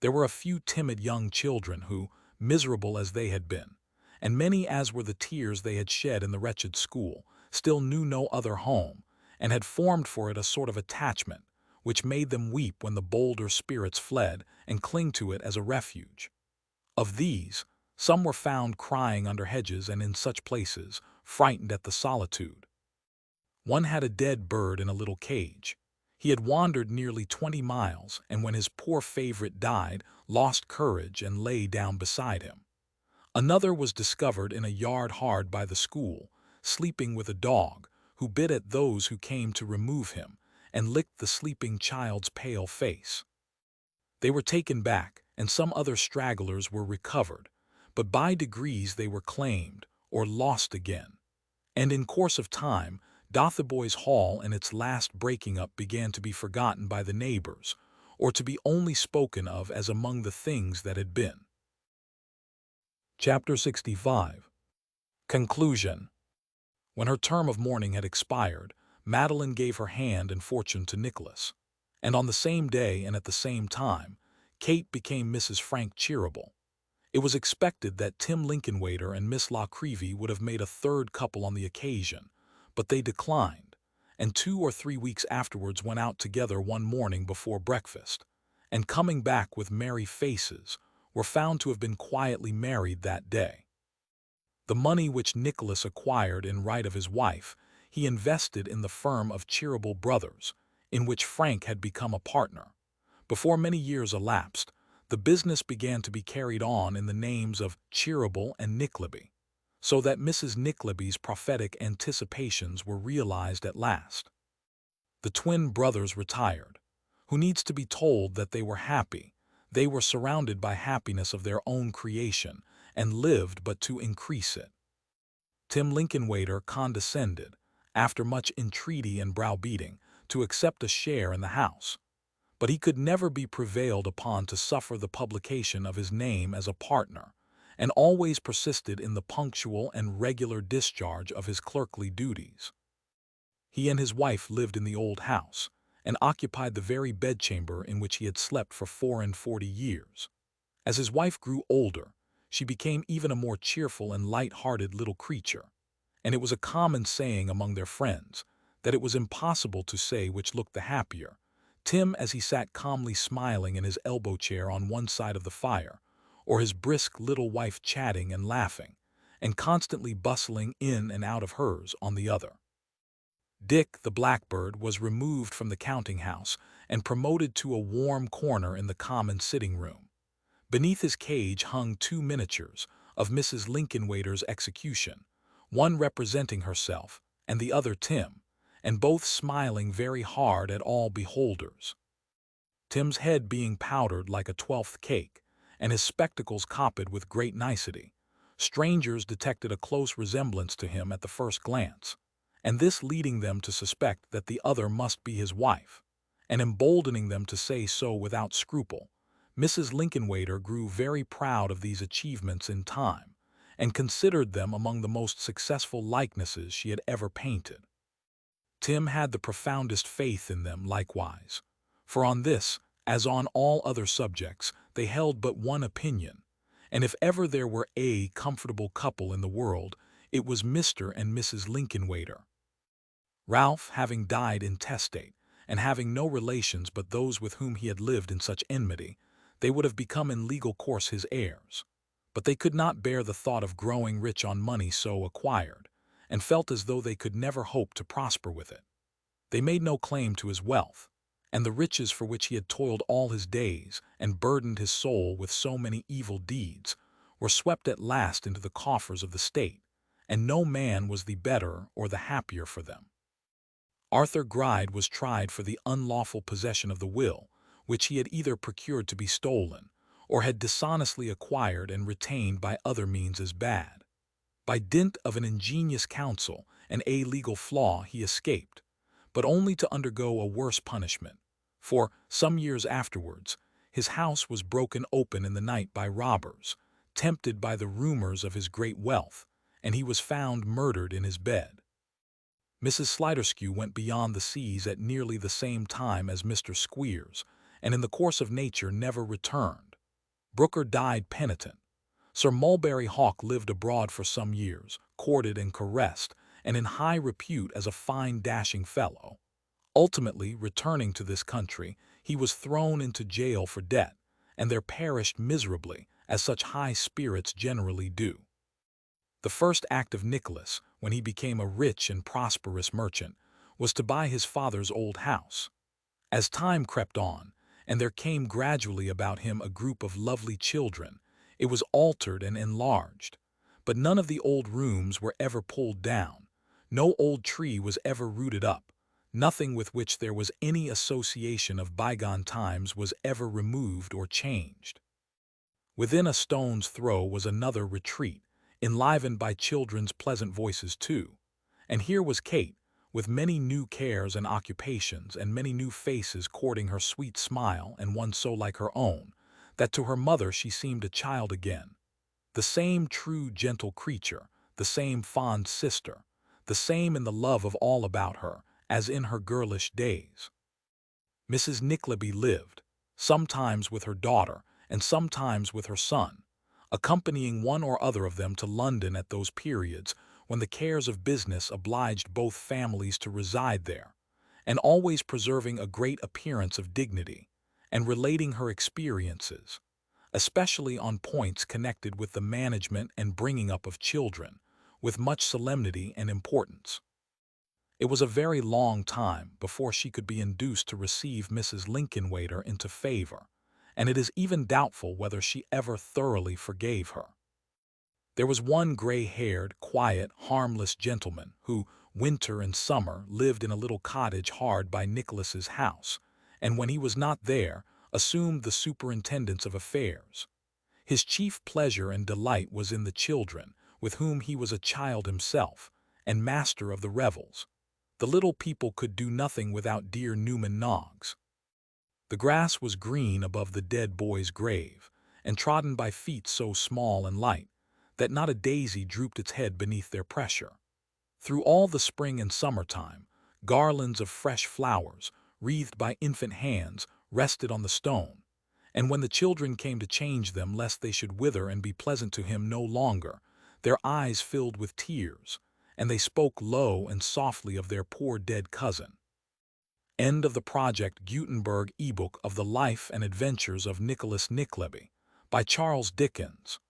There were a few timid young children who, miserable as they had been, and many as were the tears they had shed in the wretched school, still knew no other home, and had formed for it a sort of attachment, which made them weep when the bolder spirits fled and cling to it as a refuge. Of these, some were found crying under hedges and in such places, frightened at the solitude. One had a dead bird in a little cage. He had wandered nearly 20 miles, and when his poor favorite died, lost courage and lay down beside him. Another was discovered in a yard hard by the school, sleeping with a dog, who bit at those who came to remove him, and licked the sleeping child's pale face. They were taken back, and some other stragglers were recovered, but by degrees they were claimed, or lost again, and in course of time, Dotheboys Hall and its last breaking up began to be forgotten by the neighbors, or to be only spoken of as among the things that had been. Chapter 65. Conclusion. When her term of mourning had expired, Madeline gave her hand and fortune to Nicholas, and on the same day and at the same time, Kate became Mrs. Frank Cheeryble. It was expected that Tim Lincolnwater and Miss La Creevy would have made a third couple on the occasion, but they declined, and 2 or 3 weeks afterwards went out together one morning before breakfast, and coming back with merry faces, were found to have been quietly married that day. The money which Nicholas acquired in right of his wife, he invested in the firm of Cheeryble Brothers, in which Frank had become a partner. Before many years elapsed, the business began to be carried on in the names of Cheeryble and Nickleby, so that Mrs. Nickleby's prophetic anticipations were realized at last. The twin brothers retired. Who needs to be told that they were happy? They were surrounded by happiness of their own creation, and lived but to increase it. Tim Lincolnwater condescended, after much entreaty and browbeating, to accept a share in the house, but he could never be prevailed upon to suffer the publication of his name as a partner, and always persisted in the punctual and regular discharge of his clerkly duties. He and his wife lived in the old house, and occupied the very bedchamber in which he had slept for 44 years. As his wife grew older, she became even a more cheerful and light-hearted little creature, and it was a common saying among their friends that it was impossible to say which looked the happier, Tim as he sat calmly smiling in his elbow-chair on one side of the fire, or his brisk little wife chatting and laughing, and constantly bustling in and out of hers on the other. Dick, the blackbird, was removed from the counting-house and promoted to a warm corner in the common sitting-room. Beneath his cage hung 2 miniatures of Mrs. Lincolnwater's execution, one representing herself and the other Tim, and both smiling very hard at all beholders. Tim's head being powdered like a 12th cake, and his spectacles copied with great nicety, strangers detected a close resemblance to him at the first glance, and this leading them to suspect that the other must be his wife, and emboldening them to say so without scruple, Mrs. Lincolnwater grew very proud of these achievements in time, and considered them among the most successful likenesses she had ever painted. Tim had the profoundest faith in them likewise, for on this, as on all other subjects, they held but one opinion, and if ever there were a comfortable couple in the world, it was Mr. and Mrs. Lincolnwater. Ralph having died intestate, and having no relations but those with whom he had lived in such enmity, they would have become in legal course his heirs. but they could not bear the thought of growing rich on money so acquired, and felt as though they could never hope to prosper with it. They made no claim to his wealth, and the riches for which he had toiled all his days and burdened his soul with so many evil deeds were swept at last into the coffers of the state, and no man was the better or the happier for them. Arthur Gride was tried for the unlawful possession of the will, which he had either procured to be stolen, or had dishonestly acquired and retained by other means as bad. By dint of an ingenious counsel and a legal flaw he escaped, but only to undergo a worse punishment, for, some years afterwards, his house was broken open in the night by robbers, tempted by the rumors of his great wealth, and he was found murdered in his bed. Mrs. Sliderskew went beyond the seas at nearly the same time as Mr. Squeers, and in the course of nature never returned. Brooker died penitent. Sir Mulberry Hawk lived abroad for some years, courted and caressed, and in high repute as a fine dashing fellow. Ultimately, returning to this country, he was thrown into jail for debt, and there perished miserably, as such high spirits generally do. The first act of Nicholas, when he became a rich and prosperous merchant, was to buy his father's old house. As time crept on, and there came gradually about him a group of lovely children, it was altered and enlarged. But none of the old rooms were ever pulled down, no old tree was ever rooted up, nothing with which there was any association of bygone times was ever removed or changed. Within a stone's throw was another retreat, enlivened by children's pleasant voices too, and here was Kate, with many new cares and occupations and many new faces courting her sweet smile, and one so like her own, that to her mother she seemed a child again. The same true gentle creature, the same fond sister, the same in the love of all about her, as in her girlish days. Mrs. Nickleby lived, sometimes with her daughter, and sometimes with her son, accompanying one or other of them to London at those periods when the cares of business obliged both families to reside there, and always preserving a great appearance of dignity, and relating her experiences, especially on points connected with the management and bringing up of children, with much solemnity and importance. It was a very long time before she could be induced to receive Mrs. Lincolnwater into favor, and it is even doubtful whether she ever thoroughly forgave her. There was one gray-haired, quiet, harmless gentleman who, winter and summer, lived in a little cottage hard by Nicholas's house, and when he was not there, assumed the superintendence of affairs. His chief pleasure and delight was in the children, with whom he was a child himself, and master of the revels. The little people could do nothing without dear Newman Noggs. The grass was green above the dead boy's grave, and trodden by feet so small and light, that not a daisy drooped its head beneath their pressure. Through all the spring and summer-time, garlands of fresh flowers, wreathed by infant hands, rested on the stone, and when the children came to change them lest they should wither and be pleasant to him no longer, their eyes filled with tears, and they spoke low and softly of their poor dead cousin. End of the Project Gutenberg ebook of the Life and Adventures of Nicholas Nickleby by Charles Dickens.